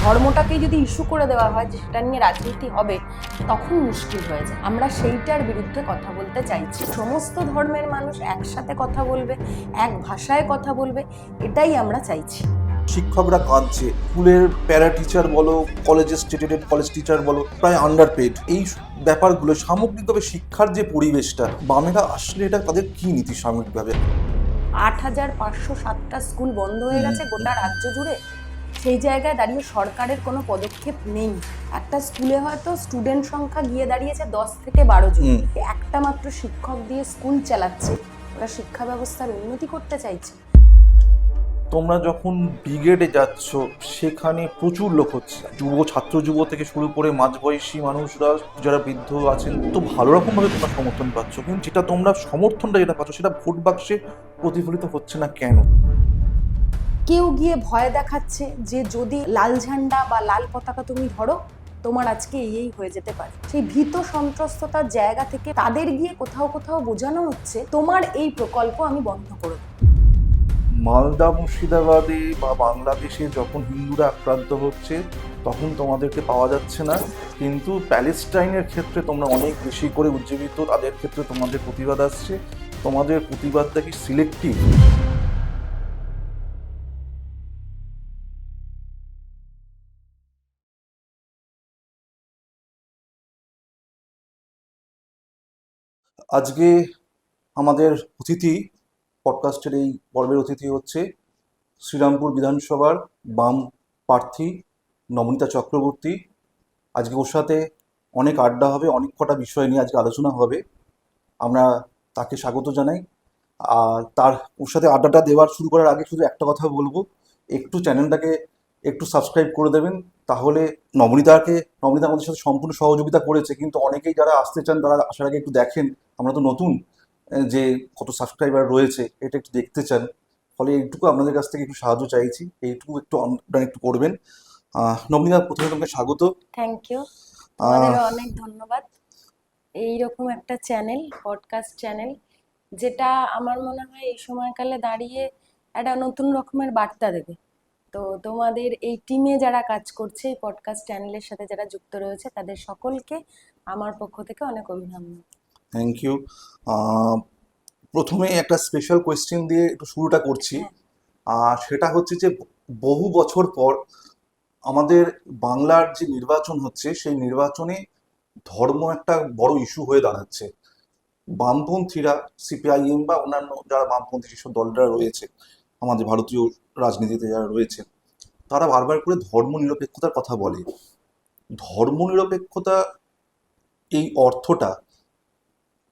ধর্মটাকেই যদি ইস্যু করে দেওয়া হয় যে সেটা নিয়ে রাজনীতি হবে, তখন মুশকিল হয়ে যায়। আমরা সেইটার বিরুদ্ধে কথা বলতে চাইছি। সমস্ত ধর্মের মানুষ একসাথে কথা বলবে, এক ভাষায় কথা বলবে, এটাই আমরা চাইছি। শিক্ষকরা কাঁদছে, স্কুলের প্যারা টিচার বলো, কলেজের স্টেটেড কলেজ টিচার বলো, প্রায় আন্ডারপেড। এই ব্যাপারগুলো সামগ্রিকভাবে শিক্ষার যে পরিবেশটা, বামেরা আসলে এটা তাদের কি নীতি সামগ্রিকভাবে? 8,507টা স্কুল বন্ধ হয়ে গেছে গোটা রাজ্য জুড়ে। সেই জায়গায় দাঁড়িয়ে সরকারের কোনো পদক্ষেপ নেই। একটা স্কুলে হয়তো স্টুডেন্ট সংখ্যা গিয়ে দাঁড়িয়েছে 10 থেকে 12 জন। একটা মাত্র শিক্ষক দিয়ে স্কুল চালাচ্ছে। ওরা শিক্ষা ব্যবস্থার উন্নতি করতে চাইছে। তোমরা যখন ব্রিগেডে যাচ্ছ, সেখানে প্রচুর লোক হচ্ছে, ছাত্র যুব থেকে শুরু করে মাঝবয়সী মানুষরা, যারা বৃদ্ধ আছেন, তো ভালো রকম ভাবে তোমরা সমর্থন পাচ্ছ, কিন্তু যেটা তোমরা সমর্থনটা যেটা পাচ্ছ সেটা ভোট বাক্সে প্রতিফলিত হচ্ছে না কেন? কেউ গিয়ে ভয় দেখাচ্ছে যে যদি লাল ঝান্ডা বা লাল পতাকা তুমি ধরো, তোমার আজকে এই হয়ে যেতে পারে। সেই ভীত সন্ত্রস্ততার জায়গা থেকে তাদের গিয়ে কোথাও কোথাও বোঝানো হচ্ছে তোমার এই প্রকল্প আমি বন্ধ করে দেব। মালদা মুর্শিদাবাদে বা বাংলাদেশে যখন হিন্দুরা আক্রান্ত হচ্ছে, তখন তোমাদেরকে পাওয়া যাচ্ছে না, কিন্তু প্যালেস্টাইনের ক্ষেত্রে তোমরা অনেক বেশি করে উজ্জীবিত, তাদের ক্ষেত্রে তোমাদের প্রতিবাদ আসছে। তোমাদের প্রতিবাদটা কি সিলেক্টিভ? আজকে আমাদের অতিথি, পডকাস্টের এই পর্বের অতিথি হচ্ছে শ্রীরামপুর বিধানসভার বাম প্রার্থী নবনীতা চক্রবর্তী। আজকে ওর সাথে অনেক আড্ডা হবে, অনেক কটা বিষয় নিয়ে আজকে আলোচনা হবে। আমরা তাকে স্বাগত জানাই। আর ওর সাথে আড্ডাটা দেওয়ার শুরু করার আগে শুধু একটা কথা বলবো, একটু চ্যানেলটাকে একটু সাবস্ক্রাইব করে দেবেন। তাহলে নবনীতা আমাদের সাথে সম্পূর্ণ সহযোগিতা করেছে, কিন্তু অনেকেই যারা আসতে চান তারা আসার আগে একটু দেখেন, আমরা তো নতুন, যে কত সাবস্ক্রাইবার রয়েছে এটা একটু দেখতে চান। ফলে এইটুকু আপনাদের কাছ থেকে একটু সাহায্য চাইছি, এইটুকু একটু অনুদান একটু করবেন। নবনীতা, প্রথমে তোমাকে স্বাগত। থ্যাংক ইউ, তোমাদেরও অনেক ধন্যবাদ। এইরকম একটা চ্যানেল, পডকাস্ট চ্যানেল, যেটা আমার মনে হয় এই সময়কালে দাঁড়িয়ে একটা নতুন রকমের বার্তা দেবে। তো তোমাদের এই টিমে যারা কাজ করছে, এই পডকাস্ট চ্যানেলের সাথে যারা যুক্ত রয়েছে, তাদের সকলকে আমার পক্ষ থেকে অনেক অভিনন্দন। Thank you. প্রথমে একটা স্পেশাল কোয়েশ্চেন দিয়ে একটু শুরুটা করছি। আর সেটা হচ্ছে যে বহু বছর পর আমাদের বাংলার যে নির্বাচন হচ্ছে, সেই নির্বাচনে ধর্ম একটা বড় ইস্যু হয়ে দাঁড়াচ্ছে। বামপন্থীরা, সিপিআইএম বা অন্যান্য যারা বামপন্থী যেসব দলরা রয়েছে আমাদের ভারতীয় রাজনীতিতে যারা রয়েছে, তারা বারবার করে ধর্ম নিরপেক্ষতার কথা বলে। ধর্ম নিরপেক্ষতা এই অর্থটা,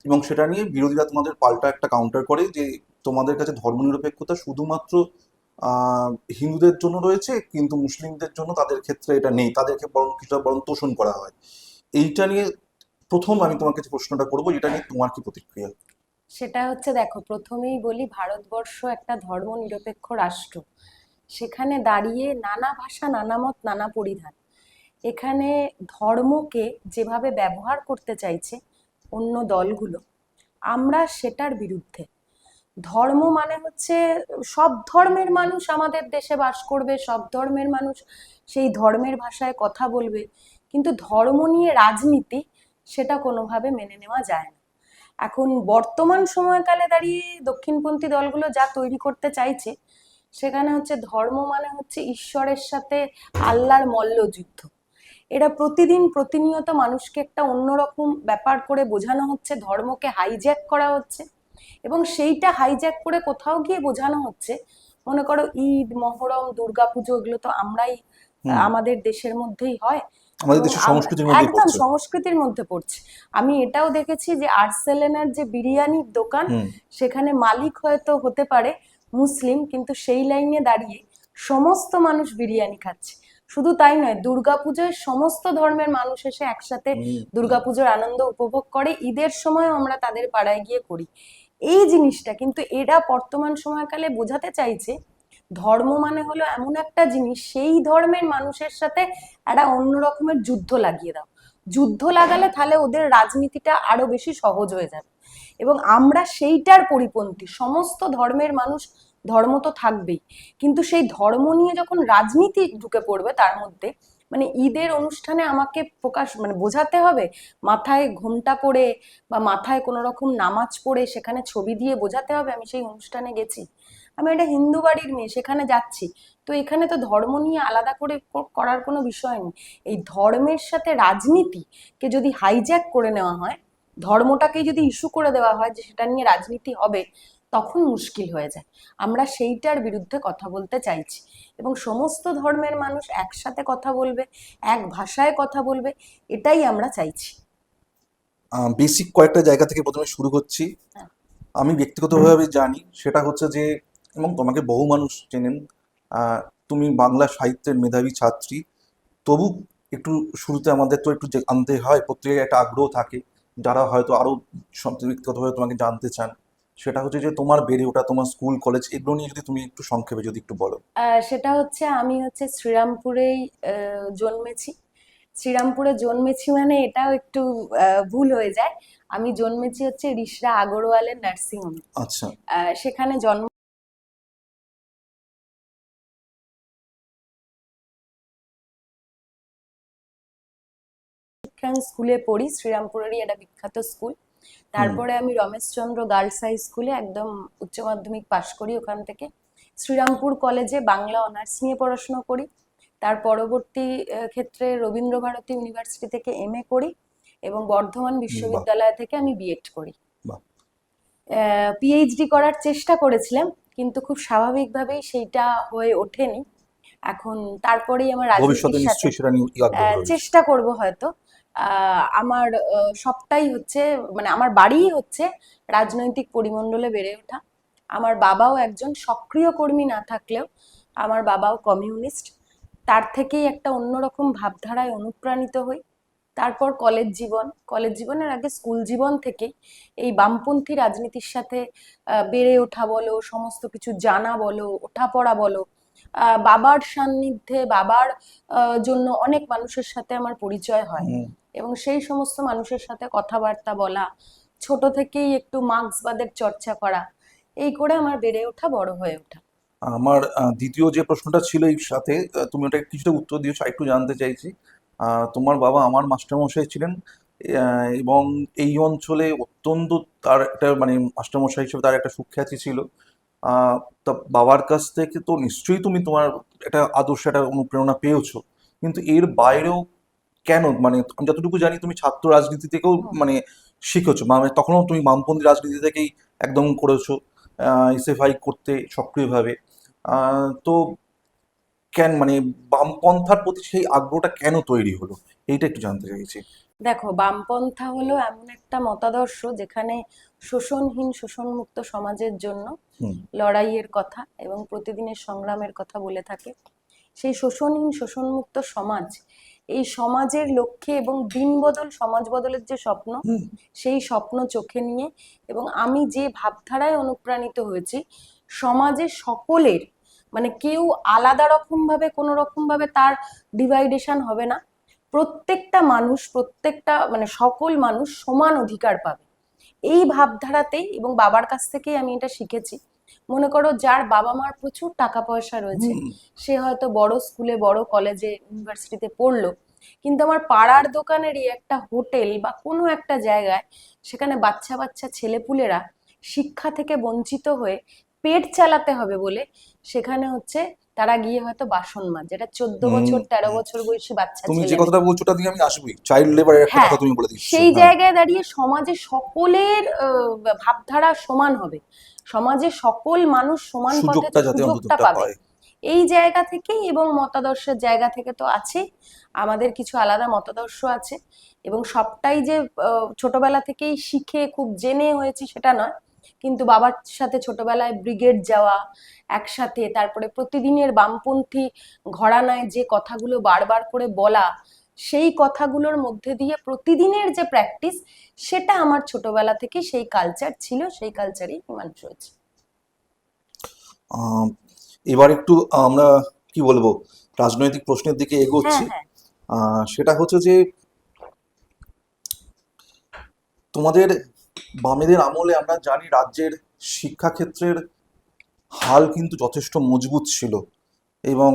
এবং সেটা নিয়ে বিরোধীরা তোমাদের পাল্টা একটা কাউন্টার করে যে তোমাদের কাছে ধর্মনিরপেক্ষতা শুধুমাত্র হিন্দুদের জন্য রয়েছে, কিন্তু মুসলিমদের জন্য তাদের ক্ষেত্রে এটা নেই, তাদেরকে বরং তোষণ করা হয়। এইটা নিয়ে প্রথম আমি তোমার কাছে প্রশ্নটা করবো, এটা নিয়ে তোমার কি প্রতিক্রিয়া? সেটা হচ্ছে, দেখো, প্রথমেই বলি, ভারতবর্ষ একটা ধর্ম নিরপেক্ষ রাষ্ট্র। সেখানে দাঁড়িয়ে নানা ভাষা, নানা মত, নানা পরিধান। এখানে ধর্মকে যেভাবে ব্যবহার করতে চাইছে অন্য দলগুলো, আমরা সেটার বিরুদ্ধে। ধর্ম মানে হচ্ছে সব ধর্মের মানুষ আমাদের দেশে বাস করবে, সব ধর্মের মানুষ সেই ধর্মের ভাষায় কথা বলবে, কিন্তু ধর্ম নিয়ে রাজনীতি, সেটা কোনোভাবে মেনে নেওয়া যায় না। এখন বর্তমান সময়কালে দাঁড়িয়ে দক্ষিণপন্থী দলগুলো যা তৈরি করতে চাইছে, সেখানে হচ্ছে ধর্ম মানে হচ্ছে ঈশ্বরের সাথে আল্লাহর মল্লযুদ্ধ। এরা প্রতিদিন প্রতিনিয়ত মানুষকে একটা অন্যরকম ব্যাপার করে বোঝানো হচ্ছে, ধর্মকে হাইজ্যাক করা হচ্ছে, এবং সেইটা হাইজ্যাক করে কোথাও গিয়ে বোঝানো হচ্ছে, মনে করো ঈদ, মহরম, দুর্গাপুজো, এগুলো তো আমরাই আমাদের দেশের মধ্যেই হয়, আমাদের এবং দেশের সংস্কৃতির মধ্যেই একদম পড়ছে। সংস্কৃতির মধ্যে পড়ছে। আমি এটাও দেখেছি যে আর্সেলেনার যে বিরিয়ানির দোকান, সেখানে মালিক হয়তো হতে পারে মুসলিম, কিন্তু সেই লাইনে দাঁড়িয়ে সমস্ত মানুষ বিরিয়ানি খাচ্ছে। শুধু তাই নয়, দুর্গাপুজোয় সমস্ত ধর্মের মানুষ এসে একসাথে দুর্গাপুজোর আনন্দ উপভোগ করে। ঈদের সময় আমরা তাদের পাড়ায় গিয়ে করি এই জিনিসটা। কিন্তু এরা বর্তমান সময়কালে বোঝাতে চাইছে ধর্ম মানে হলো এমন একটা জিনিস, সেই ধর্মের মানুষের সাথে একটা অন্য রকমের যুদ্ধ লাগিয়ে দাও। যুদ্ধ লাগালে তাহলে ওদের রাজনীতিটা আরো বেশি সহজ হয়ে যাবে, এবং আমরা সেইটার পরিপন্থী। সমস্ত ধর্মের মানুষ ধর্ম তো থাকবেই, কিন্তু সেই ধর্ম নিয়ে যখন রাজনীতি ঢুকে পড়বে তার মধ্যে, মানে ঈদের অনুষ্ঠানে আমাকে মানে বোঝাতে হবে, মাথায় ঘোমটা পরে বা মাথায় কোনো রকম নামাজ পড়ে সেখানে ছবি দিয়ে বোঝাতে হবে আমি সেই অনুষ্ঠানে গেছি। আমি একটা হিন্দু বাড়ির মেয়ে, সেখানে যাচ্ছি, তো এখানে তো ধর্ম নিয়ে আলাদা করে করার কোনো বিষয় নেই। এই ধর্মের সাথে রাজনীতিকে যদি হাইজ্যাক করে নেওয়া হয়, ধর্মটাকেই যদি ইস্যু করে দেওয়া হয় যে সেটা নিয়ে রাজনীতি হবে, তখন মুশকিল হয়ে যায়। আমরা সেইটার বিরুদ্ধে কথা বলতে চাইছি, এবং সমস্ত ধর্মের মানুষ একসাথে কথা বলবে, এক ভাষায় কথা বলবে, এটাই আমরা চাইছি। বেসিক কয়েকটা জায়গা থেকে প্রথমে শুরু করছি। হ্যাঁ। আমি ব্যক্তিগতভাবে জানি, সেটা হচ্ছে যে, এবং তোমাকে বহু মানুষ চেনেন, তুমি বাংলা সাহিত্যের মেধাবী ছাত্রী। তবু একটু শুরুতে আমাদের তো একটু জানতে হয়, প্রত্যেকের একটা আগ্রহ থাকে, যারা হয়তো আরো ব্যক্তিগতভাবে তোমাকে জানতে চান। সেটা হচ্ছে যে তোমার বেড়ে ওঠা, তোমার স্কুল কলেজ এগুলো নিয়ে যদি তুমি একটু সংক্ষেপে যদি একটু বলো। সেটা হচ্ছে, আমি হচ্ছে শ্রীরামপুরেই জন্মেছি। শ্রীরামপুরে জন্মেছি মানে এটাও একটু ভুল হয়ে যায়। আমি জন্মেছি হচ্ছে রিষড়া আগরওয়ালের নার্সিং হোমে। আচ্ছা। সেখানে জন্ম স্কুলে পড়ি, শ্রীরামপুরেরই একটা বিখ্যাত স্কুল। হুম। তারপরে আমি রমেশচন্দ্র গার্লস হাই স্কুলে একদম উচ্চ মাধ্যমিক পাশ করি। ওখান থেকে শ্রীরামপুর কলেজে বাংলা অনার্স নিয়ে পড়াশোনা করি। তার পরবর্তী ক্ষেত্রে রবীন্দ্রভারতী ইউনিভার্সিটি থেকে এমএ করি, এবং বর্ধমান বাহ। বিশ্ববিদ্যালয় থেকে আমি বিএড করি। বাহ। পিএইচডি করার চেষ্টা করেছিলাম, কিন্তু খুব স্বাভাবিকভাবেই সেইটা হয়ে ওঠেনি। এখন তারপরেই আমার ভবিষ্যতে রাজনীতির সাথে নিশ্চয়ই সেটা নিয়ে আগ্রহ রয়েছে। চেষ্টা করব হয়তো। আমার সবটাই হচ্ছে, মানে আমার বাড়িই হচ্ছে রাজনৈতিক পরিমণ্ডলে বেড়ে ওঠা। আমার বাবাও একজন সক্রিয় কর্মী না থাকলেও আমার বাবাও কমিউনিস্ট। তার থেকেই একটা অন্যরকম ভাবধারায় অনুপ্রাণিত হই। তারপর কলেজ জীবনের আগে স্কুল জীবন থেকেই এই বামপন্থী রাজনীতির সাথে বেড়ে ওঠা বলো, সমস্ত কিছু জানা বলো, ওঠাপড়া বলো, বাবার সান্নিধ্যে, বাবার জন্য অনেক মানুষের সাথে আমার পরিচয় হয়, হুম। এবং সেই সমস্ত মানুষের সাথে কথাবার্তা বলা, ছোট থেকেই একটু মার্ক্সবাদের চর্চা করা, এই করে আমার বেড়ে ওঠা, বড় হয়ে ওঠা। আমার দ্বিতীয় যে প্রশ্নটা ছিল এই সাথে, তুমি ওটা কিছুটা উত্তর দিয়েছো, একটু জানতে চাইছি। তোমার বাবা আমার মাস্টারমশাই ছিলেন, এবং এই অঞ্চলে অত্যন্ত তার একটা মানে মাস্টারমশাই হিসেবে তার একটা সুখ্যাতি ছিল। তা বাবার কাছ থেকে তো নিশ্চয়ই তুমি তোমার একটা আদর্শ, একটা অনুপ্রেরণা পেয়েছো, কিন্তু এর বাইরেও কেন, মানে আমি যতটুকু জানি তুমি ছাত্র রাজনীতি থেকেও হুম। মানে শিখেছো, মানে তখনও তুমি বামপন্থী রাজনীতি থেকেই একদম করেছো, এসএফআই করতে সক্রিয়ভাবে। তো কেন, মানে বামপন্থার প্রতি সেই আগ্রহটা কেন তৈরি হলো, এইটা একটু জানতে চাইছি। দেখো, বামপন্থা হলো এমন একটা মতাদর্শ যেখানে শোষণহীন, শোষণমুক্ত সমাজের জন্য হুম। লড়াইয়ের কথা এবং প্রতিদিনের সংগ্রামের কথা বলে থাকে। সেই শোষণহীন, শোষণমুক্ত সমাজ, এই সমাজের লক্ষ্যে এবং দিন বদল, সমাজ বদলের যে স্বপ্ন, হুম। সেই স্বপ্ন চোখে নিয়ে, এবং আমি যে ভাবধারায় অনুপ্রাণিত হয়েছি, সমাজে সকলের, মানে কেউ আলাদা রকম ভাবে, কোনো রকম ভাবে তার ডিভাইডেশন হবে না। প্রত্যেকটা মানুষ, প্রত্যেকটা মানে সকল মানুষ সমান অধিকার পাবে, এই ভাবধারাতেই, এবং বাবার কাছ থেকেই আমি এটা শিখেছি। মনে করো, যার বাবা মার প্রচুর টাকা পয়সা রয়েছে, হুম। সে হয়তো বড় স্কুলে, বড় কলেজে, ইউনিভার্সিটিতে পড়লো, কিন্তু আমার পাড়ার দোকানেরই একটা হোটেল বা কোনো একটা জায়গায়, সেখানে বাচ্চা বাচ্চা ছেলেপুলেরা শিক্ষা থেকে বঞ্চিত হয়ে পেট চালাতে হবে বলে সেখানে হচ্ছে তারা গিয়ে হয়তো বাসন মাজ, যেটা 14 বছর, হুম। 13 বছর বয়সী বাচ্চা তুমি যে ছেলে মেয়ে। কথাটা বলছো ওটা দিয়ে আমি আসবোই, চাইল্ড লেবারের একটা হ্যাঁ, কথা তুমি বলে দিচ্ছ। সেই হ্যাঁ। জায়গায় দাঁড়িয়ে সমাজে সকলের ভাবধারা সমান হবে, সমাজে সকল মানুষ সমান পথে সুযোগটা যাতে সুযোগটা অন্ততটা পাবে, পায়। এই জায়গা থেকেই, এবং মতাদর্শের জায়গা থেকে তো আছে। আমাদের কিছু আলাদা মতাদর্শ আছে, এবং সবটাই যে ছোটবেলা থেকেই শিখে খুব জেনে হয়েছি সেটা নয়, কিন্তু বাবার সাথে ছোটবেলায় ব্রিগেড যাওয়া একসাথে, তারপরে প্রতিদিনের বামপন্থী ঘরানায় যে কথাগুলো বারবার করে বলা, সেই কথাগুলোর মধ্যে দিয়ে প্রতিদিনের যে প্র্যাকটিস, সেটা আমার ছোটবেলা থেকে সেই কালচার ছিল, সেই কালচারেই মানুষ হয়েছে। আম, এবার একটু আমরা কি বলবো, রাজনৈতিক প্রশ্নের দিকে হ্যাঁ, এগোচ্ছি। হ্যাঁ। সেটা হচ্ছে যে তোমাদের বামেদের আমলে আমরা জানি রাজ্যের শিক্ষাক্ষেত্রের হাল কিন্তু যথেষ্ট মজবুত ছিল, এবং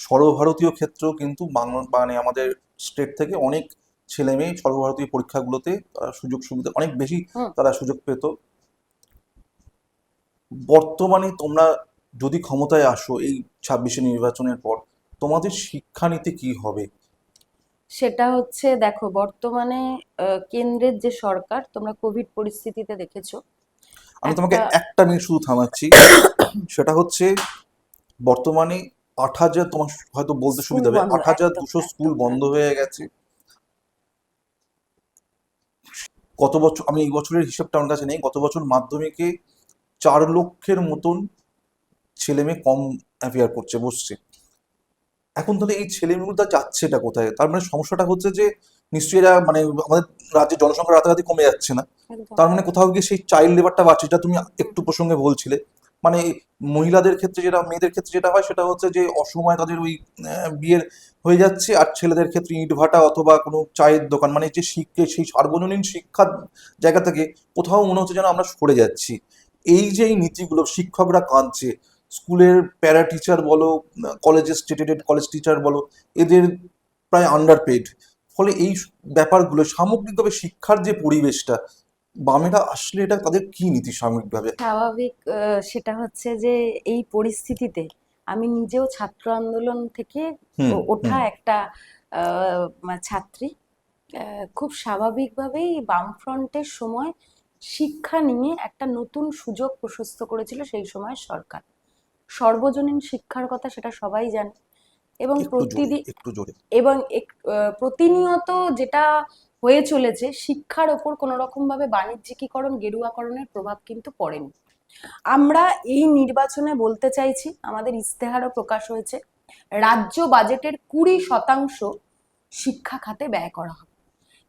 সর্বভারতীয় ক্ষেত্রেও কিন্তু বাংলা মানে আমাদের স্টেট থেকে অনেক ছেলে মেয়ে সর্বভারতীয় পরীক্ষাগুলোতে তারা সুযোগ সুবিধা অনেক বেশি হুম। তারা সুযোগ পেত। বর্তমানে তোমরা যদি ক্ষমতায় আসো এই 26-এ নির্বাচনের পর, তোমাদের শিক্ষানীতি কি হবে? সেটা হচ্ছে, দেখো বর্তমানে কেন্দ্রের যে সরকার, তোমরা কোভিড পরিস্থিতিতে দেখেছো আমি তোমাকে একটা একটা মিনিট শুধু থামাচ্ছি, সেটা হচ্ছে বর্তমানে 8,000, তোমার হয়তো বলতে স্কুল সুবিধা হবে, বন্ধ, 8,200 স্কুল একদম বন্ধ হয়ে গেছে। গত বছর, আমি এই বছরের হিসেবটা আমার কাছে নেই, গত বছর মাধ্যমিকে 4 লক্ষের মতন ছেলে মেয়ে কম অ্যাপিয়ার করছে, বসছে। এখন তাহলে এই ছেলে মেয়েগুলো যাচ্ছেটা কোথায়? তার মানে সমস্যাটা হচ্ছে যে নিশ্চয়ই এরা মানে আমাদের রাজ্যের জনসংখ্যা রাতারাতি কমে যাচ্ছে না, একদম। তার মানে কোথাও গিয়ে সেই চাইল্ড লেবারটা বাড়ছে, যেটা তুমি একটু প্রসঙ্গে বলছিলে। মানে মহিলাদের ক্ষেত্রে যেটা, মেয়েদের ক্ষেত্রে যেটা হয় সেটা হচ্ছে যে অসময়ে তাদের ওই বিয়ের হয়ে যাচ্ছে, আর ছেলেদের ক্ষেত্রে ইটভাটা অথবা কোনো চায়ের দোকান, মানে যে শিক্ষা, সেই সার্বজনীন শিক্ষার জায়গা থেকে কোথাও মনে হচ্ছে যেন আমরা সরে যাচ্ছি। এই যে এই নীতিগুলো, শিক্ষকরা কাঁদছে, স্কুলের প্যারা টিচার বলো, কলেজের স্টেটেড কলেজ টিচার বলো, এদের প্রায় আন্ডার পেড। ফলে এই ব্যাপারগুলো সামগ্রিকভাবে শিক্ষার যে পরিবেশটা, বামেরা আসলে এটা তাদের কি নীতি সামগ্রিকভাবে? স্বাভাবিক, সেটা হচ্ছে যে এই পরিস্থিতিতে আমি নিজেও ছাত্র আন্দোলন থেকে হুম ওঠা হুম একটা ছাত্রী। খুব স্বাভাবিকভাবেই বামফ্রন্টের সময় শিক্ষা নিয়ে একটা নতুন সুযোগ প্রশস্ত করেছিল সেই সময় সরকার। সর্বজনীন শিক্ষার কথা সেটা সবাই জানে। এবং একটু জোরে, প্রতিদিন একটু জোরে। এবং প্রতিনিয়ত যেটা হয়ে চলেছে, শিক্ষার ওপর কোনো রকম ভাবে বাণিজ্যিকীকরণ, গেরুয়াকরণের প্রভাব কিন্তু পড়েনি। আমরা এই নির্বাচনে বলতে চাইছি, আমাদের ইস্তেহারও প্রকাশ হয়েছে, রাজ্য বাজেটের 20% শিক্ষা খাতে ব্যয় করা হবে।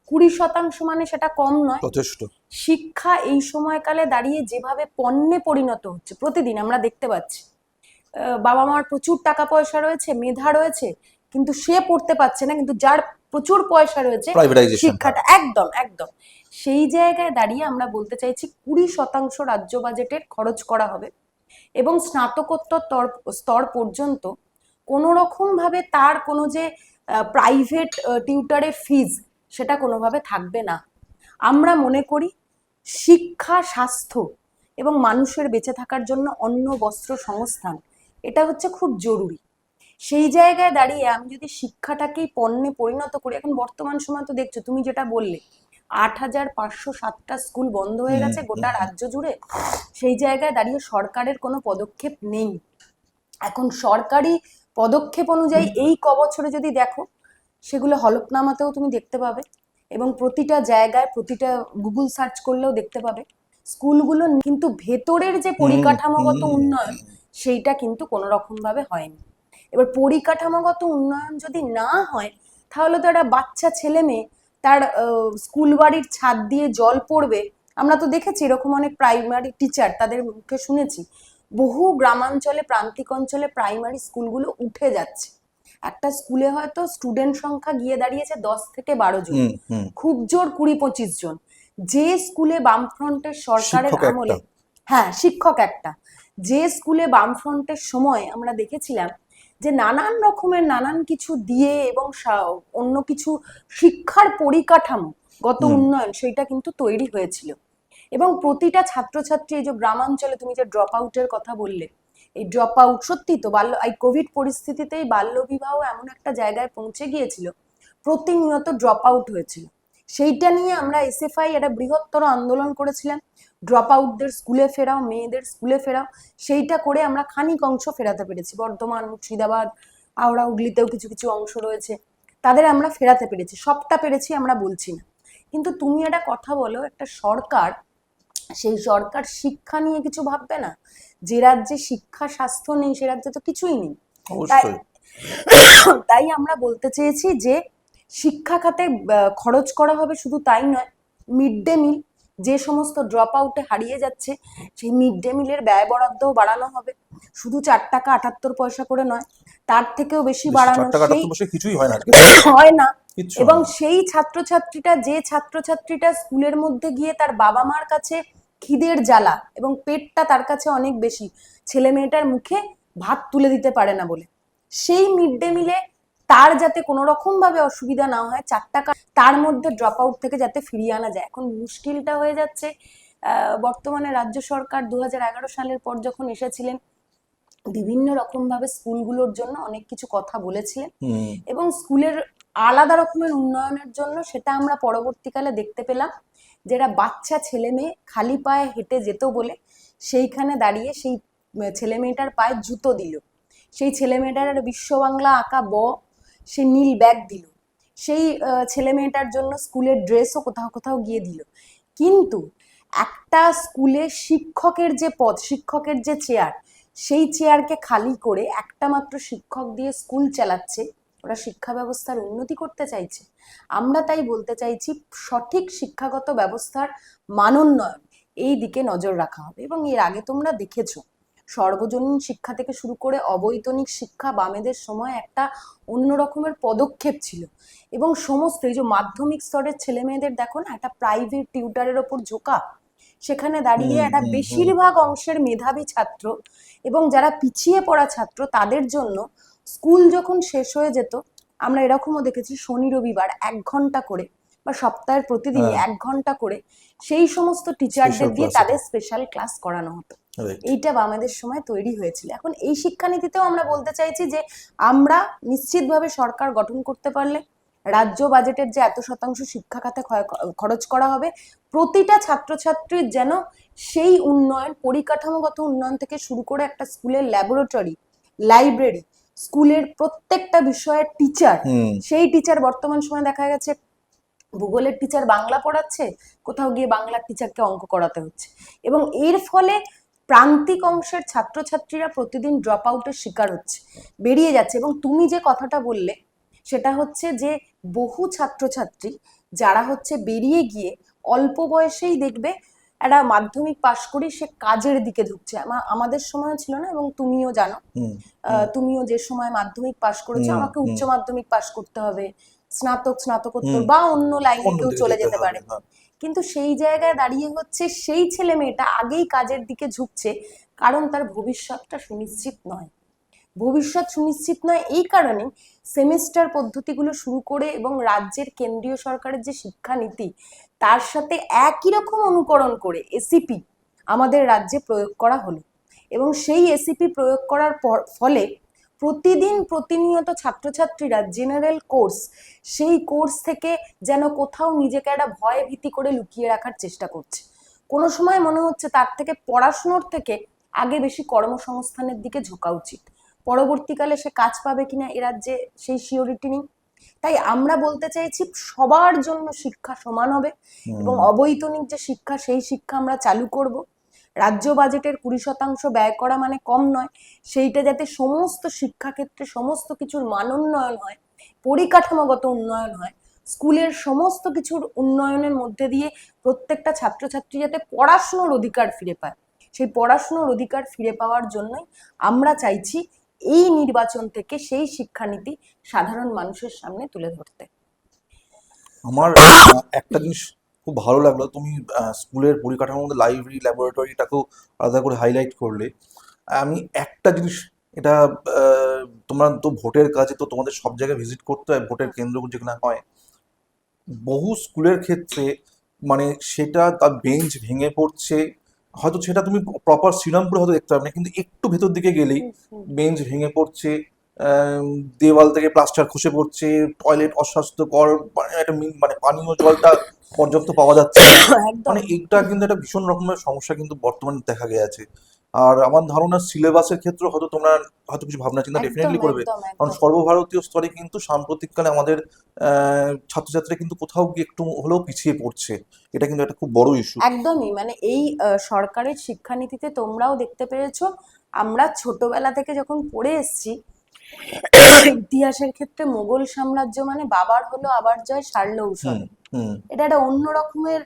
20% মানে সেটা কম নয়। যথেষ্ট। শিক্ষা এই সময়কালে দাঁড়িয়ে যেভাবে পণ্যে পরিণত হচ্ছে, প্রতিদিন আমরা দেখতে পাচ্ছি বাবা মার প্রচুর টাকা পয়সা রয়েছে, মেধা রয়েছে, কিন্তু সে পড়তে পারছে না, কিন্তু যার প্রচুর পয়সা রয়েছে প্রাইভেটাইজেশন। শিক্ষাটা একদম একদম সেই জায়গায় দাঁড়িয়ে আমরা বলতে চাইছি 20% রাজ্য বাজেটের খরচ করা হবে, এবং স্নাতকোত্তর স্তর পর্যন্ত কোনো রকম ভাবে তার কোনো যে প্রাইভেট টিউটারের ফিজ, সেটা কোনোভাবে থাকবে না। আমরা মনে করি শিক্ষা, স্বাস্থ্য এবং মানুষের বেঁচে থাকার জন্য অন্ন, বস্ত্র, সংস্থান, এটা হচ্ছে খুব জরুরি। সেই জায়গায় দাঁড়িয়ে আমি যদি শিক্ষাটাকেই পণ্যে পরিণত করি, এখন বর্তমান সময় তো দেখছো, তুমি যেটা বললে 8,507টা স্কুল বন্ধ হয়ে গেছে গোটা রাজ্য জুড়ে। সেই জায়গায় দাঁড়িয়ে সরকারের কোনো পদক্ষেপ নেই। এখন সরকারি পদক্ষেপ অনুযায়ী এই বছরে যদি দেখো, সেগুলো হলফনামাতেও তুমি দেখতে পাবে, এবং প্রতিটা জায়গায়, প্রতিটা গুগল সার্চ করলেও দেখতে পাবে স্কুলগুলো, কিন্তু ভেতরের যে হুম পরিকাঠামোগত হুম উন্নয়ন, সেইটা কিন্তু কোনো রকম ভাবে হয়নি। এবার পরিকাঠামোগত উন্নয়ন যদি না হয়, তাহলে তো একটা বাচ্চা ছেলে মেয়ে তার স্কুল বাড়ির ছাদ দিয়ে জল পড়বে। আমরা তো দেখেছি এরকম অনেক প্রাইমারি টিচার, তাদের মুখে শুনেছি বহু গ্রামাঞ্চলে, প্রান্তিক অঞ্চলে প্রাইমারি স্কুলগুলো উঠে যাচ্ছে। একটা স্কুলে হয়তো স্টুডেন্ট সংখ্যা গিয়ে দাঁড়িয়েছে 10 থেকে 12 জন, হুম হুম খুব জোর 20-25 জন। যে স্কুলে বামফ্রন্টের সরকারের শিক্ষক একটা। আমলে, হ্যাঁ শিক্ষক একটা, যে স্কুলে বামফ্রন্টের সময় আমরা দেখেছিলাম যে নানান রকমের নানান কিছু দিয়ে এবং অন্য কিছু শিক্ষার পরিকাঠামো গত হুম উন্নয়ন, সেইটা কিন্তু তৈরি হয়েছিল। এবং প্রতিটা ছাত্রছাত্রী, এই যে গ্রামাঞ্চলে তুমি যে ড্রপ আউটের কথা বললে, এই ড্রপ আউট সত্যি তো, এই কোভিড পরিস্থিতিতেই বাল্যবিবাহ এমন একটা জায়গায় পৌঁছে গিয়েছিল, প্রতিনিয়ত ড্রপ আউট হয়েছিল। সেইটা নিয়ে আমরা এসএফআই একটা বৃহত্তর আন্দোলন করেছিলাম, ড্রপ আউটদের স্কুলে ফেরাও, মেয়েদের স্কুলে ফেরাও। সেইটা করে আমরা খানিক অংশ ফেরাতে পেরেছি, বর্ধমান, মুর্শিদাবাদ, হাওড়া, হুগলিতেও কিছু কিছু অংশ রয়েছে, তাদের আমরা ফেরাতে পেরেছি। সবটা পেরেছি আমরা বলছি না, কিন্তু তুমি একটা কথা বলো, একটা সরকার, সেই সরকার শিক্ষা নিয়ে কিছু ভাববে না? যে রাজ্যে শিক্ষা, স্বাস্থ্য নেই, সে রাজ্যে তো কিছুই নেই। তাই অবশ্যই। তাই আমরা বলতে চেয়েছি যে শিক্ষা খাতে খরচ করা হবে, শুধু তাই নয়, মিড ডে মিল যে সমস্ত ড্রপ আউটে হারিয়ে যাচ্ছে, সেই মিড ডে মিলের ব্যয় বরাদ্দও বাড়ানো হবে। শুধু 4 টাকা 78 পয়সা করে নয়, তার থেকেও বেশি বেশি, বাড়ানো। 4 টাকা সেই 78 পয়সা কিছুই হয় না আজকে। হয় না। কিচ্ছু এবং হয় না। সেই ছাত্রছাত্রীটা, যে ছাত্রছাত্রীটা স্কুলের মধ্যে গিয়ে তার বাবা মার কাছে খিদের জ্বালা এবং পেটটা তার কাছে অনেক বেশি, ছেলে মেয়েটার মুখে ভাত তুলে দিতে পারে না বলে সেই মিড ডে মিলে তার যাতে কোনো রকম ভাবে অসুবিধা না হয়, 4 টাকা তার মধ্যে ড্রপ আউট থেকে যাতে ফিরিয়ে আনা যায়। এখন মুশকিলটা হয়ে যাচ্ছে, বর্তমানে রাজ্য সরকার 2011 সালের পর যখন এসেছিলেন বিভিন্ন রকম ভাবে স্কুলগুলোর জন্য অনেক কিছু কথা বলেছিলেন এবং স্কুলের আলাদা রকমের উন্নয়নের জন্য সেটা আমরা পরবর্তীকালে দেখতে পেলাম, যেটা বাচ্চা ছেলে মেয়ে খালি পায়ে হেঁটে যেত বলে সেইখানে দাঁড়িয়ে সেই ছেলে মেয়েটার পায়ে জুতো দিল, সেই ছেলে মেয়েটার বিশ্ব বাংলা আঁকা সে নীল ব্যাগ দিল, সেই ছেলে মেয়েটার জন্য স্কুলের ড্রেসও কোথাও কোথাও গিয়ে দিল। কিন্তু একটা স্কুলে শিক্ষকের যে পদ, শিক্ষকের যে চেয়ার, সেই চেয়ারকে খালি করে একটা মাত্র শিক্ষক দিয়ে স্কুল চালাচ্ছে, ওরা শিক্ষা ব্যবস্থার উন্নতি করতে চাইছে? আমরা তাই বলতে চাইছি সঠিক শিক্ষাগত ব্যবস্থার মানোন্নয়ন এই দিকে নজর রাখা হবে। এবং এর আগে তোমরা দেখেছো সর্বজনীন শিক্ষা থেকে শুরু করে অবৈতনিক শিক্ষা বামেদের সময় একটা অন্য রকমের পদক্ষেপ ছিল এবং সমস্ত এই যে মাধ্যমিক স্তরের ছেলে মেয়েদের দেখো না একটা প্রাইভেট টিউটারের ওপর ঝোঁকা, সেখানে দাঁড়িয়ে একটা বেশিরভাগ অংশের মেধাবী ছাত্র এবং যারা পিছিয়ে পড়া ছাত্র তাদের জন্য স্কুল যখন শেষ হয়ে যেত, আমরা এরকমও দেখেছি শনি রবিবার 1 ঘন্টা করে বা সপ্তাহের প্রতিদিন 1 ঘন্টা করে সেই সমস্ত টিচারদের দিয়ে তাদের স্পেশাল ক্লাস করানো হতো। এইটা আমাদের সময় তৈরি হয়েছিল। এখন এই শিক্ষানীতিতেও আমরা বলতে চাইছি যে আমরা নিশ্চিতভাবে সরকার গঠন করতে পারলে রাজ্য বাজেটের যে এত শতাংশ শিক্ষা খাতে খরচ করা হবে, প্রতিটা ছাত্রছাত্রীর যেন সেই উন্নয়ন, পরিকাঠামোগত উন্নয়ন থেকে শুরু করে একটা স্কুলের ল্যাবরেটরি, লাইব্রেরি, স্কুলের প্রত্যেকটা বিষয়ের টিচার, সেই টিচার বর্তমান সময় দেখা গেছে ভূগোলের টিচার বাংলা পড়াচ্ছে, কোথাও গিয়ে বাংলার টিচারকে অঙ্ক করাতে হচ্ছে এবং এর ফলে প্রান্তিক অংশের ছাত্রছাত্রীরা প্রতিদিন ড্রপ আউটের শিকার হচ্ছে, বেরিয়ে যাচ্ছে। এবং তুমি যে কথাটা বললে সেটা হচ্ছে যে বহু ছাত্রছাত্রী যারা হচ্ছে বেরিয়ে গিয়ে অল্প বয়সেই দেখবে একটা মাধ্যমিক পাশ করি সে কাজের দিকে ঢুকছে। আমাদের সময় ছিল না, এবং তুমিও জানো, তুমিও যে সময় মাধ্যমিক পাশ করেছো আমাকে উচ্চ মাধ্যমিক পাশ করতে হবে, স্নাতক, স্নাতকোত্তর বা অন্য লাইনে কেউ চলে যেতে পারে। কিন্তু সেই জায়গায় দাঁড়িয়ে হচ্ছে সেই ছেলে মেয়েটা আগেই কাজের দিকে ঝুঁকছে, কারণ তার ভবিষ্যৎটা সুনিশ্চিত নয়। ভবিষ্যৎ সুনিশ্চিত নয় এই কারণে সেমিস্টার পদ্ধতিগুলো শুরু করে এবং রাজ্যের কেন্দ্রীয় সরকারের যে শিক্ষানীতি তার সাথে একই রকম অনুকরণ করে এসিপি আমাদের রাজ্যে প্রয়োগ করা হলো এবং সেই এসিপি প্রয়োগ করার ফলে প্রতিদিন প্রতিনিয়ত ছাত্রছাত্রীরা জেনারেল কোর্স, সেই কোর্স থেকে যেন কোথাও নিজেকে একটা ভয় ভীতি করে লুকিয়ে রাখার চেষ্টা করছে। কোনো সময় মনে হচ্ছে তার থেকে পড়াশুনোর থেকে আগে বেশি কর্মসংস্থানের দিকে ঝোঁকা উচিত। পরবর্তীকালে সে কাজ পাবে কিনা এ রাজ্যে সেই সিওরিটি নেই। তাই আমরা বলতে চাইছি সবার জন্য শিক্ষা সমান হবে এবং অবৈতনিক যে শিক্ষা সেই শিক্ষা আমরা চালু করব। রাজ্য বাজেটের 20% ব্যয় করা মানে কম নয়, সেইটা যাতে সমস্ত শিক্ষাক্ষেত্রে সমস্ত কিছুর মানোন্নয়ন হয়, পরিকাঠামোগত উন্নয়ন হয়, স্কুলের সমস্ত কিছুর উন্নয়নের মধ্যে দিয়ে প্রত্যেকটা ছাত্রছাত্রী যাতে পড়াশুনোর অধিকার ফিরে পায়, সেই পড়াশুনোর অধিকার ফিরে পাওয়ার জন্যই আমরা চাইছি এই নির্বাচন থেকে সেই শিক্ষানীতি সাধারণ মানুষের সামনে তুলে ধরতে। আমার একটা জিনিস খুব ভালো লাগলো, তুমি স্কুলের পরিকাঠামোর মধ্যে লাইব্রেরি, ল্যাবরেটরিটাকেও আলাদা করে হাইলাইট করলে। আমি একটা জিনিস, এটা তোমরা তো ভোটের কাজে তো তোমাদের সব জায়গায় ভিজিট করতে হয়, ভোটের কেন্দ্র যেখানে হয়, বহু স্কুলের ক্ষেত্রে মানে সেটা তার বেঞ্চ ভেঙে পড়ছে, হয়তো সেটা তুমি প্রপার শ্রীরামপুরে হয়তো দেখতে পাবে না, কিন্তু একটু ভেতর দিকে গেলেই বেঞ্চ ভেঙে পড়ছে, দেওয়াল থেকে প্লাস্টার খসে পড়ছে, টয়লেট অস্বাস্থ্যকর, একটা মানে পানীয় জলটা পর্যাপ্ত পাওয়া যাচ্ছে না। মানে এটা কিন্তু একটা ভীষণ রকমের সমস্যা কিন্তু বর্তমানে দেখা গেছে। আর আমার ধারণা সিলেবাসের ক্ষেত্রে হয়তো তোমরা হয়তো কিছু ভাবনা চিন্তা ডেফিনেটলি করবে, কারণ সর্বভারতীয় স্তরে কিন্তু সাম্প্রতিককালে আমাদের ছাত্রছাত্রীরা কিন্তু কোথাও গিয়ে একটু হলেও পিছিয়ে পড়ছে, এটা কিন্তু একটা খুব বড় ইস্যু। একদমই, মানে এই সরকারের শিক্ষানীতিতে তোমরাও দেখতে পেরেছো, আমরা ছোটবেলা থেকে যখন পড়ে এসেছি ইতিহাসের ক্ষেত্রে মোগল সাম্রাজ্য মানে বাবার হলো আবার জয়, সারল ঔষধ, এটা একটা অন্য রকমের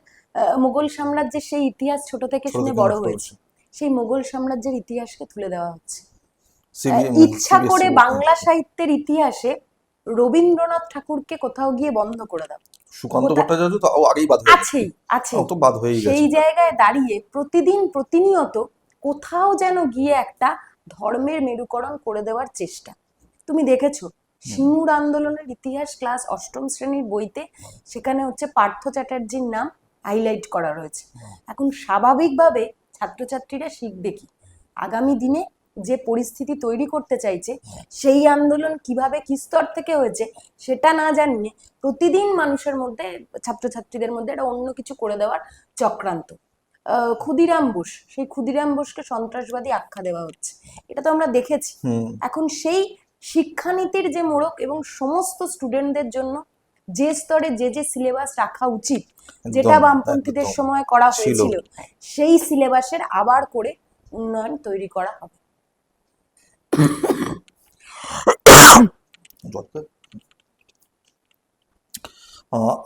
মোগল সাম্রাজ্যের সেই ইতিহাস ছোট থেকে শুনে বড় হয়েছে, সেই মোগল সাম্রাজ্যের ইতিহাসকে তুলে দেওয়া হচ্ছে। ইচ্ছা করে বাংলা সাহিত্যের ইতিহাসে রবীন্দ্রনাথ ঠাকুরকে কোথাও গিয়ে বন্ধ করে দাও, সুকান্ত কোথা- ভট্টাচার্য তো আগেই বাদ হয়ে গেছে। আছেই আছেই। তো বাদ হয়েই সেই গেছে। জায়গায় দাঁড়িয়ে প্রতিদিন প্রতিনিয়ত কোথাও যেন গিয়ে একটা ধর্মের মেরুকরণ করে দেওয়ার চেষ্টা। তুমি দেখেছো সিঙ্গুর আন্দোলনের ইতিহাস ক্লাস অষ্টম শ্রেণীর বইতে সেখানে হচ্ছে পার্থ চ্যাটার্জির নাম হাইলাইট করা রয়েছে। এখন স্বাভাবিকভাবে ছাত্রছাত্রীরা শিখবে কি, আগামী দিনে যে পরিস্থিতি তৈরি করতে চাইছে সেই আন্দোলন কিভাবে কি স্তর থেকে হয়েছে সেটা না জানিয়ে প্রতিদিন মানুষের মধ্যে, ছাত্রছাত্রীদের মধ্যে একটা অন্য কিছু করে দেওয়ার চক্রান্ত। ক্ষুদিরাম বোস, সেই ক্ষুদিরাম বোসকে সন্ত্রাসবাদী আখ্যা দেওয়া হচ্ছে, এটা তো আমরা দেখেছি। হুম। এখন সেই শিক্ষানীতির যে মোড়ক এবং সমস্ত স্টুডেন্টদের জন্য যে স্তরে যে যে সিলেবাস রাখা উচিত, যেটা একদম বামপন্থীদের একদম সময় করা ছিল। হয়েছিল, সেই সিলেবাসের আবার করে উন্নয়ন তৈরি করা হবে।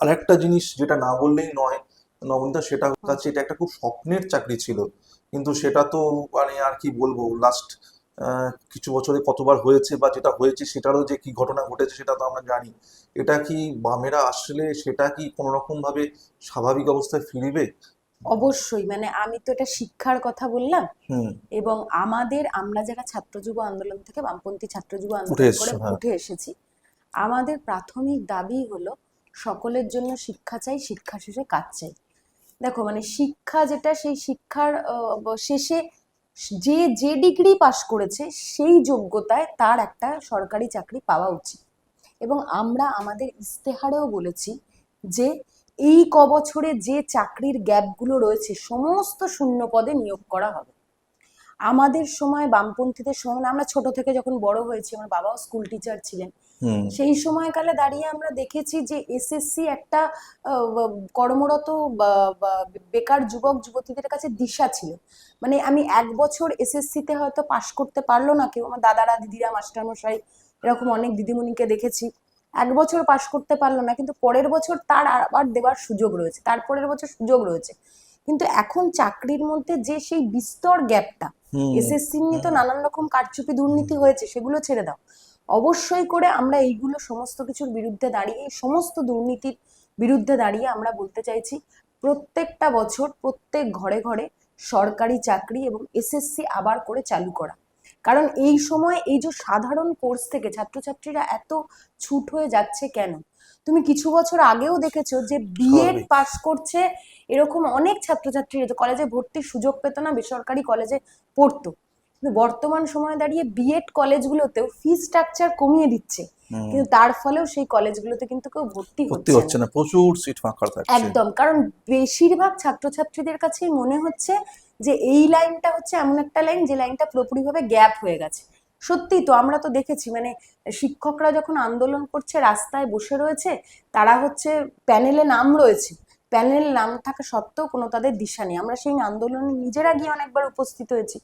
আরেকটা জিনিস যেটা না বললেই নয় নবনীতা, সেটা হচ্ছে এটা একটা খুব স্বপ্নের চাকরি ছিল, কিন্তু সেটা তো মানে আর কি বলবো, লাস্ট কিছু বছরে কতবার হয়েছে বা যেটা হয়েছে সেটারও যে কি ঘটনা ঘটেছে সেটা তো আমরা জানি। এটা কি বামেরা আসলে সেটা কি কোনো রকম ভাবে স্বাভাবিক অবস্থায় ফিরবে? অবশ্যই, মানে আমি তো এটা শিক্ষার কথা বললাম, হুম। এবং আমরা যারা ছাত্র যুব আন্দোলন থেকে বামপন্থী ছাত্র যুব উঠে আন্দোলন করে এসছো, হ্যাঁ। উঠে এসেছি, আমাদের প্রাথমিক দাবি হলো সকলের জন্য শিক্ষা চাই, শিক্ষা শেষে কাজ চাই। দেখো মানে শিক্ষা যেটা, সেই শিক্ষার শেষে যে যে ডিগ্রি পাশ করেছে সেই যোগ্যতায় তার একটা সরকারি চাকরি পাওয়া উচিত। এবং আমরা আমাদের ইস্তেহারেও বলেছি যে এই কবছরে যে চাকরির গ্যাপগুলো রয়েছে সমস্ত শূন্য পদে নিয়োগ করা হবে। আমাদের সময়, বামপন্থীদের সময়, মানে আমরা ছোট থেকে যখন বড় হয়েছি, আমার বাবাও স্কুল টিচার ছিলেন, হুম। সেই সময়কালে দাঁড়িয়ে আমরা দেখেছি যে এসএসসি একটা কর্মরত বেকার যুবক যুবতীদের কাছে দিশা ছিল। মানে আমি 1 বছর এসএসসিতে হয়তো পাশ করতে পারলো না কেউ, আমার দাদারা দিদিরা মাস্টারমশাই এরকম অনেক দিদিমণিকে দেখেছি 1 বছর পাশ করতে পারলো না, কিন্তু পরের বছর তার আবার দেওয়ার সুযোগ রয়েছে, তারপরের বছর সুযোগ রয়েছে। কিন্তু এখন চাকরির মধ্যে যে সেই বিস্তর গ্যাপটা, হুম। এসএসসি নিয়ে তো নানান রকম কারচুপি দুর্নীতি হয়েছে, সেগুলো ছেড়ে দাও, অবশ্যই করে আমরা এইগুলো সমস্ত কিছুর বিরুদ্ধে দাঁড়িয়ে, এই সমস্ত দুর্নীতির বিরুদ্ধে দাঁড়িয়ে আমরা বলতে চাইছি প্রত্যেকটা বছর প্রত্যেক ঘরে ঘরে সরকারি চাকরি এবং এসএসসি আবার করে চালু করা। কারণ এই সময় এই যে সাধারণ কোর্স থেকে ছাত্রছাত্রীরা এত ছুট হয়ে যাচ্ছে কেন, তুমি কিছু বছর আগেও দেখেছো যে বিএড স্বাভাবিক। পাশ করছে এরকম অনেক ছাত্রছাত্রী কলেজে ভর্তির সুযোগ পেত না, বেসরকারি কলেজে পড়তো। কিন্তু বর্তমান সময়ে দাঁড়িয়ে বিএড কলেজগুলোতেও ফি স্ট্রাকচার কমিয়ে দিচ্ছে, হুম। কিন্তু তার ফলেও সেই কলেজগুলোতে কিন্তু কেউ ভর্তি ভর্তি হচ্ছে হচ্ছে না। না, প্রচুর সিট ফাঁকা থাকছে। একদম, কারণ বেশিরভাগ ছাত্রছাত্রীদের কাছেই মনে হচ্ছে যে এই লাইনটা হচ্ছে এমন একটা লাইন যে লাইনটা পুরোপুরিভাবে গ্যাপ হয়ে গেছে। সত্যি তো, আমরা তো দেখেছি মানে শিক্ষকরা যখন আন্দোলন করছে রাস্তায় বসে রয়েছে, তারা হচ্ছে প্যানেলে নাম রয়েছে, প্যানেল নাম থাকা সত্ত্বেও কোনো তাদের দিশা নেই। আমরা সেই আন্দোলনে নিজেরা গিয়ে অনেকবার উপস্থিত হয়েছি,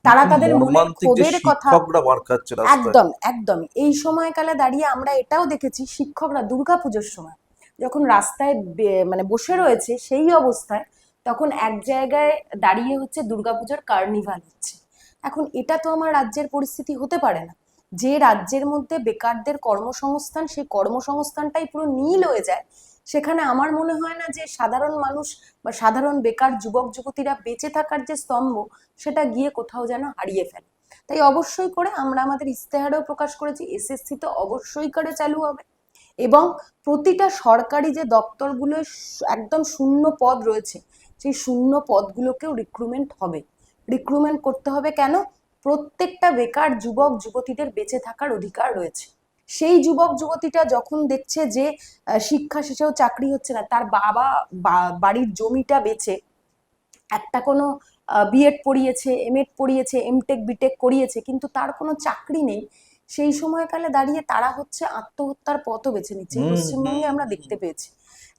তারা খুব তাদের মনের মর্মান্তিক যে ক্ষোভের কথা। শিক্ষকরা মার খাচ্ছে রাস্তায়। একদম একদম, এই সময়কালে দাঁড়িয়ে আমরা এটাও দেখেছি শিক্ষকরা দুর্গাপুজোর সময় যখন রাস্তায় মানে বসে রয়েছে সেই অবস্থায়, তখন এক জায়গায় দাঁড়িয়ে হচ্ছে দুর্গাপুজোর কার্নিভাল হচ্ছে। এখন এটা তো আমার রাজ্যের পরিস্থিতি হতে পারে না, যে রাজ্যের মধ্যে বেকারদের কর্মসংস্থান, সেই কর্মসংস্থানটাই পুরো নীল হয়ে যায়, সেখানে আমার মনে হয় না যে সাধারণ মানুষ বা সাধারণ বেকার যুবক যুবতীরা বেঁচে থাকার যে স্তম্ভ, সেটা গিয়ে কোথাও যেন হারিয়ে ফেলে। তাই অবশ্যই করে আমরা আমাদের ইস্তেহারেও প্রকাশ করেছি এসএসসি তো অবশ্যই করে চালু হবে, এবং প্রতিটা সরকারি যে দপ্তরগুলো একদম শূন্য পদ রয়েছে, সেই শূন্য পদগুলোকেও রিক্রুটমেন্ট হবে। রিক্রুটমেন্ট করতে হবে কেন? প্রত্যেকটা বেকার যুবক যুবতীদের বেঁচে থাকার অধিকার রয়েছে। সেই যুবক যুবতীটা যখন দেখছে যে শিক্ষা শেষেও চাকরি হচ্ছে না, তার বাবা বাড়ির জমিটা বেচে একটা কোনো বিএড পড়িয়েছে, এমএড পড়িয়েছে, এমটেক বিটেক করিয়েছে, কিন্তু তার কোনো চাকরি নেই, সেই সময়কালে দাঁড়িয়ে তারা হচ্ছে আত্মহত্যার পথও বেছে নিচ্ছে, এই হুম। পশ্চিমবঙ্গে আমরা দেখতে পেয়েছি।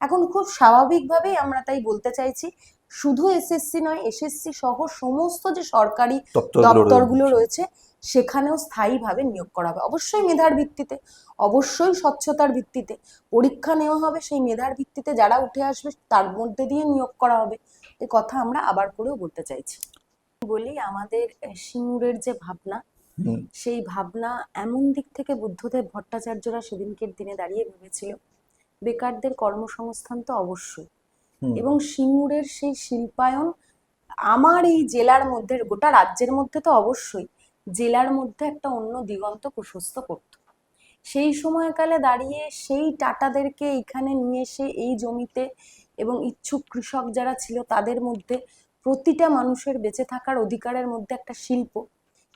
এখন খুব স্বাভাবিকভাবেই আমরা তাই বলতে চাইছি শুধু এসএসসি নয়, এসএসসি সহ সমস্ত যে সরকারি দপ্তরগুলো রয়েছে সেখানেও স্থায়ীভাবে নিয়োগ করা হবে, অবশ্যই মেধার ভিত্তিতে, অবশ্যই স্বচ্ছতার ভিত্তিতে পরীক্ষা নেওয়া হবে, সেই মেধার ভিত্তিতে যারা উঠে আসবে তার মধ্যে দিয়ে নিয়োগ করা হবে। এ কথা আমরা আবার করেও বলতে চাইছি। বলি আমাদের সিঙ্গুরের যে ভাবনা, হুম। সেই ভাবনা এমন দিক থেকে বুদ্ধদেব ভট্টাচার্যরা সেদিনকের দিনে দাঁড়িয়ে ভেবেছিল বেকারদের কর্মসংস্থান তো অবশ্যই। হুম। এবং সিঙ্গুরের সেই শিল্পায়ন আমার এই জেলার মধ্যে, গোটা রাজ্যের মধ্যে তো অবশ্যই, জেলার মধ্যে একটা অন্য দিগন্ত প্রশস্ত করত। সেই সময়কালে দাঁড়িয়ে সেই টাটাদেরকে এখানে নিয়ে এসে এই জমিতে, এবং ইচ্ছুক কৃষক যারা ছিল তাদের মধ্যে প্রতিটা মানুষের বেঁচে থাকার অধিকারের মধ্যে একটা শিল্প।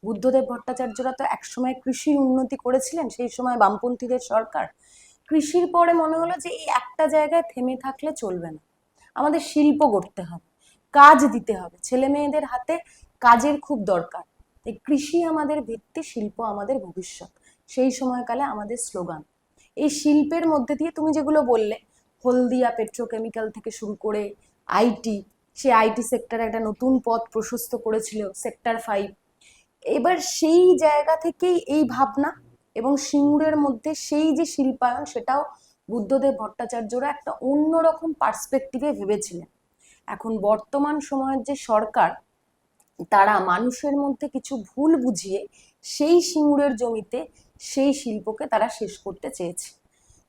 বুদ্ধদেব ভট্টাচার্যরা তো একসময় কৃষির উন্নতি করেছিলেন, সেই সময় বামপন্থীদের সরকার। কৃষির পরে মনে হলো যে এই একটা জায়গায় থেমে থাকলে চলবে না, আমাদের শিল্প গড়তে হবে, কাজ দিতে হবে, ছেলে মেয়েদের হাতে কাজের খুব দরকার। এই কৃষি আমাদের ভিত্তি, শিল্প আমাদের ভবিষ্যৎ, সেই সময়কালে আমাদের স্লোগান। এই শিল্পের মধ্যে দিয়ে তুমি যেগুলো বললে, হলদিয়া পেট্রোকেমিক্যাল থেকে শুরু করে আইটি, সে আইটি সেক্টরে একটা নতুন পথ প্রশস্ত করেছিল সেক্টর 5। এবার সেই জায়গা থেকেই এই ভাবনা, এবং সিঙ্গুরের মধ্যে সেই যে শিল্পায়ন, সেটাও বুদ্ধদেব ভট্টাচার্যরা একটা অন্যরকম পার্সপেক্টিভে ভেবেছিলেন। এখন বর্তমান সময়ের যে সরকার, তারা মানুষের মধ্যে কিছু ভুল বুঝিয়ে সেই সিঙ্গুরের জমিতে সেই শিল্পকে তারা শেষ করতে চেয়েছে।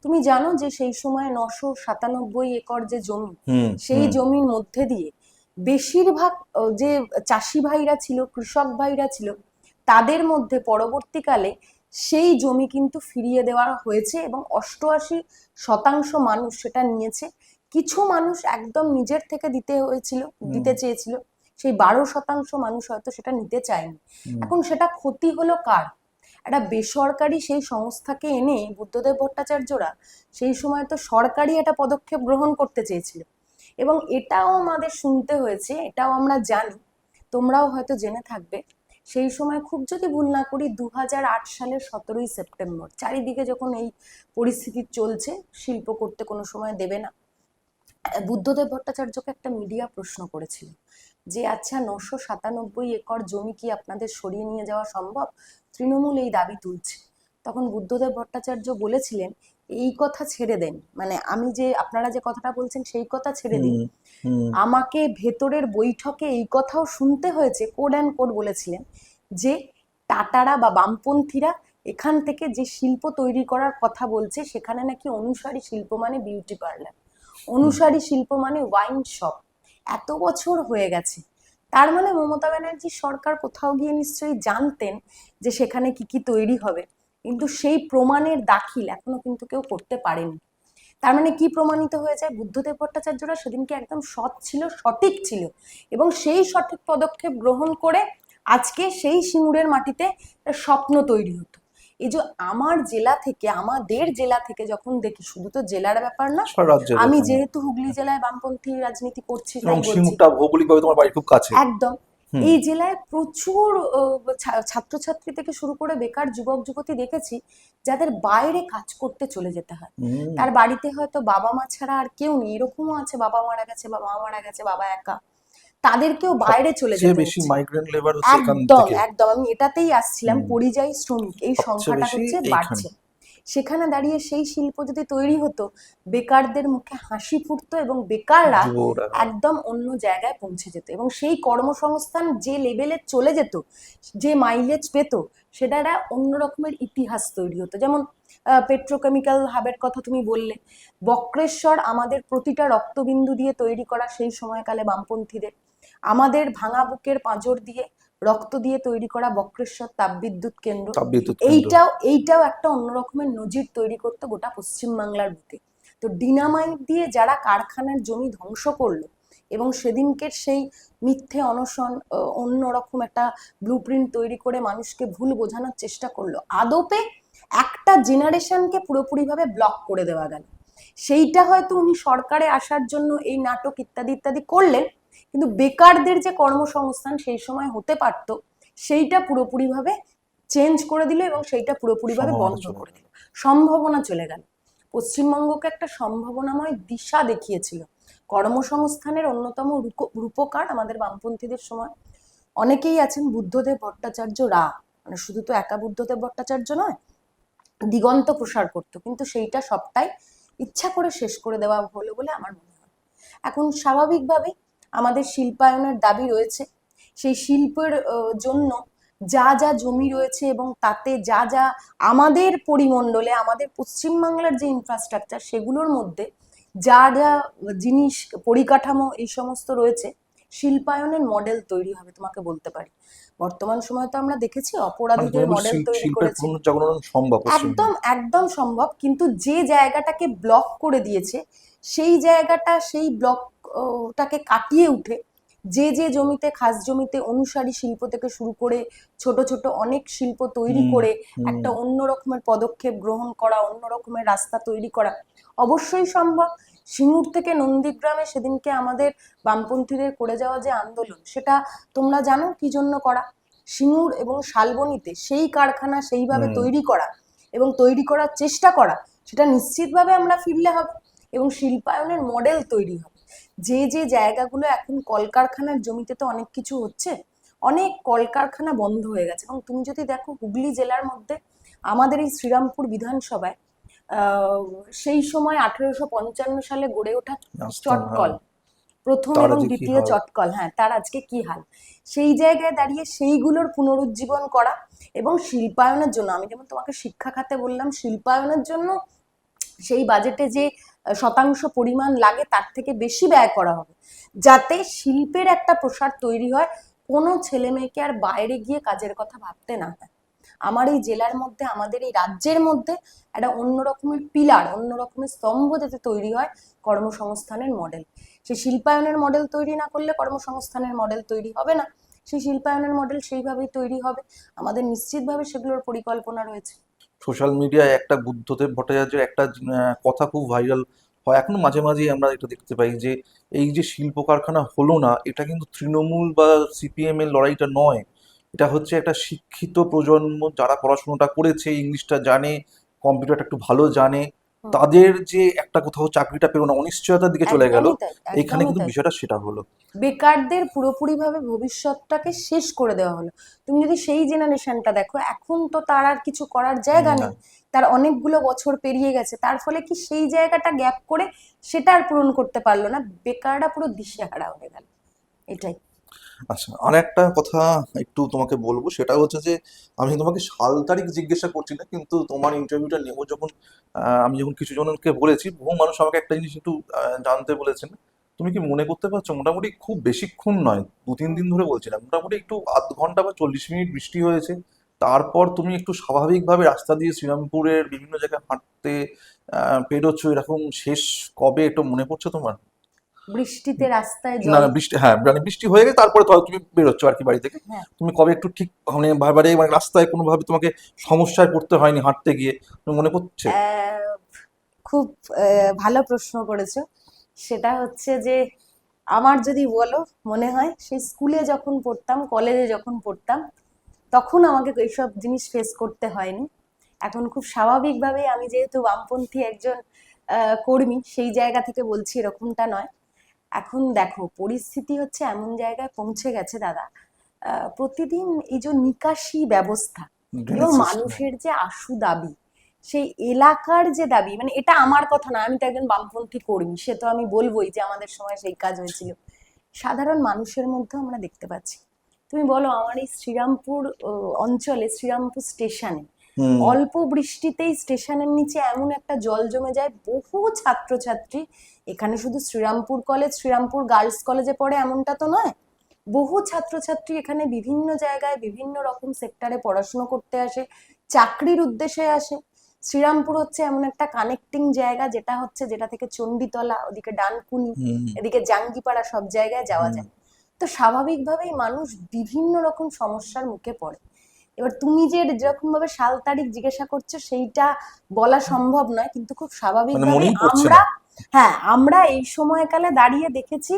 তুমি জানো যে সেই সময় 997 একর যে জমি, হুম। সেই জমির মধ্যে দিয়ে বেশিরভাগ যে চাষি ভাইরা ছিল, কৃষক ভাইরা ছিল, তাদের মধ্যে পরবর্তীকালে সেই জমি কিন্তু ফিরিয়ে দেওয়া হয়েছে, এবং 88% মানুষ সেটা নিয়েছে। কিছু মানুষ একদম নিজের থেকে দিতে চেয়েছিল, সেই 12% মানুষ হয়তো সেটা নিতে চায়নি। এখন সেটা ক্ষতি হলো কার? একটা বেসরকারি সেই সংস্থাকে এনে বুদ্ধদেব ভট্টাচার্যরা সেই সময় তো সরকারি একটা পদক্ষেপ গ্রহণ করতে চেয়েছিল। এবং এটাও আমাদের শুনতে হয়েছে, এটাও আমরা জানি, তোমরাও হয়তো জেনে থাকবে, সেই সময় খুব যদি ভুল না করি 2008 সালের 17ই সেপ্টেম্বর, চারিদিকে যখন এই পরিস্থিতি চলছে, শিল্প করতে কোনো সময় দেবে না, বুদ্ধদেব ভট্টাচার্যকে একটা মিডিয়া প্রশ্ন করেছিল যে আচ্ছা 997 একর জমি কি আপনাদের সরিয়ে নিয়ে যাওয়া সম্ভব? তৃণমূল এই দাবি তুলছে। তখন বুদ্ধদেব ভট্টাচার্য বলেছিলেন, এই কথা ছেড়ে দেন, মানে আমি যে আপনারা যে কথাটা বলছেন সেই কথা ছেড়ে দিন, আমাকে ভেতরের বৈঠকে এই কথাও শুনতে হয়েছে, কোড অ্যান্ড কোড বলেছিলেন যে টাটারা বা বামপন্থীরা এখান থেকে যে শিল্প তৈরি করার কথা বলছে, সেখানে নাকি অনুসারী শিল্প মানে বিউটি পার্লার, অনুসারী শিল্প মানে ওয়াইন শপ। এত বছর হয়ে গেছে, তার মানে মমতা ব্যানার্জি সরকার কোথাও গিয়ে নিশ্চয়ই জানতেন যে সেখানে কি কি তৈরি হবে, কিন্তু সেই প্রমাণের দাখিল এখনো কিন্তু কেউ করতে পারেনি। তার মানে কি প্রমাণিত হয়ে যায়? বুদ্ধদেব ভট্টাচার্যরা সেদিনকে একদম সৎ ছিল, সঠিক ছিল, এবং সেই সঠিক পদক্ষেপ গ্রহণ করে আজকে সেই সিঙ্গুরের মাটিতে স্বপ্ন তৈরি হতো। এই যে আমার জেলা থেকে, আমাদের জেলা থেকে যখন দেখি, শুধু তো জেলার ব্যাপার না, আমি যেহেতু হুগলি জেলায় বামপন্থী রাজনীতি করছি তাই বলছি, সিঙ্গুরটা ভৌগোলিকভাবে তোমার বাড়ি খুব কাছে। একদম এই জেলায় প্রচুর ছাত্রছাত্রী থেকে শুরু করে বেকার যুবক যুবতী দেখেছি যাদের বাইরে কাজ করতে চলে যেতে হয়। তার বাড়িতে হয়তো বাবা মা ছাড়া আর কেউ নেই, এরকমও আছে বাবা মারা গেছে বা মা মারা গেছে, বাবা একা, তাদেরকেও বাইরে চলে যেতে বেশি হচ্ছে। মাইগ্রেন্ট লেবার হচ্ছে এখান একদম থেকে। একদম, আমি এটাতেই আসছিলাম, পরিযায়ী শ্রমিক এই সবচেয়ে সংখ্যাটা বেশি হচ্ছে এইখানে। বাড়ছে। সেখানে দাঁড়িয়ে সেই শিল্প যদি তৈরি হতো, বেকারদের মুখে হাসি ফুটতো, এবং বেকাররা যুবরা। একদম অন্য জায়গায় পৌঁছে যেত, এবং সেই কর্মসংস্থান যে লেভেলে চলে যেত, যে মাইলেজ পেত, সেটা একটা অন্য রকমের ইতিহাস তৈরি হতো। যেমন পেট্রোকেমিক্যাল হাবের কথা তুমি বললে, বক্রেশ্বর আমাদের প্রতিটা রক্তবিন্দু দিয়ে তৈরি করা, সেই সময়কালে বামপন্থীদের, আমাদের ভাঙা বুকের পাঁজর দিয়ে রক্ত দিয়ে তৈরি করা বক্রেশ্বর তাপবিদ্যুৎ কেন্দ্র, এইটাও একটা অন্য রকমের নজির তৈরি করতো গোটা পশ্চিমবাংলার বুকে। তো ডিনামাইট দিয়ে যারা কারখানার জমি ধ্বংস করলো, এবং সেদিনকের সেই মিথ্যে অনশন, অন্যরকম একটা ব্লুপ্রিন্ট তৈরি করে মানুষকে ভুল বোঝানোর চেষ্টা করলো, আদপে একটা জেনারেশনকে পুরোপুরিভাবে ব্লক করে দেওয়া গেল। সেইটা হয়তো উনি সরকারে আসার জন্য এই নাটক ইত্যাদি ইত্যাদি করলেন, কিন্তু বেকারদের যে কর্মসংস্থান সেই সময় হতে পারত, সেইটা পুরোপুরিভাবে চেঞ্জ করে দিল, এবং সেইটা পুরোপুরিভাবে বন্ধ করে দিল, সম্ভাবনা চলে গেল। পশ্চিমবঙ্গকে একটা সম্ভাবনাময় দিশা দেখিয়েছিল। কর্মসংস্থানের অন্যতম রূপকার আমাদের বামপন্থীদের সময় অনেকেই আছেন, বুদ্ধদেব ভট্টাচার্য রা, মানে শুধু তো একা বুদ্ধদেব ভট্টাচার্য নয়, দিগন্ত প্রসার করতো, কিন্তু সেইটা সবটাই ইচ্ছা করে শেষ করে দেওয়া হলো বলে আমার মনে হয়। এখন স্বাভাবিকভাবে আমাদের শিল্পায়নের দাবি রয়েছে, সেই শিল্পের জন্য যা যা জমি রয়েছে এবং তাতে যা যা আমাদের পরিমণ্ডলে আমাদের পশ্চিমবাংলার যে ইনফ্রাস্ট্রাকচার সেগুলোর মধ্যে যা যা জিনিস পরিকাঠামো এই সমস্ত রয়েছে, শিল্পায়নের মডেল তৈরি হবে তোমাকে বলতে পারি। বর্তমান সময়ে তো আমরা দেখেছি মানে অপরাধীদের তুমি বলছো মডেল তৈরি শিল্পের করেছে। পুনর্জাগরণ সম্ভব একদম পশ্চিমবঙ্গে? একদম সম্ভব, কিন্তু যে জায়গাটাকে ব্লক করে দিয়েছে সেই জায়গাটা, সেই ব্লকটাকে কাটিয়ে উঠে যে যে জমিতে, খাস জমিতে অনুসারী শিল্প থেকে শুরু করে ছোট ছোট অনেক শিল্প তৈরি হুম করে হুম। একটা অন্য রকমের পদক্ষেপ গ্রহণ করা, অন্য রকমের রাস্তা তৈরি করা অবশ্যই সম্ভব। সিঙ্গুর থেকে নন্দীগ্রামে সেদিনকে আমাদের বামপন্থীদের করে যাওয়া যে আন্দোলন, সেটা তোমরা জানো কি জন্য করা? সিঙ্গুর এবং শালবনীতে সেই কারখানা সেইভাবে হুম তৈরি করা এবং তৈরি করার চেষ্টা করা, সেটা নিশ্চিতভাবে আমরা ফিরলে হবে এবং শিল্পায়নের মডেল তৈরি হবে। যে যে জায়গাগুলো এখন কলকারখানার জমিতে তো অনেক কিছু হচ্ছে, অনেক কলকারখানা বন্ধ হয়ে গেছে। এবং তুমি যদি দেখো হুগলি জেলার মধ্যে আমাদের এই শ্রীরামপুর বিধানসভায় আহ, সেই সময় 1855 সালে গড়ে ওঠা আসতাম, হ্যাঁ। চটকল, প্রথম তার এবং আজকে কি দ্বিতীয় হাল! চটকল, হ্যাঁ, তার আজকে কি হাল। সেই জায়গায় দাঁড়িয়ে সেইগুলোর পুনরুজ্জীবন করা এবং শিল্পায়নের জন্য, আমি যেমন তোমাকে শিক্ষা খাতে বললাম, শিল্পায়নের জন্য সেই বাজেটে যে শতাংশ পরিমাণ লাগে তার থেকে বেশি ব্যয় করা হবে, যাতে শিল্পের একটা প্রসার তৈরি হয়, কোনো ছেলে মেয়েকে আর বাইরে গিয়ে কাজের কথা ভাবতে না হয়। আমার এই জেলার মধ্যে, আমাদের এই রাজ্যের মধ্যে একটা অন্য রকমের পিলার, অন্য রকমের স্তম্ভ যাতে তৈরি হয় কর্মসংস্থানের মডেল। সেই শিল্পায়নের মডেল তৈরি না করলে কর্মসংস্থানের মডেল তৈরি হবে না। সেই শিল্পায়নের মডেল সেইভাবেই তৈরি হবে, আমাদের নিশ্চিতভাবে সেগুলোর পরিকল্পনা রয়েছে। সোশ্যাল মিডিয়ায় একটা বুদ্ধদেব ভট্টাচার্যের একটা কথা খুব ভাইরাল হয় এখনো মাঝে মাঝেই, আমরা এটা দেখতে পাই যে এই যে শিল্প কারখানা হলো না, এটা কিন্তু তৃণমূল বা সিপিএম এর লড়াইটা নয়। এটা হচ্ছে একটা শিক্ষিত প্রজন্ম যারা পড়াশোনাটা করেছে, ইংলিশটা জানে, কম্পিউটারটা একটু ভালো জানে, হুম, তাদের যে একটা কোথাও চাকরিটা পেলো না, অনিশ্চয়তার দিকে চলে গেল। একদমই তাই, এইখানে একদমই কিন্তু তাই। বিষয়টা সেটা হলো। বেকারদের পুরোপুরিভাবে ভবিষ্যৎটাকে শেষ করে দেওয়া হলো। তুমি যদি সেই জেনারেশনটা দেখো, এখন তো তার আর কিছু করার জায়গা না। নেই, তার অনেকগুলো বছর পেরিয়ে গেছে, তার ফলে কি সেই জায়গাটা গ্যাপ করে সেটা আর পূরণ করতে পারলো না, বেকাররা পুরো দিশেহারা হয়ে গেল, এটাই। আচ্ছা, আর একটা কথা একটু তোমাকে বলবো, সেটা হচ্ছে যে আমি তোমাকে সাল তারিখ জিজ্ঞাসা করছি না, কিন্তু তোমার ইন্টারভিউটা নেব যখন, আমি যখন কিছু জনকে বলেছি, বহু মানুষ আমাকে একটা জিনিস একটু জানতে বলেছেন। তুমি কি মনে করতে পারছো, মোটামুটি খুব বেশিক্ষণ নয়, 2-3 দিন ধরে বলছিলাম, মোটামুটি একটু আধ ঘন্টা বা 40 মিনিট বৃষ্টি হয়েছে, তারপর তুমি একটু স্বাভাবিকভাবে রাস্তা দিয়ে শ্রীরামপুরের বিভিন্ন জায়গায় হাঁটতে পেরোচ্ছ, এরকম শেষ কবে একটু মনে পড়ছে তোমার? বৃষ্টিতে রাস্তায় না জল। না, বৃষ্টি, হ্যাঁ, মানে বৃষ্টি হয়ে গেছে তারপরে তো তুমি বেরোচ্ছ আর কি বাড়ি থেকে। হ্যাঁ। তুমি কবে একটু ঠিক মানে বারে মানে রাস্তায় কোনোভাবে তোমাকে সমস্যায় পড়তে হয়নি হাঁটতে গিয়ে, তুমি মনে পড়ছে? আহ, খুব ভালো প্রশ্ন করেছো। সেটা হচ্ছে যে আমার যদি বলো, মনে হয় সেই স্কুলে যখন পড়তাম, কলেজে যখন পড়তাম, তখন আমাকে এইসব জিনিস ফেস করতে হয়নি। এখন খুব স্বাভাবিকভাবেই, আমি যেহেতু বামপন্থী একজন কর্মী, সেই জায়গা থেকে বলছি, এরকমটা নয়। এখন দেখো পরিস্থিতি হচ্ছে এমন জায়গায় পৌঁছে গেছে দাদা, প্রতিদিন এই যে নিকাশি ব্যবস্থা এবং ড্রেনেজ সিস্টেম। মানুষের যে আশু দাবি, সেই এলাকার যে দাবি, মানে এটা আমার কথা না, আমি তো একজন বামপন্থী কর্মী, সে তো আমি বলবোই যে আমাদের সময় সেই কাজ হয়েছিল। সাধারণ মানুষের মধ্যে আমরা দেখতে পাচ্ছি। তুমি বলো, আমার এই শ্রীরামপুর অঞ্চলে, শ্রীরামপুর স্টেশনে হুম অল্প বৃষ্টিতেই স্টেশনের নিচে এমন একটা জল জমে যায়, বহু ছাত্রছাত্রী, এখানে শুধু শ্রীরামপুর কলেজ, শ্রীরামপুর গার্লস কলেজে পড়ে এমনটা তো নয়, বহু ছাত্রছাত্রী এখানে বিভিন্ন জায়গায় বিভিন্ন রকম সেক্টরে পড়াশুনো করতে আসে, চাকরির উদ্দেশ্যে আসে। শ্রীরামপুর হচ্ছে এমন একটা কানেক্টিং জায়গা, যেটা হচ্ছে, যেটা থেকে চণ্ডীতলা, ওদিকে ডানকুনি, হুম এদিকে জাঙ্গিপাড়া, সব জায়গায় যাওয়া হুম। যায়। তো স্বাভাবিকভাবেই মানুষ বিভিন্ন রকম সমস্যার মুখে পড়ে। এবার তুমি যে যেরকম ভাবে সাল তারিখ জিজ্ঞাসা করছো, সেইটা বলা সম্ভব নয়, কিন্তু খুব মানে স্বাভাবিকভাবেই মনেই পড়ছে আমরা, না। হ্যাঁ, আমরা এই সময়কালে দাঁড়িয়ে দেখেছি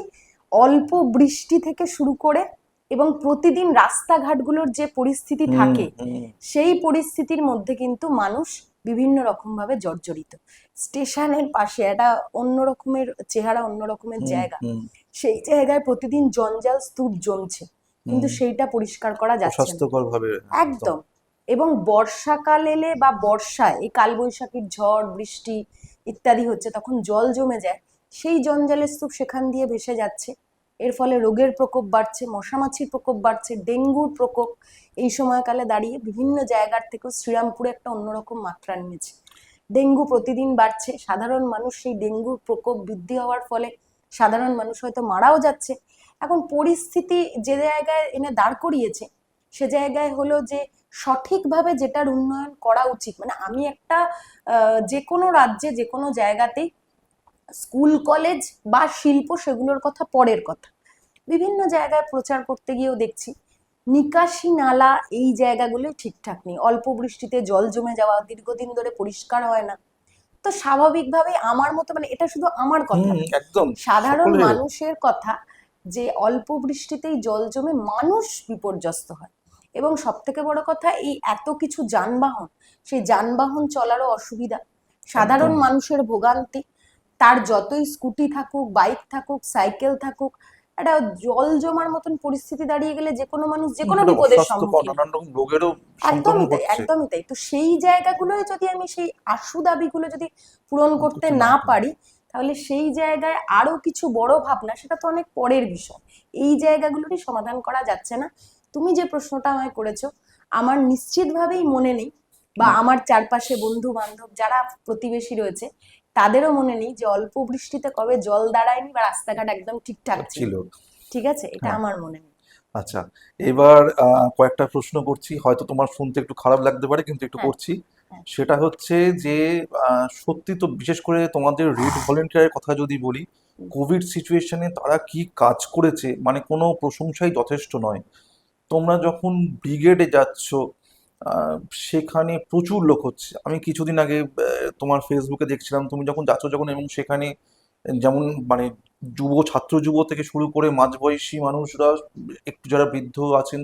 অল্প বৃষ্টি থেকে শুরু করে এবং প্রতিদিন রাস্তাঘাটগুলোর যে পরিস্থিতি হুম থাকে, হুম সেই পরিস্থিতির মধ্যে কিন্তু মানুষ বিভিন্ন রকম ভাবে জর্জরিত। স্টেশনের পাশে একটা অন্য রকমের চেহারা, অন্য রকমের হুম জায়গা, হুম সেই জায়গায় প্রতিদিন জঞ্জাল স্তূপ জমছে, কিন্তু হুম। সেইটা পরিষ্কার করা যাচ্ছে না। অস্বাস্থ্যকর ভাবে, একদম। একদম। এবং বর্ষাকাল এলে বা বর্ষায় এই কালবৈশাখীর ঝড় বৃষ্টি ইত্যাদি হচ্ছে, তখন জল জমে যায়, সেই জঞ্জালের স্তূপ সেখান দিয়ে ভেসে যাচ্ছে, এর ফলে রোগের প্রকোপ বাড়ছে, মশামাছির প্রকোপ বাড়ছে, ডেঙ্গুর প্রকোপ এই সময়কালে দাঁড়িয়ে বিভিন্ন জায়গার থেকেও শ্রীরামপুরে একটা অন্যরকম মাত্রা নিয়েছে। ডেঙ্গু প্রতিদিন বাড়ছে, সাধারণ মানুষ সেই ডেঙ্গুর প্রকোপ বৃদ্ধি হওয়ার ফলে সাধারণ মানুষ হয়তো মারাও যাচ্ছে। এখন পরিস্থিতি যে জায়গায় এনে দাঁড় করিয়েছে সে জায়গায় হলো যে সঠিকভাবে যেটার উন্নয়ন করা উচিত, মানে আমি একটা যে কোনো রাজ্যে যে কোনো জায়গাতেই স্কুল কলেজ বা শিল্প সেগুলোর কথা পরের কথা, বিভিন্ন জায়গায় প্রচার করতে গিয়েও দেখছি নিকাশি নালা এই জায়গাগুলোই ঠিকঠাক নেই, অল্প বৃষ্টিতে জল জমে যাওয়া, দীর্ঘদিন ধরে পরিষ্কার হয় না। তো স্বাভাবিকভাবেই আমার মতো, মানে এটা শুধু আমার কথা না, একদম সাধারণ সকলের। মানুষের কথা, যে অল্প বৃষ্টিতেই জল জমে মানুষ বিপর্যস্ত হয়। এবং সব থেকে বড় কথা, এই এত কিছু যানবাহন, সেই যানবাহন চলারও অসুবিধা, সাধারণ একদম মানুষের ভোগান্তি, তার যতই স্কুটি থাকুক, বাইক থাকুক, সাইকেল থাকুক, একটা জল জমার মতন পরিস্থিতি দাঁড়িয়ে গেলে যে কোনো মানুষ যে কোনো এটা বিপদের অস্বাস্থ্যকর, সম্মুখীন নানান হয়। রকম রোগেরও সংক্রমণ একদমই তাই, হচ্ছে। একদমই তাই। তো সেই জায়গাগুলোয় যদি আমি সেই আশু দাবিগুলো যদি পূরণ করতে করতে না না পারি। পারি, তাহলে সেই জায়গায় আরো কিছু বড় ভাবনা, সেটা তো অনেক পরের বিষয়। এই জায়গাগুলোরই সমাধান করা যাচ্ছে না। তুমি যে প্রশ্নটা আমায় করেছো, আমার নিশ্চিতভাবেই মনে নেই, বা হুম, আমার চারপাশে বন্ধু বান্ধব যারা প্রতিবেশী রয়েছে তাদেরও মনে নেই যে অল্প বৃষ্টিতে কবে জল দাঁড়ায়নি বা রাস্তাঘাট একদম ঠিকঠাক ছিল। ছিল। ঠিক আছে, এটা হ্যাঁ। আমার মনে নেই। আচ্ছা, এবার কয়েকটা প্রশ্ন করছি, হয়তো তোমার শুনতে একটু খারাপ লাগতে পারে কিন্তু একটু হ্যাঁ, করছি। হ্যাঁ, সেটা হচ্ছে যে সত্যি তো, বিশেষ করে তোমাদের রিড ভলেন্টিয়ারের কথা যদি বলি, হুম, কোভিড সিচুয়েশনে তারা কি কাজ করেছে, মানে কোনো প্রশংসাই যথেষ্ট নয়। তোমরা যখন ব্রিগেডে যাচ্ছ, আহ, সেখানে প্রচুর লোক হচ্ছে। আমি কিছুদিন আগে তোমার ফেসবুকে দেখছিলাম, তুমি যখন যাচ্ছ যখন, এবং সেখানে যেমন মানে ছাত্র যুব থেকে শুরু করে মাঝবয়সী মানুষরা, একটু যারা বৃদ্ধ আছেন,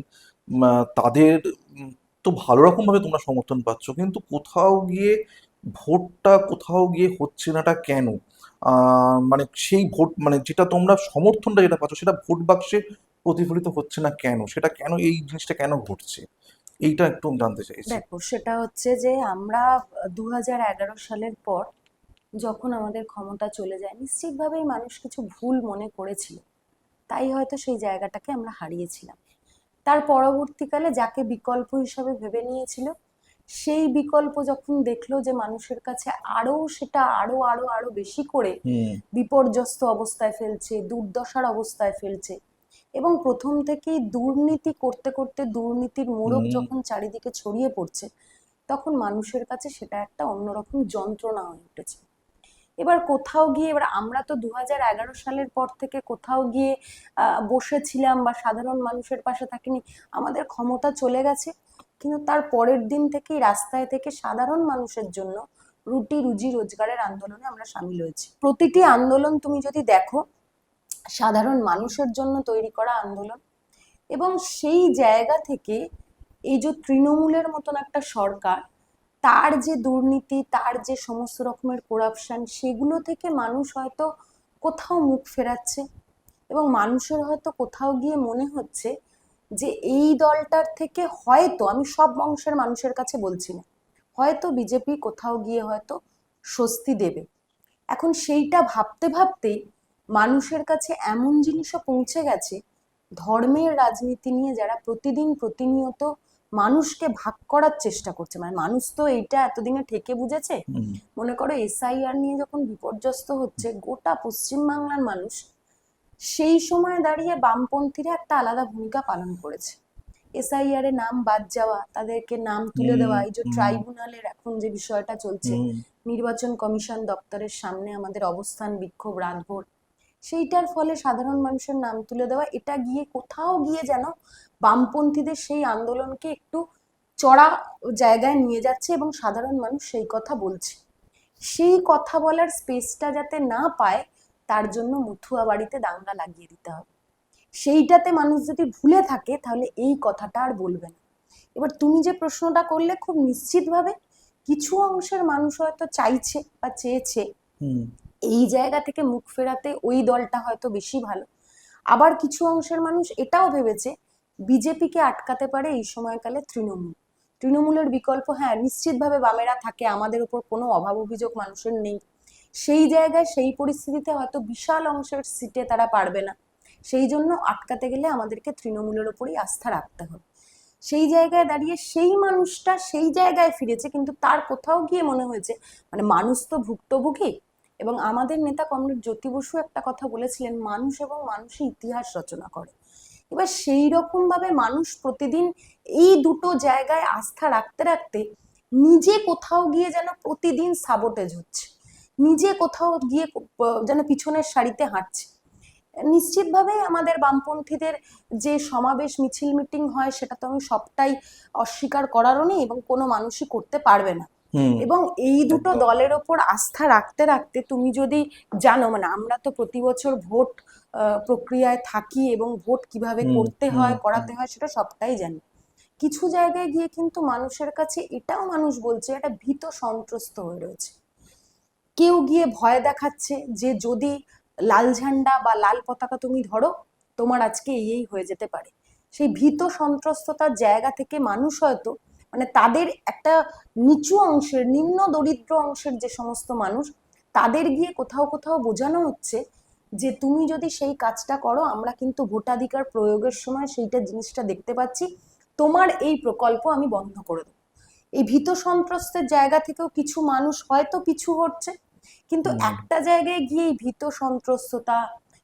তাদের তো ভালো রকম ভাবে তোমরা সমর্থন পাচ্ছ, কিন্তু কোথাও গিয়ে ভোটটা কোথাও গিয়ে হচ্ছে নাটা কেন? মানে সেই ভোট, মানে যেটা তোমরা সমর্থনটা যেটা পাচ্ছ সেটা ভোট বাক্সে প্রতিফলিত হচ্ছে না কেন? সেটা কেন, এই জিনিসটা কেন ঘটছে? এইটা একটু জানতে চাইছি। দেখো, সেটা হচ্ছে যে আমরা 2011 সালের পর যখন আমাদের ক্ষমতা চলে যায়, নিশ্চিতভাবেই মানুষ কিছু ভুল মনে করেছিল, তাই হয়তো সেই জায়গাটাকে আমরা হারিয়েছিলাম। তার পরবর্তীকালে যাকে বিকল্প হিসাবে ভেবে নিয়েছিল, সেই বিকল্প যখন দেখলো যে মানুষের কাছে আরো সেটা আরো আরো আরো বেশি করে হুম। বিপর্যস্ত অবস্থায় ফেলছে, দুর্দশার অবস্থায় ফেলছে, এবং প্রথম থেকেই দুর্নীতি করতে করতে দুর্নীতির মোড়ক হুম। যখন চারিদিকে ছড়িয়ে পড়ছে, তখন মানুষের কাছে সেটা একটা অন্যরকম যন্ত্রণা হয়ে উঠেছে। এবার কোথাও গিয়ে, এবার আমরা তো 2011 সালের পর থেকে কোথাও গিয়ে বসেছিলাম বা সাধারণ মানুষের পাশে থাকিনি, আমাদের ক্ষমতা চলে গেছে, কিন্তু তার পরের দিন থেকেই রাস্তায় থেকে সাধারণ মানুষের জন্য রুটি রুজি রোজগারের আন্দোলনে আমরা সামিল হয়েছি। প্রতিটি আন্দোলন তুমি যদি দেখো, সাধারণ মানুষের জন্য তৈরি করা আন্দোলন। এবং সেই জায়গা থেকে এই যে তৃণমূলের মতন একটা সরকার, তার যে দুর্নীতি, তার যে সমস্ত রকমের করাপশন, সেগুলো থেকে মানুষ হয়তো কোথাও মুখ ফেরাচ্ছে, এবং মানুষের হয়তো কোথাও গিয়ে মনে হচ্ছে যে এই দলটার থেকে হয়তো, আমি সব অংশের মানুষের কাছে বলছি না, হয়তো বিজেপি কোথাও গিয়ে হয়তো স্বস্তি দেবে। এখন সেইটা ভাবতে ভাবতেই মানুষের কাছে এমন জিনিসও পৌঁছে গেছে, ধর্মের রাজনীতি নিয়ে যারা প্রতিদিন প্রতিনিয়ত মানুষকে ভাগ করার চেষ্টা করছে, মানে মানুষ তো এইটা এতদিনে ঠেকে বুঝেছে। হুম। মনে করো এসআইআর নিয়ে যখন বিপর্যস্ত হচ্ছে গোটা পশ্চিমবাংলার মানুষ, সেই সময় দাঁড়িয়ে বামপন্থীরা একটা আলাদা ভূমিকা পালন করেছে। এসআইআর এ নাম বাদ যাওয়া, তাদেরকে নাম তুলে হুম। দেওয়া, এই যে হুম। ট্রাইব্যুনালের এখন যে বিষয়টা চলছে, হুম। নির্বাচন কমিশন দপ্তরের সামনে আমাদের অবস্থান বিক্ষোভ রাতভর, সেইটার ফলে সাধারণ মানুষের নাম তুলে দেওয়া, এটা গিয়ে কোথাও গিয়ে যেন বামপন্থীদের সেই আন্দোলনকে একটু চড়া জায়গায় নিয়ে যাচ্ছে, এবং সাধারণ মানুষ সেই কথা বলছে। সেই কথা বলার স্পেসটা যাতে না পায়, তার জন্য মথুয়া বাড়িতে দাঙ্গা লাগিয়ে দিতে হবে। সেইটাতে মানুষ যদি ভুলে থাকে তাহলে এই কথাটা আর বলবে না। এবার তুমি যে প্রশ্নটা করলে, খুব নিশ্চিতভাবে কিছু অংশের মানুষ হয়তো চাইছে বা চেয়েছে হুম। এই জায়গা থেকে মুখ ফেরাতে ওই দলটা হয়তো বেশি ভালো। আবার কিছু অংশের মানুষ এটাও ভেবেছে বিজেপিকে আটকাতে পারে এই সময়কালে তৃণমূল। তৃণমূলের বিকল্প, হ্যাঁ নিশ্চিতভাবে বামেরা থাকে, আমাদের উপর কোনো অভাব অভিযোগ মানুষের নেই, সেই জায়গায় সেই পরিস্থিতিতে হয়তো বিশাল অংশের সিটে তারা পারবে না, সেই জন্য আটকাতে গেলে আমাদেরকে তৃণমূলের ওপরেই আস্থা রাখতে হবে। সেই জায়গায় দাঁড়িয়ে সেই মানুষটা সেই জায়গায় ফিরেছে, কিন্তু তার কোথাও গিয়ে মনে হয়েছে মানে মানুষ তো ভুক্তভোগী। এবং আমাদের নেতা কমরেড জ্যোতি বসু একটা কথা বলেছিলেন, মানুষ এবং মানুষই ইতিহাস রচনা করে। এবার সেই রকম ভাবে মানুষ প্রতিদিন এই দুটো জায়গায় আস্থা রাখতে রাখতে নিজে কোথাও গিয়ে যেন প্রতিদিন সাবোটেজ হচ্ছে, নিজে কোথাও গিয়ে যেন পিছনের সারিতে হাঁটছে। নিশ্চিতভাবে আমাদের বামপন্থীদের যে সমাবেশ মিছিল মিটিং হয় সেটা তো আমি সবটাই অস্বীকার করারও নেই, এবং কোনো মানুষই করতে পারবে না। এবং এই দুটো একদম। দলের ওপর আস্থা রাখতে রাখতে তুমি যদি জানো, মানে আমরা তো প্রতি বছর ভোট প্রক্রিয়ায় থাকি এবং ভোট কিভাবে করতে হয় করাতে হয় সেটা সবটাই জানি। কিছু জায়গায় গিয়ে কিন্তু মানুষের কাছে এটাও মানুষ বলছে একটা ভীত সন্ত্রস্ত হয়ে রয়েছে। কেউ গিয়ে ভয় দেখাচ্ছে যে যদি লাল ঝান্ডা বা লাল পতাকা তুমি ধরো তোমার আজকে এই হয়ে যেতে পারে। সেই ভীত সন্ত্রস্ততার জায়গা থেকে মানুষ হয়তো মানে তাদের একটা নিচু অংশের নিম্ন দরিদ্র অংশের যে সমস্ত মানুষ, তাদের গিয়ে কোথাও কোথাও বোঝানো হচ্ছে যে তুমি যদি সেই কাজটা করো আমরা কিন্তু ভোটাধিকার প্রয়োগের সময় সেইটা জিনিসটা দেখতে পাচ্ছি, তোমার এই প্রকল্প আমি বন্ধ করে দেবো। এই ভীত সন্ত্রস্তের জায়গা থেকেও কিছু মানুষ হয়তো পিছু হটছে, কিন্তু একটা জায়গায় গিয়ে এই ভীত সন্ত্রস্ততা,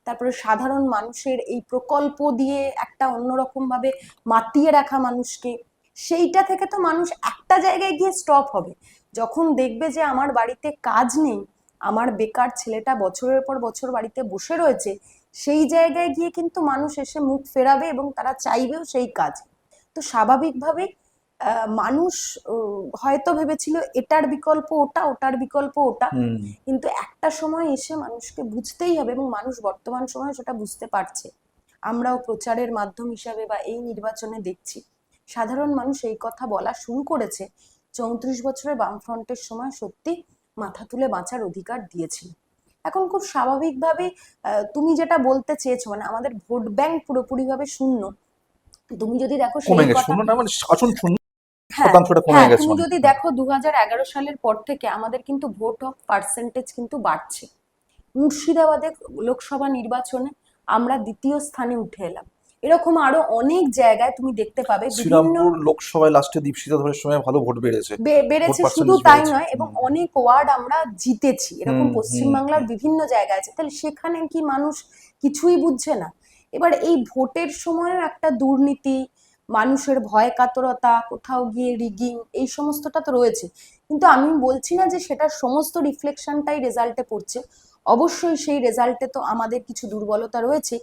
তারপরে সাধারণ মানুষের এই প্রকল্প দিয়ে একটা অন্যরকম ভাবে মাতিয়ে রাখা মানুষকে, সেইটা থেকে তো মানুষ একটা জায়গায় গিয়ে স্টপ হবে। যখন দেখবে যে আমার বাড়িতে কাজ নেই, আমার বেকার ছেলেটা বছরের পর বছর বাড়িতে বসে রয়েছে, সেই জায়গায় গিয়ে কিন্তু মানুষ এসে মুখ ফেরাবে এবং তারা চাইবেও সেই কাজ। তো স্বাভাবিকভাবেই মানুষ হয়তো ভেবেছিল এটার বিকল্প ওটা, ওটার বিকল্প ওটা, কিন্তু একটা সময় এসে মানুষকে বুঝতেই হবে, এবং মানুষ বর্তমান সময়ে সেটা বুঝতে পারছে। আমরাও প্রচারের মাধ্যম হিসাবে বা এই নির্বাচনে দেখছি সাধারণ মানুষ এই কথা বলা শুরু করেছে। 34 বছরের বামফ্রন্টের সময় সত্যি মাথা তুলে বাঁচার অধিকার দিয়েছিল। এখন খুব স্বাভাবিকভাবে তুমি যেটা বলতে চেয়েছো মানে আমাদের ভোট ব্যাংক পুরোপুরিভাবে শূন্য। তুমি যদি দেখো কমে সেই গেছে, কথা, শূন্য না মানে আসন শূন্য, হ্যাঁ শতাংশটা হ্যাঁ, কমে গেছে তুমি অনেক। যদি দেখো 2011 সালের পর থেকে আমাদের কিন্তু ভোট অফ পার্সেন্টেজ কিন্তু বাড়ছে। মুর্শিদাবাদে লোকসভা নির্বাচনে আমরা দ্বিতীয় স্থানে উঠে এলাম। এরকম আরো অনেক জায়গায় তুমি দেখতে পাবে বিভিন্ন শ্রীরামপুর লোকসভায় লাস্টে দীপশিতা ধরের সময় ভালো ভোট বেড়েছে, ভোট বেড়েছে। শুধু পার্সেন্টেজ তাই বেড়েছে। নয়, এবং অনেক ওয়ার্ড আমরা জিতেছি, এরকম পশ্চিমবাংলার বিভিন্ন জায়গায় আছে। তাহলে সেখানে কি মানুষ কিছুই বুঝছে না? এবার এই ভোটের সময়ও একটা দুর্নীতি, মানুষের ভয় কাতরতা, কোথাও গিয়ে রিগিং, এই সমস্তটা তো রয়েছে। কিন্তু আমি বলছি না যে সেটার সমস্ত রিফ্লেকশনটাই রেজাল্টে পড়ছে। অবশ্যই সেই রেজাল্টে তো আমাদের কিছু দুর্বলতা রয়েছে,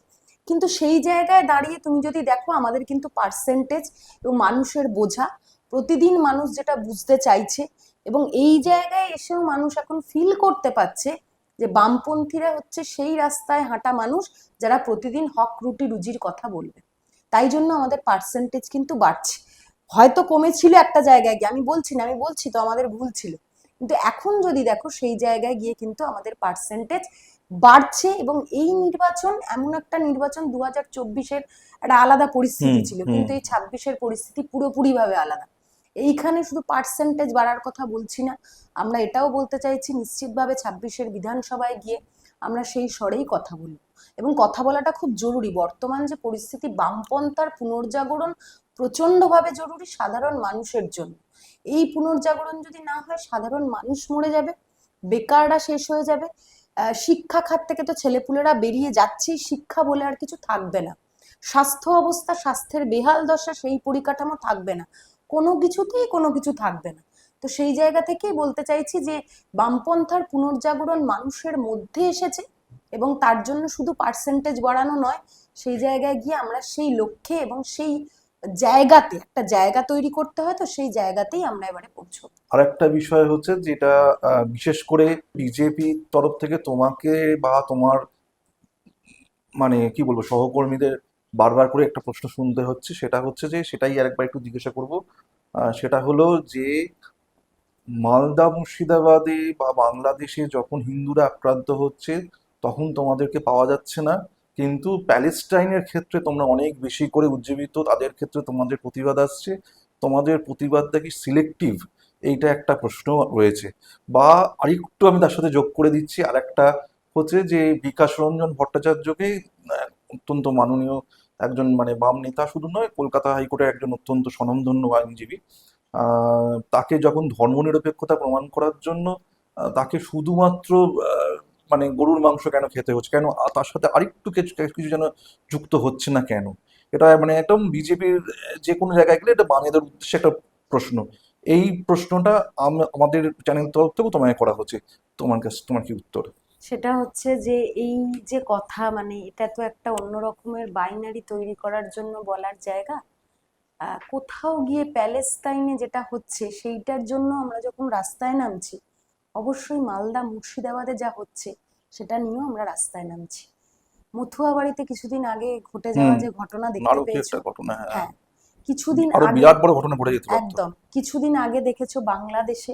কিন্তু সেই জায়গায় দাঁড়িয়ে তুমি যদি দেখো আমাদের কিন্তু পার্সেন্টেজ এবং মানুষের বোঝা, প্রতিদিন মানুষ যেটা বুঝতে চাইছে, এবং এই জায়গায় এসেও মানুষ এখন ফিল করতে পারছে যে বামপন্থীরা হচ্ছে সেই রাস্তায় হাঁটা মানুষ যারা প্রতিদিন হক রুটি রুজির কথা বলবে। তাই জন্য আমাদের পার্সেন্টেজ কিন্তু বাড়ছে। হয়তো কমেছিল একটা জায়গায় গিয়ে, আমি বলছি না, আমি বলছি তো আমাদের ভুল ছিল, কিন্তু এখন যদি দেখো সেই জায়গায় গিয়ে কিন্তু আমাদের পার্সেন্টেজ বাড়ছে। এবং এই নির্বাচন এমন একটা নির্বাচন, 2024-এর একটা আলাদা পরিস্থিতি ছিল, কিন্তু এই 26-এর পরিস্থিতি পুরোপুরি ভাবে আলাদা। এইখানে শুধু পার্সেন্টেজ বাড়ার কথা বলছি না, আমরা এটাও বলতে চাইছি নিশ্চিতভাবে 26-এর বিধানসভায় গিয়ে আমরা সেই স্বরেই কথা বলবো, এবং কথা বলাটা খুব জরুরি। বর্তমান যে পরিস্থিতি, বামপন্থার পুনর্জাগরণ প্রচন্ডভাবে জরুরি সাধারণ মানুষের জন্য। এই পুনর্জাগরণ যদি না হয় সাধারণ মানুষ মরে যাবে, বেকাররা শেষ হয়ে যাবে, শিক্ষা খাত থেকে তো ছেলেপুলেরা বেরিয়ে যাচ্ছেই, শিক্ষা বলে আর কিছু থাকবে না। স্বাস্থ্য অবস্থা, স্বাস্থ্যের বেহাল দশা, সেই পরিকাঠামো থাকবে না, কোনো কিছুতেই কোনো কিছু থাকবে না। তো সেই জায়গা থেকেই বলতে চাইছি যে বামপন্থার পুনর্জাগরণ মানুষের মধ্যে এসেছে, এবং তার জন্য শুধু পার্সেন্টেজ বাড়ানো নয়, সেই জায়গায় গিয়ে আমরা সেই লক্ষ্যে এবং সেই জায়গাতে একটা জায়গা তৈরি করতে হয়, তো সেই জায়গাতেই আমরা এবারে পৌঁছবো। আর একটা বিষয় হচ্ছে যেটা বিশেষ করে বিজেপির তরফ থেকে তোমাকে বা তোমার মানে কি বলবো সহকর্মীদের বারবার করে একটা প্রশ্ন শুনতে হচ্ছে, সেটা হচ্ছে যে সেটাই আরেকবার একটু জিজ্ঞাসা করব। সেটা হলো যে মালদা মুর্শিদাবাদে বা বাংলাদেশে যখন হিন্দুরা আক্রান্ত হচ্ছে তখন তোমাদেরকে পাওয়া যাচ্ছে না, কিন্তু প্যালেস্টাইনের ক্ষেত্রে তোমরা অনেক বেশি করে উজ্জীবিত, তাদের ক্ষেত্রে তোমাদের প্রতিবাদ আসছে। তোমাদের প্রতিবাদটা কি সিলেক্টিভ? এইটা একটা প্রশ্ন রয়েছে। বা আরেকটু আমি তার সাথে যোগ করে দিচ্ছি, আর একটা হচ্ছে যে বিকাশ রঞ্জন ভট্টাচার্যকে অত্যন্ত মাননীয় একজন মানে বাম নেতা শুধু নয়, কলকাতা হাইকোর্টের একজন অত্যন্ত স্বনামধন্য আইনজীবী। তাকে যখন ধর্মনিরপেক্ষতা প্রমাণ করার জন্য তাকে শুধুমাত্র আহ, মানে গরুর মাংস কেন খেতে হচ্ছে, কেন তার সাথে আরেকটু কিছু কিছু যেন যুক্ত হচ্ছে না কেন, এটা মানে একদম বিজেপির যে কোনো জায়গায় গেলে এটা বামেদের উদ্দেশ্যে একটা প্রশ্ন। এই প্রশ্নটা আমাদের চ্যানেল তরফ থেকেও তোমায় করা হচ্ছে, তোমার কি উত্তর? সেটা হচ্ছে যে এই যে কথা, মানে এটা তো একটা অন্য রকমের বাইনারি তৈরি করার জন্য বলার জায়গা। কোথাও গিয়ে প্যালেস্তাইনে যেটা হচ্ছে সেইটার জন্য আমরা যখন রাস্তায় নামছি, অবশ্যই মালদা মুর্শিদাবাদে যা হচ্ছে সেটা নিয়েও আমরা রাস্তায় নামছি। মথুয়া বাড়িতে কিছুদিন আগে ঘটে যাওয়া হুম। যে ঘটনা দেখতে আরো কি পেয়েছো, একটা ঘটনা, হ্যাঁ। হ্যাঁ, কিছুদিন আরো আগে, বিরাট বড় ঘটনা ঘটে যেতে পারতো। একদম কিছুদিন আগে দেখেছো বাংলাদেশে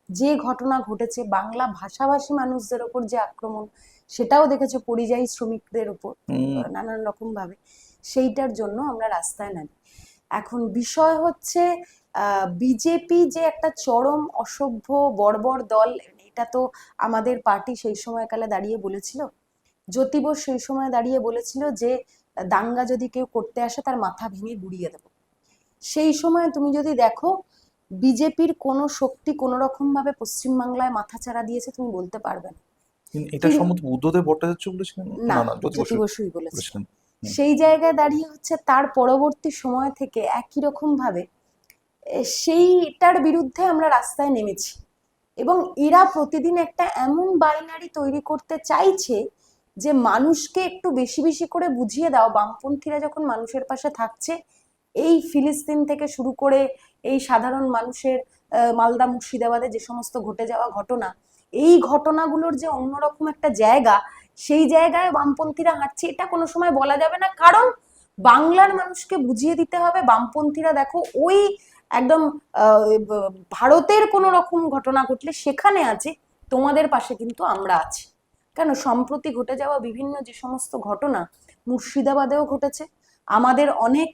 যে ঘটনা ঘটেছে, বাংলা ভাষাভাষী মানুষদের ওপর যে আক্রমণ, সেটাও দেখেছো পরিযায়ী শ্রমিকদের উপর হুম। নানান রকম ভাবে। সেইটার জন্য আমরা রাস্তায় নামি। এখন বিষয় হচ্ছে বিজেপি যে একটা চরম অসভ্য বর্বর দল, এটা তো আমাদের পার্টি সেই সময়কালে দাঁড়িয়ে বলেছিল। জ্যোতি বোস সেই সময় দাঁড়িয়ে বলেছিল যে দাঙ্গা যদি কেউ করতে আসে তার মাথা ভেঙে গুড়িয়ে দেবো। সেই সময় তুমি যদি দেখো, বিজেপির কোনো শক্তি কোনো রকম ভাবে পশ্চিমবাংলায় মাথাচাড়া দিয়েছে তুমি বলতে পারবে না। এটা কিন্তু সম্ভবত বুদ্ধদেব ভট্টাচার্য বলেছিলেন, না, না না, জ্যোতি জ্যোতি বসু বসুই বলেছিল। বলেছিলেন। হুম। সেই জায়গায় দাঁড়িয়ে হচ্ছে তার পরবর্তী সময় থেকে একই রকম ভাবে সেইটার বিরুদ্ধে আমরা রাস্তায় নেমেছি। এবং এরা প্রতিদিন একটা এমন বাইনারি তৈরি করতে চাইছে যে মানুষকে একটু বেশি বেশি করে বুঝিয়ে দাও, বামপন্থীরা যখন মানুষের পাশে থাকছে, এই ফিলিস্তিন থেকে শুরু করে এই সাধারণ মানুষের মালদা মুর্শিদাবাদে যে সমস্ত ঘটে যাওয়া ঘটনা, এই ঘটনাগুলোর যে অন্যরকম একটা জায়গা, সেই জায়গায় বামপন্থীরা হাঁটছে, এটা কোনো সময় বলা যাবে না। কারণ বাংলার মানুষকে বুঝিয়ে দিতে হবে বামপন্থীরা দেখো ওই একদম ভারতের কোনো রকম ঘটনা ঘটলে সেখানে আছে, তোমাদের পাশে কিন্তু আমরা আছি। কেন সম্প্রতি ঘটে যাওয়া বিভিন্ন যে সমস্ত ঘটনা মুর্শিদাবাদেও ঘটেছে, আমাদের অনেক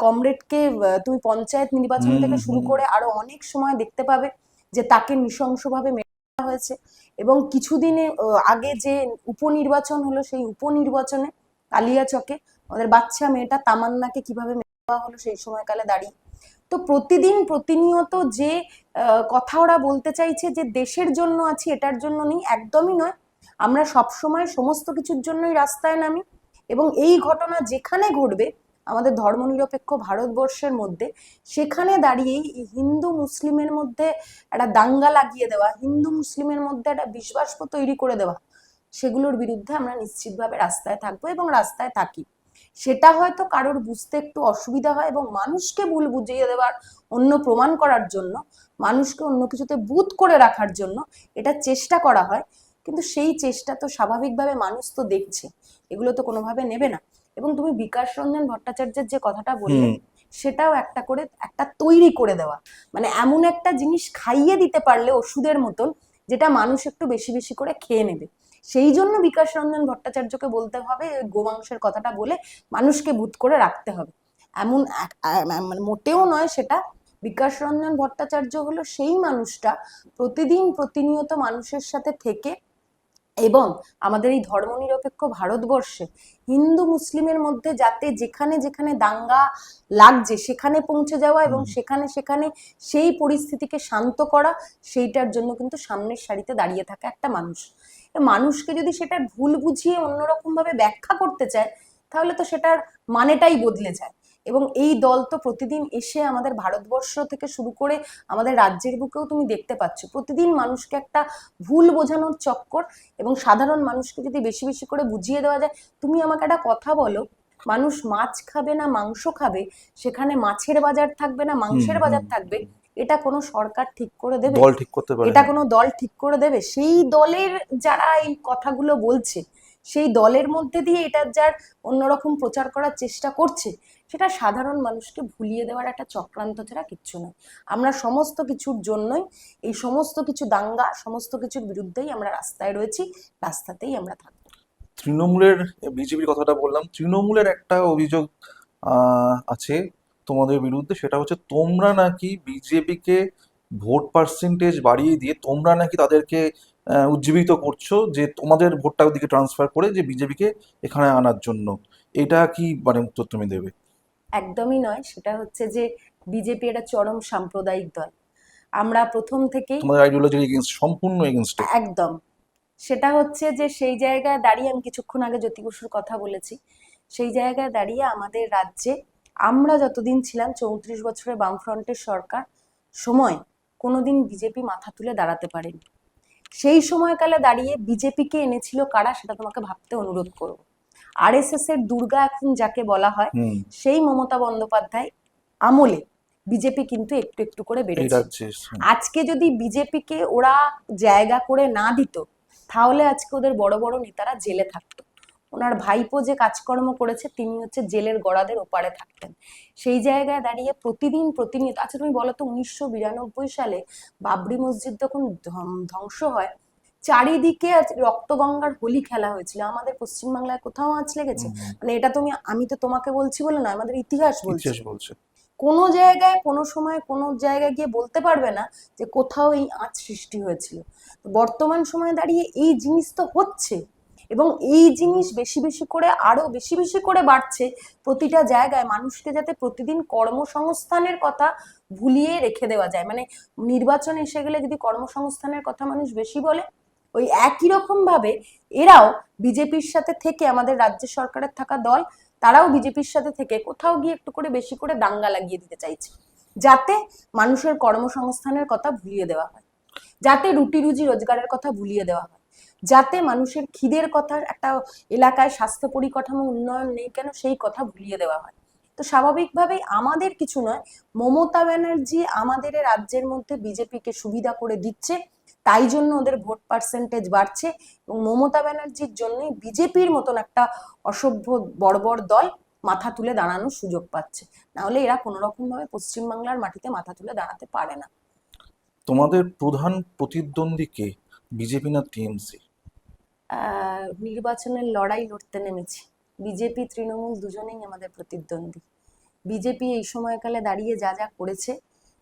কমরেডকে তুমি পঞ্চায়েত নির্বাচন হুম। থেকে শুরু হুম। করে আরো অনেক সময় দেখতে পাবে যে তাকে নৃশংসভাবে মেরে ফেলা হয়েছে। এবং কিছুদিনে আগে যে উপনির্বাচন হলো, সেই উপনির্বাচনে কালিয়াচকে আমাদের বাচ্চা মেয়েটা তামান্নাকে কিভাবে মেরে দেওয়া হলো সেই সময়কালে দাঁড়িয়ে। তো প্রতিদিন প্রতিনিয়ত যে কথা ওরা বলতে চাইছে যে দেশের জন্য আছি, এটার জন্য নেই, একদমই নয়। আমরা সবসময় সমস্ত কিছুর জন্যই রাস্তায় নামি। এবং এই ঘটনা যেখানে ঘটবে আমাদের ধর্মনিরপেক্ষ ভারতবর্ষের মধ্যে, সেখানে দাঁড়িয়েই হিন্দু মুসলিমের মধ্যে একটা দাঙ্গা লাগিয়ে দেওয়া, হিন্দু মুসলিমের মধ্যে একটা বিশ্বাস তৈরি করে দেওয়া, সেগুলোর বিরুদ্ধে আমরা নিশ্চিতভাবে রাস্তায় থাকবো এবং রাস্তায় থাকি। সেটা হয়তো কারোর বুঝতে একটু অসুবিধা হয় এবং মানুষকে ভুল বুঝিয়ে দেওয়ার, অন্য প্রমাণ করার জন্য, মানুষকে অন্য কিছুতে বুঁদ করে রাখার জন্য এটা চেষ্টা করা হয়। কিন্তু সেই চেষ্টা তো স্বাভাবিকভাবে মানুষ তো দেখছে, এগুলো তো কোনোভাবে নেবে না। এবং তুমি বিকাশ রঞ্জন ভট্টাচার্যের যে কথাটা বললে, হুম। সেটাও একটা করে একটা তৈরি করে দেওয়া, মানে এমন একটা জিনিস খাইয়ে দিতে পারলে ওষুধের মতন, যেটা মানুষ একটু বেশি বেশি করে খেয়ে নেবে। সেই জন্য বিকাশ রঞ্জন ভট্টাচার্যকে বলতে হবে, গোমাংসের কথাটা বলে মানুষকে ভূত করে রাখতে হবে, এমন মানে মোটেও নয় সেটা। বিকাশ রঞ্জন ভট্টাচার্য হলো সেই মানুষটা প্রতিদিন প্রতিনিয়ত মানুষের সাথে থেকে এবং আমাদের এই ধর্মনিরপেক্ষ ভারতবর্ষে হিন্দু মুসলিমের মধ্যে যাতে যেখানে যেখানে দাঙ্গা লাগছে সেখানে পৌঁছে যাওয়া এবং সেখানে সেখানে সেই পরিস্থিতিকে শান্ত করা, সেইটার জন্য কিন্তু সামনের সারিতে দাঁড়িয়ে থাকা একটা মানুষ। মানুষকে যদি সেটা ভুল বুঝিয়ে অন্যরকম ভাবে ব্যাখ্যা করতে চায়, তাহলে তো সেটার মানেটাই বদলে যায়। এবং এই দল তো প্রতিদিন এসে আমাদের ভারতবর্ষ থেকে শুরু করে আমাদের রাজ্যের বুকেও তুমি দেখতে পাচ্ছ, প্রতিদিন মানুষকে একটা ভুল বোঝানোর চক্কর। এবং সাধারণ মানুষকে যদি বেশি বেশি করে বুঝিয়ে দেওয়া যায়, তুমি আমাকে একটা কথা বলো, মানুষ মাছ খাবে না মাংস খাবে, সেখানে মাছের বাজার থাকবে না হুম। মাংসের হুম। বাজার থাকবে, এটা কোনো সরকার ঠিক করে দেবে? দল ঠিক করতে পারে, এটা হ্যাঁ। কোনো দল ঠিক করে দেবে? সেই দলের যারা এই কথাগুলো বলছে, সেই দলের মধ্যে দিয়ে এটা যার অন্যরকম প্রচার করার চেষ্টা করছে, সেটা সাধারণ মানুষকে ভুলিয়ে দেওয়ার একটা চক্রান্ত ছাড়া কিচ্ছু নয়। আমরা সমস্ত কিছুর জন্যই, এই সমস্ত কিছু দাঙ্গা, সমস্ত কিছুর বিরুদ্ধেই আমরা রাস্তায় রয়েছি, রাস্তাতেই আমরা থাকবো। তৃণমূলের, বিজেপির কথাটা বললাম, তৃণমূলের একটা অভিযোগ আছে তোমাদের বিরুদ্ধে, সেটা হচ্ছে তোমরা নাকি বিজেপিকে ভোট পার্সেন্টেজ বাড়িয়ে দিয়ে তোমরা নাকি তাদেরকে উজ্জীবিত করছো যে তোমাদের ভোটটা ওদিকে ট্রান্সফার করে যে বিজেপিকে এখানে আনার জন্য। এটা কি মানে উত্তর তুমি দেবে? একদমই নয়। সেটা হচ্ছে যে বিজেপি একটা চরম সাম্প্রদায়িক দল। আমরা প্রথম থেকেই তোমাদের আইডিওলজির এগেনস্ট, সম্পূর্ণ এগেনস্টে। একদম, সেটা হচ্ছে যে সেই জায়গায় দাঁড়িয়ে আমি কিছুক্ষণ আগে জ্যোতি বসুর কথা বলেছি, সেই জায়গায় দাঁড়িয়ে আমাদের রাজ্যে আমরা যতদিন ছিলাম 34 বছরের বামফ্রন্টের সরকার সময় কোনোদিন বিজেপি মাথা তুলে দাঁড়াতে পারেনি। সেই সময়কালে দাঁড়িয়ে বিজেপিকে এনেছিল কারা সেটা তোমাকে ভাবতে অনুরোধ করব। আরএসএস এর দুর্গা এখন যাকে বলা হয়, হুম। সেই মমতা বন্দ্যোপাধ্যায় আমলে বিজেপি কিন্তু একটু একটু করে এই বেড়েছে। রাজ্যে আজকে যদি বিজেপিকে ওরা জায়গা করে না দিত, তাহলে আজকে ওদের বড় বড় নেতারা জেলে থাকতো। ওনার ভাইপো যে কাজকর্ম করেছে, তিনি হচ্ছে জেলের গড়াদের ওপারে থাকতেন। সেই জায়গায় দাঁড়িয়ে প্রতিদিন প্রতিনিয়ত, আচ্ছা তুমি বলো তো, 1992 সালে বাবরি মসজিদ যখন ধ্বংস হয়, চারিদিকে রক্তগঙ্গার হোলি খেলা হয়েছিল। আমাদের পশ্চিমবাংলায় কোথাও আঁচ লেগেছে? মানে এটা আমি তো তোমাকে বলছি বলে না, আমাদের ইতিহাস বলছে। ইতিহাস বলছে। কোনো জায়গায় কোনো সময় কোনো জায়গায় গিয়ে বলতে পারবে না যে কোথাও এই আঁচ সৃষ্টি হয়েছিল। বর্তমান সময়ে দাঁড়িয়ে এই জিনিস তো হচ্ছে, এবং এই জিনিস বেশি বেশি করে আরো বেশি বেশি করে বাড়ছে প্রতিটা জায়গায়। মানুষকে যাতে প্রতিদিন কর্মসংস্থানের কথা ভুলিয়ে রেখে দেওয়া যায়, মানে নির্বাচন এসে গেলে যদি কর্মসংস্থানের কথা মানুষ বেশি বলে, ওই একই রকম ভাবে এরাও বিজেপির সাথে থেকে, আমাদের রাজ্য সরকারের থাকা দল, তারাও বিজেপির সাথে থেকে কোথাও গিয়ে একটু করে বেশি করে দাঙ্গা লাগিয়ে দিতে চাইছে, যাতে মানুষের কর্মসংস্থানের কথা ভুলিয়ে দেওয়া হয়, যাতে রুটি রুজি রোজগারের কথা ভুলিয়ে দেওয়া হয়, যাতে মানুষের খিদের কথা, একটা এলাকায় স্বাস্থ্য পরিকাঠামো উন্নয়ন নেই কেন সেই কথা ভুলিয়ে দেওয়া হয়। তো স্বাভাবিকভাবেই আমাদের কিছু নয়, মমতা ব্যানার্জি আমাদের রাজ্যের মধ্যে বিজেপিকে সুবিধা করে দিচ্ছে, তাই জন্য ওদের ভোট পার্সেন্টেজ বাড়ছে, এবং মমতা ব্যানার্জির জন্যই বিজেপির মতন একটা অসভ্য বর্বর দল মাথা তুলে দাঁড়ানোর সুযোগ পাচ্ছে। নাহলে এরা কোনো রকম ভাবে পশ্চিমবাংলার মাটিতে মাথা তুলে দাঁড়াতে পারে না। তোমাদের প্রধান প্রতিদ্বন্দ্বী কে, বিজেপি না টিএমসি? নির্বাচনের লড়াই লড়তে নেমেছি। বিজেপি তৃণমূল দুজনেই আমাদের প্রতিদ্বন্দ্বী। বিজেপি এই সময়কালে দাঁড়িয়ে যা যা করেছে,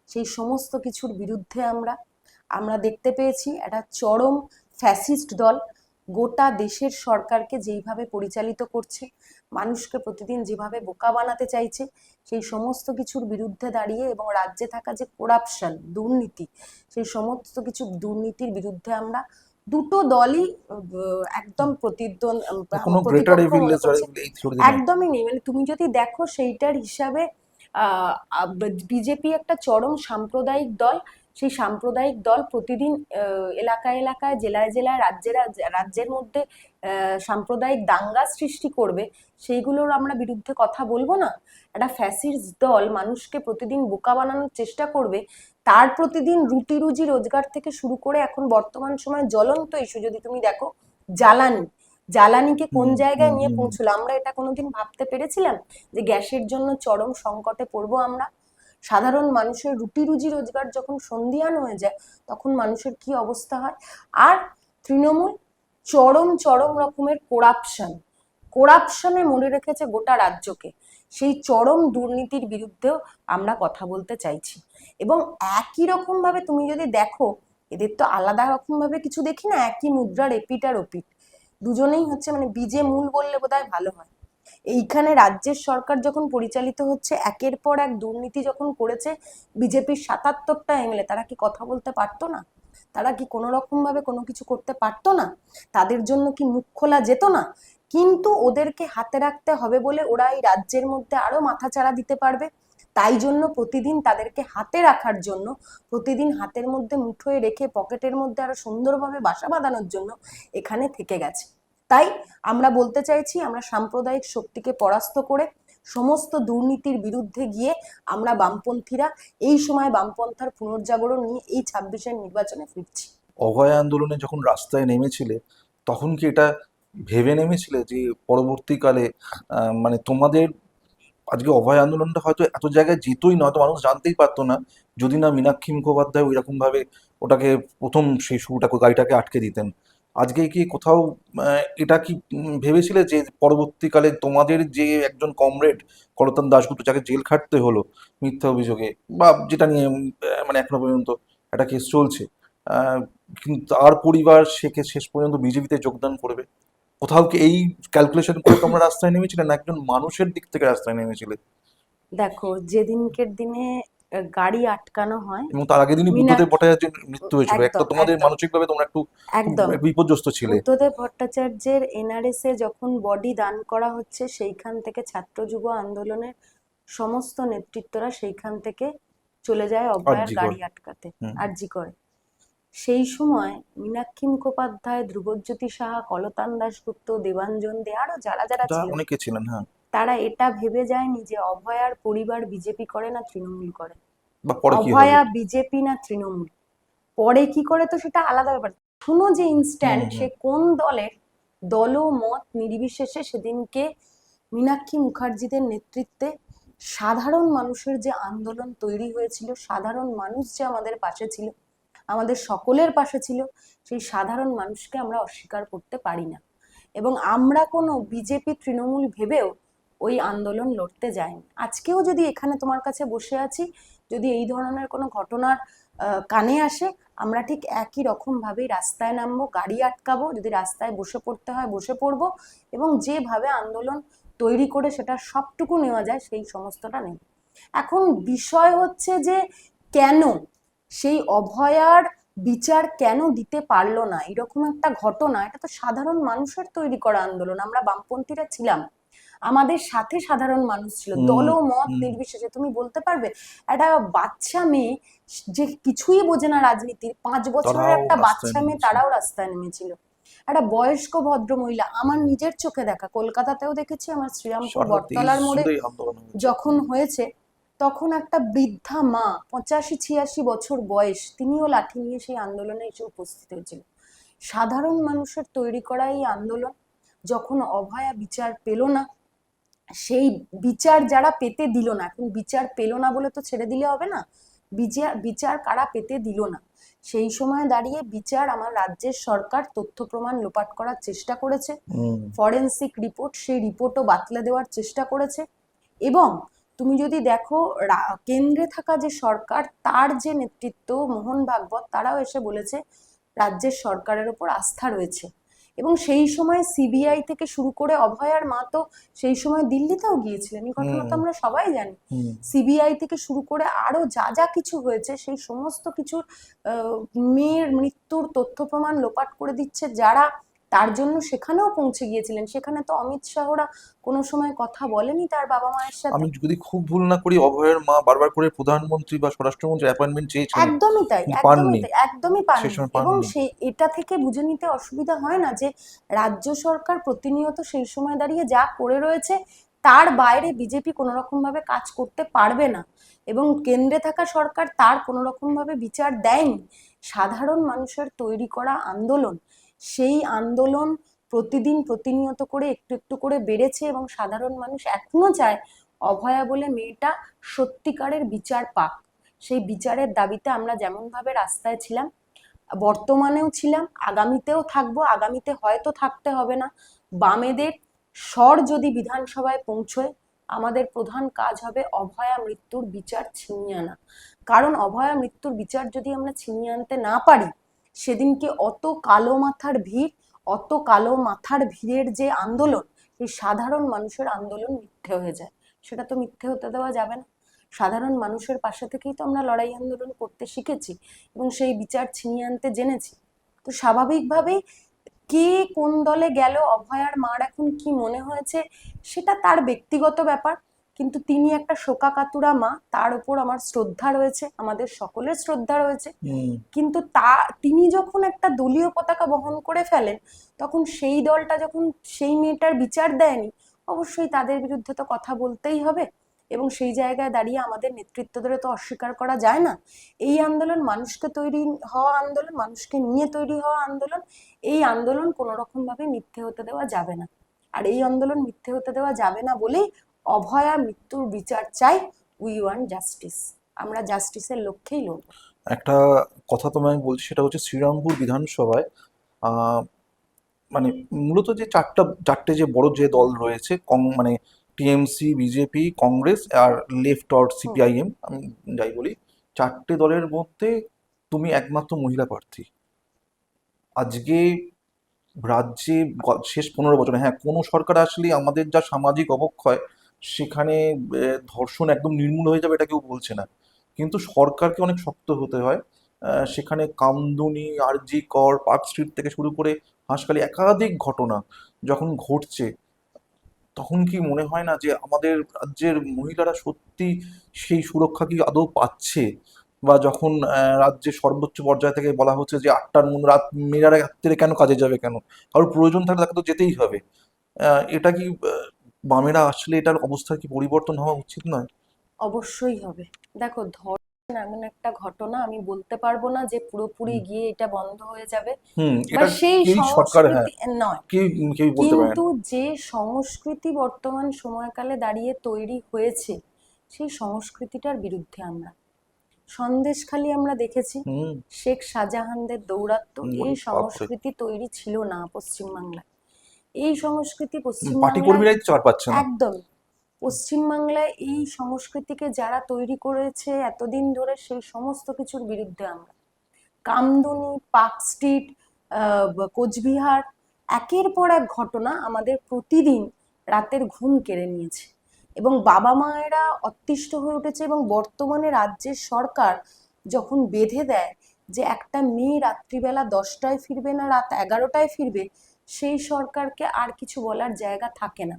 সেই সমস্ত কিছুর বিরুদ্ধে আমরা আমরা দেখতে পেয়েছি একটা চরম ফ্যাসিস্ট দল গোটা দেশের সরকারকে যেইভাবে পরিচালিত করছে, মানুষকে প্রতিদিন যেভাবে বোকা বানাতে চাইছে, সেই সমস্ত কিছুর বিরুদ্ধে দাঁড়িয়ে, এবং রাজ্যে থাকা যে করাপশন, দুর্নীতি, সেই সমস্ত কিছু দুর্নীতির বিরুদ্ধে আমরা দুটো দলই একদম কোনো গ্রেটার প্রতিপক্ষ এভিল মনে লেসার করছে। এভিল এই থিওরি নেই? একদমই নেই। মানে তুমি যদি দেখো সেইটার হিসাবে বিজেপি একটা চরম সাম্প্রদায়িক দল। সেই সাম্প্রদায়িক দল প্রতিদিন এলাকায় এলাকায়, জেলায় জেলায়, রাজ্যের মধ্যে সাম্প্রদায়িক দাঙ্গা সৃষ্টি করবে, সেইগুলোর আমরা বিরুদ্ধে কথা বলবো না? একটা ফ্যাসিস্ট দল মানুষকে প্রতিদিন বোকা বানানোর চেষ্টা করবে, তার প্রতিদিন রুটি রুজি রোজগার থেকে শুরু করে এখন বর্তমান সময় জ্বলন্ত ইস্যু যদি তুমি দেখো, জ্বালানি, জ্বালানিকে কোন জায়গায় নিয়ে পৌঁছলো। আমরা এটা কোনোদিন ভাবতে পেরেছিলাম যে গ্যাসের জন্য চরম সংকটে পড়বো আমরা? সাধারণ মানুষের রুটি রুজি রোজগার যখন সন্দিহান হয়ে যায়, তখন মানুষের কি অবস্থা হয়? আর তৃণমূল চরম চরম রকমের কোরাপশনে মরে রেখেছে গোটা রাজ্যকে। সেই চরম দুর্নীতির বিরুদ্ধেও আমরা কথা বলতে চাইছি। এবং একই রকম ভাবে তুমি যদি দেখো, এদের তো আলাদা রকম ভাবে কিছু দেখি না, একই মুদ্রার এপিট আর ওপিট। দুজনেই হচ্ছে, মানে বীজে মূল বললে বোধহয় ভালো হয়। এইখানে রাজ্যের সরকার যখন পরিচালিত হচ্ছে, একের পর এক দুর্নীতি যখন করেছে বিজেপির 77টা এমএলএ, তারা কি কথা বলতে পারতো না? তারা কি কোনো রকম ভাবে কোনো কিছু করতে পারতো না? তাদের জন্য কি মুখ খোলা যেত না? কিন্তু ওদেরকে হাতে রাখতে হবে বলে ওরা এই রাজ্যের মধ্যে আরো মাথাচাড়া দিতে পারবে, তাই জন্য প্রতিদিন তাদেরকে হাতে রাখার জন্য, প্রতিদিন হাতের মধ্যে মুঠোয় রেখে পকেটের মধ্যে আরো সুন্দরভাবে বাসা বাঁধানোর জন্য এখানে থেকে গেছে। তাই আমরা বলতে চাইছি, আমরা সাম্প্রদায়িক শক্তিকে পরাস্ত করে সমস্ত দুর্নীতির বিরুদ্ধে গিয়ে আমরা বামপন্থীরা এই সময় বামপন্থার পুনর্জাগরণ নিয়ে এই 26-এর নির্বাচনে ফিরছি। অভয় আন্দোলনে যখন রাস্তায় নেমেছিলে, তখন কি এটা ভেবে নেমেছিলে যে পরবর্তীকালে মানে তোমাদের আজকে অভয় আন্দোলনটা হয়তো এত জায়গায় যেতই না, হয়তো মানুষ জানতেই পারতো না, যদি না মীনাক্ষী মুখোপাধ্যায় ওই রকম ভাবে ওটাকে প্রথম সেই শুরুটাকে, গাড়িটাকে আটকে দিতেন? আজকে কি কোথাও এটা কি ভেবেছিলে যে পরবর্তীকালে তোমাদের যে একজন কমরেড কলতান দাশগুপ্ত, যাকে জেল খাটতে হলো মিথ্যা অভিযোগে, বা যেটা নিয়ে মানে এখনো পর্যন্ত একটা কেস চলছে, কিন্তু তার পরিবার সে শেষ পর্যন্ত বিজেপিতে যোগদান করবে? কোথাও কি এই ক্যালকুলেশন করে তোমরা রাস্তায় নেমেছিলে, না একজন মানুষের দিক থেকে রাস্তায় নেমেছিলে? দেখো, যেদিনকের দিনে গাড়ি আটকানো হয়, এবং তার আগের দিনই বুদ্ধদেব মীনাক্ষী, ভট্টাচার্যের মৃত্যু হয়েছিল, একটা একদম তোমাদের একদম মানসিকভাবে তোমরা একটু খুব একদম বিপর্যস্ত ছিলে। বুদ্ধদেব ভট্টাচার্যের এনআরএস এ যখন বডি দান করা হচ্ছে, সেইখান থেকে ছাত্র যুব আন্দোলনের সমস্ত নেতৃত্বরা সেইখান থেকে চলে যায় অভয়ার আরজিকর। গাড়ি আটকাতে, হুম। আরজি করে। সেই সময় মীনাক্ষী মুখোপাধ্যায়, ধ্রুবজ্যোতি সাহা, কলতান দাশগুপ্ত, দেবাঞ্জন দে, আরো যারা যারা তা ছিল, অনেকে ছিলেন, হ্যাঁ। তারা এটা ভেবে যায়নি যে অভয়ার পরিবার বিজেপি করে না তৃণমূল করে, বা পরে কি হবে। অভয়া বিজেপি না তৃণমূল, পরে কি করে তো সেটা আলাদা ব্যাপার। শুনো যে হুম ইনস্ট্যান্ট সে হুম। কোন দলের, দল ও মত নির্বিশেষে সেদিনকে মীনাক্ষী মুখার্জিদের নেতৃত্বে সাধারণ মানুষের যে আন্দোলন তৈরি হয়েছিল, সাধারণ মানুষ যে আমাদের পাশে ছিল, আমাদের সকলের পাশে ছিল, সেই সাধারণ মানুষকে আমরা অস্বীকার করতে পারি না। এবং আমরা কোনো বিজেপি তৃণমূল ভেবেও ওই আন্দোলন লড়তে যাইনি। আজকেও যদি এখানে তোমার কাছে বসে আছি, যদি এই ধরনের কোনো ঘটনার কানে আসে, আমরা ঠিক একই রকম ভাবেই রাস্তায় নামবো, গাড়ি আটকাবো, যদি রাস্তায় বসে পড়তে হয় বসে পড়বো, এবং যেভাবে আন্দোলন তৈরি করে সেটা সবটুকু নেওয়া যায় সেই সমস্তটা নেই। এখন বিষয় হচ্ছে যে কেন সেই অভয়ার বিচার কেন দিতে পারলো না, এরকম একটা ঘটনা, এটা তো সাধারণ মানুষের তৈরি করা আন্দোলন। আমরা বামপন্থীরা ছিলাম, আমাদের সাথে সাধারণ মানুষ ছিল, দল হুম ও মত হুম। নির্বিশেষে। তুমি বলতে পারবে একটা বাচ্চা মেয়ে যে কিছুই বোঝে না রাজনীতির, 5 বছরের তারাও একটা রাস্তায় বাচ্চা মেয়ে, নেমেছে। তারাও রাস্তায় নেমেছিল। একটা বয়স্ক ভদ্রমহিলা, আমার নিজের চোখে দেখা, কলকাতাতেও দেখেছি, আমার শ্রীরামপুর সারা দেশ বটতলার মোড়ে জুড়েই আন্দোলন হয়েছে। যখন হয়েছে, তখন একটা বৃদ্ধা মা, 85-86 বছর বয়স, তিনিও লাঠি নিয়ে সেই আন্দোলনে এসে উপস্থিত হয়েছিল। সাধারণ মানুষের তৈরি করা এই আন্দোলন যখন অভয়া বিচার পেল না, সেই বিচার যারা পেতে দিল না, এখন বিচার পেল না বলে তো ছেড়ে দিলে হবে না, বিচার বিচার কারা পেতে দিল না, সেই সময় দাঁড়িয়ে বিচার আমার রাজ্যের সরকার তথ্য প্রমাণ লোপাট করার চেষ্টা করেছে, হুম। ফরেন্সিক রিপোর্ট, সেই রিপোর্টও বাতলে দেওয়ার চেষ্টা করেছে। এবং তুমি যদি দেখো, কেন্দ্রে থাকা যে সরকার, তার যে নেতৃত্ব মোহন ভাগবত, তারাও এসে বলেছে রাজ্যের সরকারের ওপর আস্থা রয়েছে। এবং সেই সময় সিবিআই থেকে শুরু করে, অভয়ার মা তো সেই সময় দিল্লিতেও গিয়েছিলেন, এই ঘটনা তো হুম আমরা সবাই জানি। হুম। সিবিআই থেকে শুরু করে আরো যা যা কিছু হয়েছে, সেই সমস্ত কিছুর মেয়ের মৃত্যুর তথ্য প্রমাণ লোপাট করে দিচ্ছে যারা, তার জন্য সেখানেও পৌঁছে গিয়েছিলেন। সেখানে তো অমিত শাহরা কোনো সময় কথা বলেনি তার বাবা মায়ের সাথে। আমি যদি খুব ভুল না করি, অভয়ের মা বারবার করে প্রধানমন্ত্রী বা স্বরাষ্ট্রমন্ত্রীর অ্যাপয়েন্টমেন্ট চেয়েছিলেন, একদমই তাই, কিন্তু একদমই পাননি। তাই, একদমই সে পাননি। সময় এবং পাননি। সেই এটা থেকে বুঝে নিতে অসুবিধা হয় না যে রাজ্য সরকার প্রতিনিয়ত সেই সময় দাঁড়িয়ে যা করে রয়েছে, তার বাইরে বিজেপি কোনো রকম ভাবে কাজ করতে পারবে না, এবং কেন্দ্রে থাকা সরকার তার কোনো রকম ভাবে বিচার দেয়নি। সাধারণ মানুষের তৈরি করা আন্দোলন, সেই আন্দোলন প্রতিদিন প্রতিনিয়ত করে একটু একটু করে বেড়েছে, এবং সাধারণ মানুষ এখনো চায় অভয়া বলে মেয়েটা সত্যিকারের বিচার পাক। সেই বিচারের দাবিতে আমরা যেমনভাবে রাস্তায় ছিলাম, বর্তমানেও ছিলাম, আগামীতেও থাকবো, আগামীতে হয়তো থাকতে হবে না। বামেদের স্বর যদি বিধানসভায় পৌঁছয়, আমাদের প্রধান কাজ হবে অভয়া মৃত্যুর বিচার ছিনিয়ে আনা। কারণ অভয়া মৃত্যুর বিচার যদি আমরা ছিনিয়ে আনতে না পারি, সেদিনকে অত কালো মাথার ভিড়, অত কালো মাথার ভিড়ের যে আন্দোলন, এই সাধারণ মানুষের আন্দোলন মিথ্যে হয়ে যায়। সেটা তো মিথ্যে হতে দেওয়া যাবে না। সাধারণ মানুষের পাশে থেকেই তো আমরা লড়াই আন্দোলন করতে শিখেছি, এবং সেই বিচার ছিনিয়ে আনতে জেনেছি। তো স্বাভাবিকভাবেই কে কোন দলে গেল, অভয়ার মার এখন কি মনে হয়েছে, সেটা তার ব্যক্তিগত ব্যাপার। কিন্তু তিনি একটা শোকাকাতুরা মা, তার উপর আমার শ্রদ্ধা রয়েছে, আমাদের সকলের শ্রদ্ধা রয়েছে। হুম। কিন্তু তিনি যখন একটা দলীয় পতাকা বহন করে ফেলেন, তখন সেই দলটা যখন সেই মেয়েটার বিচার দেয়নি, অবশ্যই তাদের বিরুদ্ধে তো কথা বলতেই হবে। এবং সেই জায়গায় দাঁড়িয়ে আমাদের নেতৃত্বদের তো অস্বীকার করা যায় না। এই আন্দোলন মানুষকে তৈরি হওয়া আন্দোলন, মানুষকে নিয়ে তৈরি হওয়া আন্দোলন। এই আন্দোলন কোনো রকম ভাবে মিথ্যে হতে দেওয়া যাবে না। আর এই আন্দোলন মিথ্যে হতে দেওয়া যাবে না বলেই অভয়া মৃত্যুর বিচার চাই। We want justice. আমরা জাস্টিসের লক্ষ্যেই লড়বো। একটা কথা তোমায় আমি বলছি, সেটা হচ্ছে শ্রীরামপুর বিধানসভায় আহ, মানে মূলত যে চারটে যে বড় যে দল রয়েছে, মানে টিএমসি, বিজেপি, কংগ্রেস আর লেফট অর হুম। সিপিআইএম, আমি যাই বলি, চারটে দলের মধ্যে তুমি একমাত্র মহিলা প্রার্থী। আজকে রাজ্যে শেষ 15 বছরে, হ্যাঁ, কোনো সরকার আসলে আমাদের যা সামাজিক অবক্ষয় সেখানে ধর্ষণ একদম নির্মূল হয়ে যাবে এটা কেউ বলছে না, কিন্তু সরকারকে অনেক শক্ত হতে হয়। সেখানে কামদুনি, আরজি কর, পার্ক স্ট্রিট থেকে শুরু করে হাঁসখালি একাধিক ঘটনা যখন ঘটছে, তখন কি মনে হয় না যে আমাদের রাজ্যের মহিলারা সত্যি সেই সুরক্ষা কি আদৌ পাচ্ছে? বা যখন রাজ্যের সর্বোচ্চ পর্যায় থেকে বলা হচ্ছে যে 8টার রাত, মেয়েরা রাত্রে কেন কাজে যাবে, কেন কারোর প্রয়োজন থাকলে তাকে তো যেতেই হবে, এটা কি বামেরা আসলে এটার অবস্থার কি পরিবর্তন হওয়া উচিত নয়? অবশ্যই হবে। দেখো, ধর্ষণ এমন একটা ঘটনা, আমি বলতে পারবো না যে পুরোপুরি হুম। গিয়ে এটা বন্ধ হয়ে যাবে বা এটা সেই এই সরকার, হ্যাঁ, সংস্কৃতি নয়, কেউ কেউ বলতে পারে কিন্তু না। যে সংস্কৃতি বর্তমান সময়কালে দাঁড়িয়ে তৈরি হয়েছে সেই সংস্কৃতিটার বিরুদ্ধে আমরা। সন্দেশখালি আমরা দেখেছি, হুম। শেখ শাহজাহানদের দৌরাত্ম্য, এই ওরে বাপরে! সংস্কৃতি তৈরি ছিল না পশ্চিমবাংলায়। এই সংস্কৃতি পার্টি পশ্চিমবাংলায় কর্মীরাই ছাড় পাচ্ছে না। একদম, পশ্চিমবাংলায় এই সংস্কৃতিকে যারা তৈরি করেছে এতদিন ধরে, সেই সমস্ত কিছুর বিরুদ্ধে আমরা। কামদুনি, পার্ক স্ট্রিট, কোচবিহার, একের পর এক ঘটনা আমাদের প্রতিদিন রাতের ঘুম কেড়ে নিয়েছে এবং বাবা মায়েরা অতিষ্ঠ হয়ে উঠেছে। এবং বর্তমানে রাজ্যের সরকার যখন বেঁধে দেয় যে একটা মেয়ে রাত্রিবেলা 10টায় ফিরবে না রাত 11টায় ফিরবে, সেই সরকারকে আর কিছু বলার জায়গা থাকে না।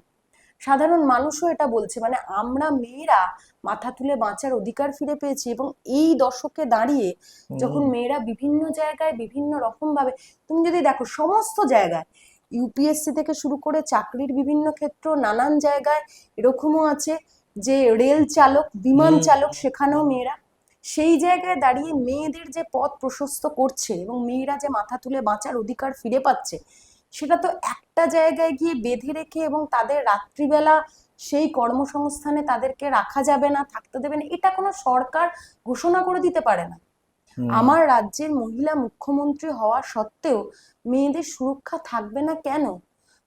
সাধারণ মানুষও এটা বলছে, মানে আমরা মেয়েরা মাথা তুলে বাঁচার অধিকার ফিরে পেয়েছি। এবং এই দশকে দাঁড়িয়ে যখন হুম। মেয়েরা বিভিন্ন জায়গায় বিভিন্ন রকম ভাবে, তুমি যদি দেখো সমস্ত জায়গায়, ইউপিএসসি থেকে শুরু করে চাকরির বিভিন্ন ক্ষেত্র, নানান জায়গায় এরকমও আছে যে রেল চালক, বিমান হুম। চালক, সেখানেও হুম। মেয়েরা। সেই জায়গায় দাঁড়িয়ে মেয়েদের যে পথ প্রশস্ত করছে এবং মেয়েরা যে মাথা তুলে বাঁচার অধিকার ফিরে পাচ্ছে, সেটা তো একটা জায়গায় গিয়ে বেঁধে রেখে এবং তাদের রাত্রিবেলা সেই কর্মসংস্থানে তাদেরকে রাখা যাবে না, থাকতে দেবে না, এটা কোনো সরকার ঘোষণা করে দিতে পারে না। হুম। আমার রাজ্যের মহিলা মুখ্যমন্ত্রী হওয়া সত্ত্বেও মেয়েদের সুরক্ষা থাকবে না কেন?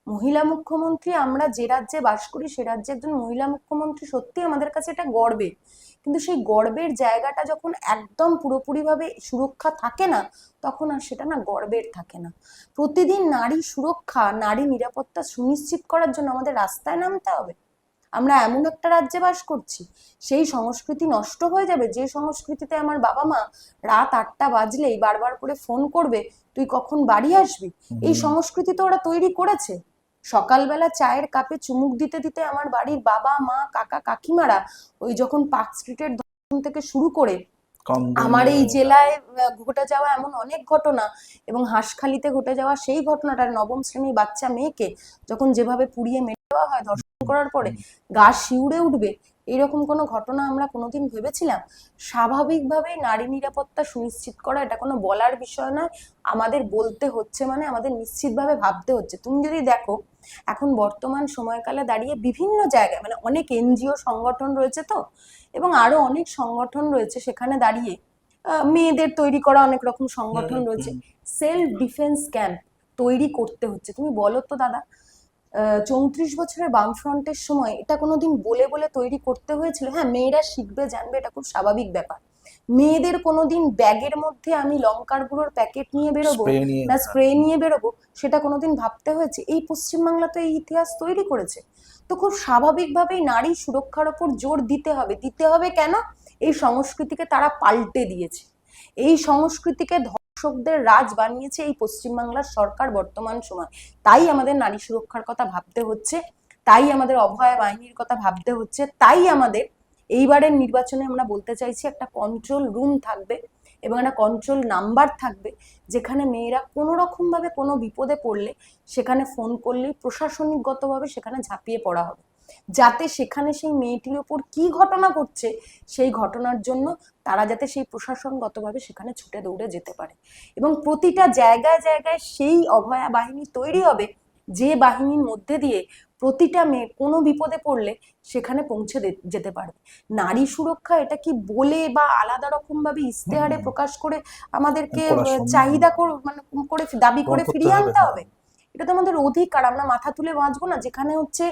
মহিলা মুখ্যমন্ত্রী, আমরা যে রাজ্যে বাস করি সে রাজ্যে একজন মহিলা মুখ্যমন্ত্রী সত্যি আমাদের কাছে এটা গর্বের। কিন্তু সেই গর্বের জায়গাটা যখন একদম পুরোপুরিভাবে সুরক্ষা থাকে না, তখন আর সেটা না গর্বের থাকে না। প্রতিদিন নারী সুরক্ষা, নারী নিরাপত্তা সুনিশ্চিত করার জন্য আমাদের রাস্তায় নামতে হবে। আমরা এমন একটা রাজ্যে বাস করছি, সেই সংস্কৃতি নষ্ট হয়ে যাবে যে সংস্কৃতিতে আমার বাবা মা রাত 8টা বাজলেই বারবার করে ফোন করবে, তুই কখন বাড়ি আসবি। এই হুম। সংস্কৃতি তো ওরা তৈরি করেছে। সকালবেলা চায়ের কাপে চুমুক দিতে দিতে আমার বাড়ির বাবা মা কাকা কাকিমারা ওই যখন পার্ক স্ট্রিটের দর্শন থেকে শুরু করে আমার কামদুনি। এই জেলায় ঘটে যাওয়া এমন অনেক ঘটনা, এবং হাঁসখালিতে ঘটে যাওয়া সেই ঘটনাটা, নবম শ্রেণীর বাচ্চা মেয়েকে যখন যেভাবে পুড়িয়ে মেরে দেওয়া হয় ধর্ষণ করার পরে, গা শিউরে উঠবে, এরকম কোনো ঘটনা আমরা কোনোদিন ভেবেছিলাম? স্বাভাবিকভাবেই নারী নিরাপত্তা সুনিশ্চিত করা এটা কোনো বলার বিষয় নয়, আমাদের বলতে হচ্ছে, মানে আমাদের নিশ্চিতভাবে ভাবতে হচ্ছে। তুমি যদি দেখো, এখন বর্তমান সময়কালে দাঁড়িয়ে বিভিন্ন জায়গায়, মানে অনেক এনজিও সংগঠন রয়েছে তো, এবং আরো অনেক সংগঠন রয়েছে সেখানে দাঁড়িয়ে, মেয়েদের তৈরি করা অনেক রকম হুম। সংগঠন রয়েছে, হুম। সেলফ ডিফেন্স ক্যাম্প তৈরি করতে হচ্ছে। তুমি বলো তো দাদা, 34 বছরের বামফ্রন্টের সময় এটা কোনোদিন বলে বলে তৈরি করতে হয়েছিল? হ্যাঁ, মেয়েরা শিখবে জানবে, এটা খুব স্বাভাবিক ব্যাপার। মেয়েদের কোনোদিন ব্যাগের মধ্যে আমি লঙ্কার গুঁড়োর প্যাকেট নিয়ে বেরোবো স্প্রে নিয়ে, না হ্যাঁ। স্প্রে নিয়ে বেরোবো, সেটা কোনোদিন ভাবতে হয়েছে? এই পশ্চিমবাংলা তো এই ইতিহাস তৈরি করেছে। তো খুব স্বাভাবিকভাবেই নারী সুরক্ষার ওপর জোর দিতে হবে। দিতে হবে কেন? এই সংস্কৃতিকে তারা পাল্টে দিয়েছে। এই সংস্কৃতিকে ধর্ষকদের রাজ বানিয়েছে এই পশ্চিমবাংলার সরকার বর্তমান সময়। তাই আমাদের নারী সুরক্ষার কথা ভাবতে হচ্ছে, তাই আমাদের অভয়া বাহিনীর কথা ভাবতে হচ্ছে, তাই আমাদের এইবারের নির্বাচনে আমরা বলতে চাইছি একটা কন্ট্রোল রুম থাকবে এবং একটা কন্ট্রোল নাম্বার থাকবে, যেখানে মেয়েরা কোনো রকম ভাবে কোনো বিপদে পড়লে সেখানে ফোন করলেই প্রশাসনিকগতভাবে সেখানে ঝাঁপিয়ে পড়া হবে, যাতে সেখানে সেই মেয়েটির ওপর কি ঘটনা ঘটছে সেই ঘটনার জন্য তারা যাতে সেই প্রশাসনগতভাবে সেখানে ছুটে দৌড়ে যেতে পারে। এবং প্রতিটা জায়গায় জায়গায় সেই অভয়া বাহিনী তৈরি হবে, যে বাহিনীর মধ্যে দিয়ে প্রতিটা মেয়ে কোনো বিপদে পড়লে সেখানে পৌঁছে যেতে পারবে। নারী সুরক্ষা এটা কি বলে বা আলাদা রকম ভাবে ইশতেহারে হুম। প্রকাশ করে আমাদেরকে করা সম্ভব চাহিদা মানে করে দাবি পূরণ করে করতে ফিরিয়ে হবে, আনতে হ্যাঁ। হবে? এটা তো আমাদের অধিকার, আমরা মাথা তুলে বাঁচবো না? যেখানে হচ্ছে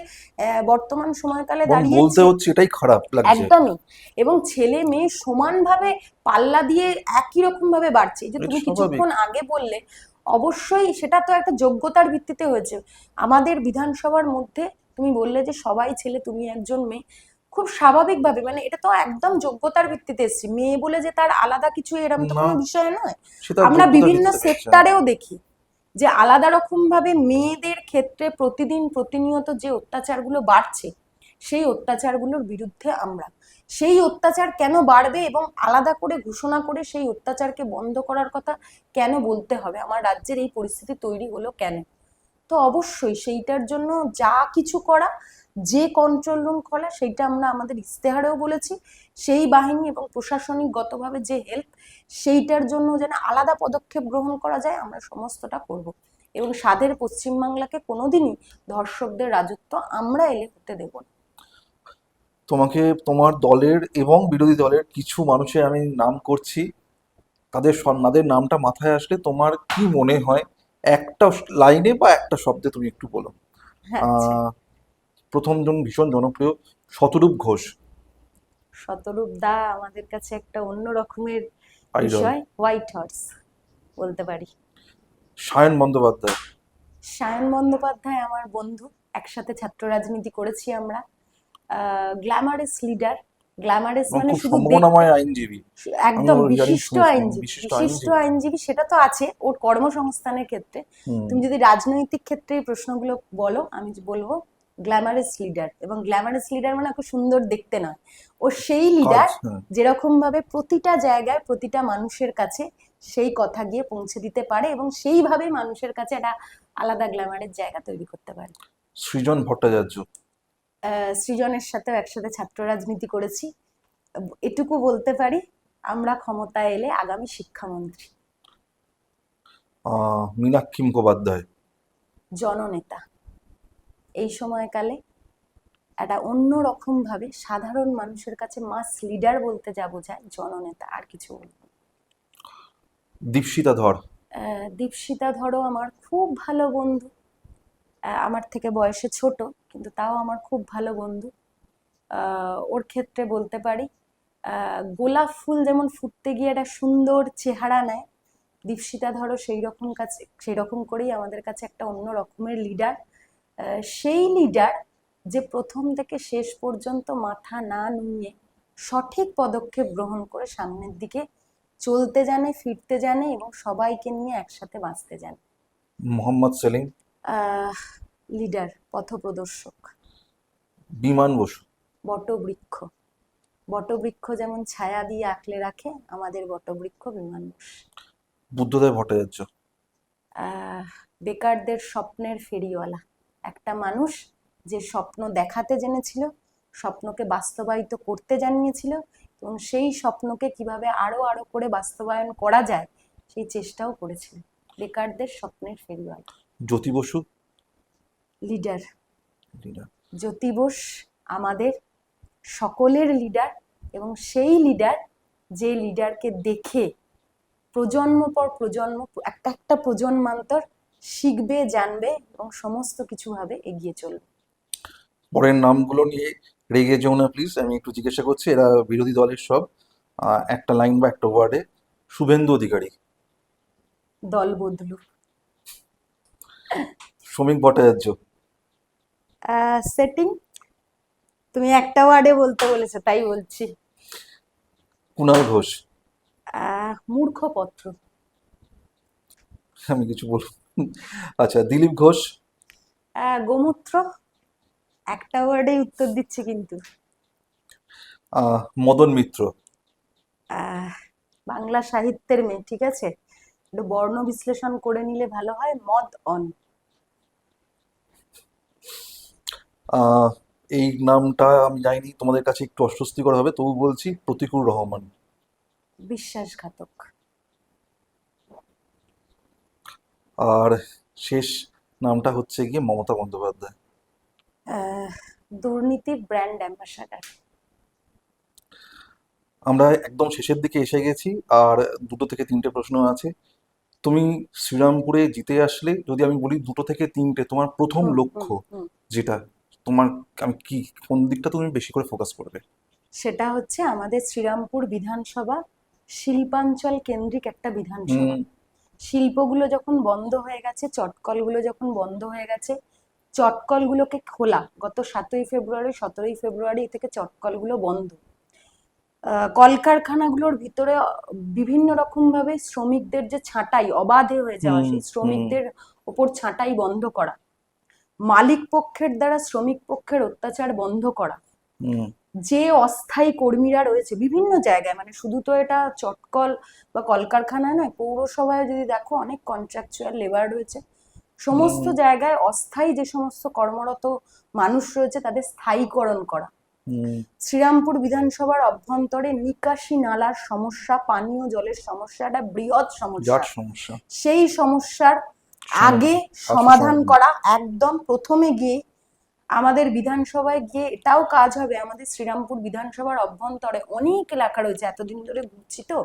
বর্তমান সময়কালে বরং দাঁড়িয়ে বলতে হচ্ছে এটাই খারাপ লাগছে। একদমই, এবং ছেলে মেয়ে সমানভাবে পাল্লা দিয়ে একই রকম ভাবে বাড়ছে। এই যে এটা তুমি স্বাভাবিক। কিছুক্ষণ আগে বললে অবশ্যই সেটা তো একটা যোগ্যতার ভিত্তিতে হয়েছে। আমাদের বিধানসভার মধ্যে তুমি বললে যে সবাই ছেলে, তুমি একজন মেয়ে, খুব স্বাভাবিকভাবে, মানে এটা তো একদম যোগ্যতার ভিত্তিতে এসেছে। মেয়ে বলে যে তার আলাদা কিছু এরকম তো না, কোনো বিষয় নয়। সেটা আমরা যোগ্যতার বিভিন্ন ভিত্তিতে হচ্ছে। সেক্টরেও দেখি যে আলাদা রকম ভাবে মেয়েদের ক্ষেত্রে প্রতিদিন প্রতিনিয়ত যে অত্যাচারগুলো বাড়ছে, সেই অত্যাচারগুলোর বিরুদ্ধে আমরা, সেই অত্যাচার কেন বাড়বে এবং আলাদা করে ঘোষণা করে সেই অত্যাচারকে বন্ধ করার কথা কেন বলতে হবে, আমার রাজ্যের এই পরিস্থিতি তৈরি হলো কেন। তো অবশ্যই সেইটার জন্য যা কিছু করা, যে কন্ট্রোল রুম খোলা, সেইটা আমরা আমাদের ইস্তেহারেও বলেছি। সেই বাহিনী এবং প্রশাসনিকগতভাবে যে হেল্প, সেইটার জন্য যেন আলাদা পদক্ষেপ গ্রহণ করা যায়, আমরা সমস্তটা করব। এবং স্বাধীন পশ্চিমবাংলাকে কোনোদিনই ধর্ষকদের রাজত্ব আমরা এলে হতে দেব না। তোমাকে তোমার দলের এবং বিরোধী দলের কিছু মানুষের আমি নাম করছি, তাদের নামটা মাথায় আসলে তোমার কি মনে হয় একটা লাইনে বা একটা শব্দে তুমি একটু বলো। হ্যাঁ, আচ্ছা। আহ প্রথম জন ভীষণ জনপ্রিয় শতরূপ ঘোষ, শতরূপ দা আমাদের কাছে একটা অন্য রকমের আইডল। বিষয়, হোয়াইট হর্স বলতে পারি। সায়ন বন্দ্যোপাধ্যায়, সায়ন বন্দ্যোপাধ্যায় আমার বন্ধু, একসাথে ছাত্র রাজনীতি করেছি আমরা। গ্ল্যামারাস লিডার, গ্ল্যামারাস এবং মানে খুব শুধু দেখতে, সম্ভাবনাময় আইনজীবী। আমি একদম ওর ইদানিং বিশিষ্ট শুনেছিলাম আইনজীবী, বিশিষ্ট বিশিষ্ট আইনজীবী। আইনজীবী সেটা তো আছে ওর কর্মসংস্থানের ক্ষেত্রে। হুম। তুমি যদি রাজনৈতিক ক্ষেত্রে এই প্রশ্নগুলো বলো, আমি বলবো গ্ল্যামারাস লিডার। এবং গ্ল্যামারাস লিডার মানে ওকে সুন্দর দেখতে নয়, ও সেই কাজ, লিডার হ্যাঁ। যেরকম ভাবে প্রতিটা জায়গায় প্রতিটা মানুষের কাছে সেই কথা গিয়ে পৌঁছে দিতে পারে এবং সেইভাবে মানুষের কাছে একটা আলাদা গ্ল্যামারের জায়গা তৈরি করতে পারে। সৃজন ভট্টাচার্য, সৃজনের সাথেও একসাথে ছাত্র রাজনীতি করেছি। এটুকু বলতে পারি, আমরা ক্ষমতায় এলে আগামী শিক্ষামন্ত্রী। মীনাক্ষী মুখোপাধ্যায়, জননেতা, এই সময়কালে একটা অন্য রকম ভাবে সাধারণ মানুষের কাছে মাস লিডার বলতে যা বোঝায়, জননেতা, আর কিছু বলবো না। দীপশিতা ধর, দীপশিতা ধরো আমার খুব ভালো বন্ধু। আমার থেকে বয়সে ছোট, কিন্তু তাও আমার খুব ভালো বন্ধু। ওর ক্ষেত্রে বলতে পারি, গোলাপ ফুল যেমন ফুটতে গিয়ে একটা সুন্দর চেহারা নেয়, দীপশিতা ধরো সেই রকম করেই আমাদের কাছে একটা অন্য রকমের লিডার। সেই লিডার যে প্রথম থেকে শেষ পর্যন্ত মাথা না নুইয়ে সঠিক পদক্ষেপ গ্রহণ করে সামনের দিকে চলতে জানে, ফিরতে জানে এবং সবাইকে নিয়ে একসাথে বাঁচতে জানে। মোহাম্মদ সেলিম, লিডার, পথপ্রদর্শক। বিমান বসু, বটবৃক্ষ, বটবৃক্ষ যেমন ছায়া দিয়ে আঁকলে রাখে, আমাদের বটবৃক্ষ বিমান বোস। বুদ্ধদেব ভট্টাচার্য, বেকারদের স্বপ্নের ফেরিওয়ালা, একটা মানুষ যে স্বপ্ন দেখাতে জেনেছিল, স্বপ্নকে বাস্তবায়িত করতে জানিয়েছিল এবং সেই স্বপ্নকে কিভাবে আরো আরো করে বাস্তবায়ন করা যায় সেই চেষ্টাও করেছিল। বেকারদের স্বপ্নের ফেরিওয়ালা। Jyoti Basu, leader, leader. জ্যোতি বোস আমাদের সকলের লিডার এবং সেই লিডার যে লিডারকে দেখে প্রজন্ম পর প্রজন্ম, একটা একটা প্রজন্মান্তর শিখবে, জানবে এবং সমস্ত কিছু ভাবে এগিয়ে চলবে। পরের নামগুলো নিয়ে রেগে যেও না প্লিজ, আমি একটু জিজ্ঞাসা করছি, এরা বিরোধী দলের সব। একটা লাইন বা একটা ওয়ার্ডে। শুভেন্দু অধিকারী, দল বদলু। শ্রমিক ভট্টাচার্য, সেটিং, তুমি একটা ওয়ার্ডে বলতে বলেছো তাই বলছি। কুণাল ঘোষ, মূর্খপত্র। আমি কিছু বলবো। আচ্ছা, দিলীপ ঘোষ, গোমূত্র। একটা ওয়ার্ডেই উত্তর দিচ্ছি কিন্তু। মদন মিত্র, বাংলা সাহিত্যের মেয়ে, ঠিক আছে, একটু বর্ণ বিশ্লেষণ করে নিলে ভালো হয়, মদ অন। এই নামটা আমি জানি তোমাদের কাছে একটু অস্বস্তিকর হবে, তবু বলছি, প্রতিকুর রহমান। বিশ্বাসঘাতক। আর শেষ নামটা হচ্ছে গিয়ে মমতা বন্দ্যোপাধ্যায়। দুর্নীতির ব্র্যান্ড অ্যাম্বাসাডার। আমরা একদম শেষের দিকে এসে গেছি, আর দুটো থেকে তিনটে প্রশ্ন আছে। তুমি শ্রীরামপুরে জিতে আসলে, যদি আমি বলি দুটো থেকে তিনটে তোমার প্রথম হুম, হুম, লক্ষ্য হুম। যেটা তোমার, আমি কি, কোন দিকটা তুমি বেশি করে ফোকাস করবে? সেটা হচ্ছে আমাদের শ্রীরামপুর বিধানসভা শিল্পাঞ্চল কেন্দ্রিক একটা বিধানসভা। হুম। শিল্পগুলো যখন বন্ধ হয়ে গেছে, চটকলগুলো যখন বন্ধ হয়ে গেছে, চটকলগুলোকে খোলা গত 7ই ফেব্রুয়ারি 17ই ফেব্রুয়ারি থেকে চটকলগুলো বন্ধ। কলকারখানাগুলোর ভিতরে বিভিন্ন রকম ভাবে শ্রমিকদের যে ছাঁটাই অবাধে হয়ে যাওয়া, হুম সেই হুম শ্রমিকদের ওপর ছাঁটাই বন্ধ করা, মালিক পক্ষের দ্বারা শ্রমিক পক্ষের অত্যাচার বন্ধ করা, হুম যে অস্থায়ী কর্মীরা রয়েছে বিভিন্ন জায়গায়, মানে শুধু তো এটা চটকল বা কলকারখানায় নয়, পৌরসভায় যদি দেখো অনেক কন্ট্রাকচুয়াল লেবার রয়েছে, সমস্ত হুম জায়গায় অস্থায়ী যে সমস্ত কর্মরত মানুষ রয়েছে তাদের স্থায়ীকরণ করা। হুম শ্রীরামপুর বিধানসভার অভ্যন্তরে নিকাশি নালার সমস্যা, পানীয় জলের সমস্যা একটা বৃহৎ সমস্যা। বিরাট সমস্যা। সেই সমস্যার আগে সমাধান সমাধান করা, একদম প্রথমে গিয়ে আমাদের বিধানসভায় গিয়ে এটাও কাজ হবে। আমাদের শ্রীরামপুর বিধানসভার অভ্যন্তরে অনেক এলাকা রয়েছে, এতদিন ধরে ঘুরছি তো,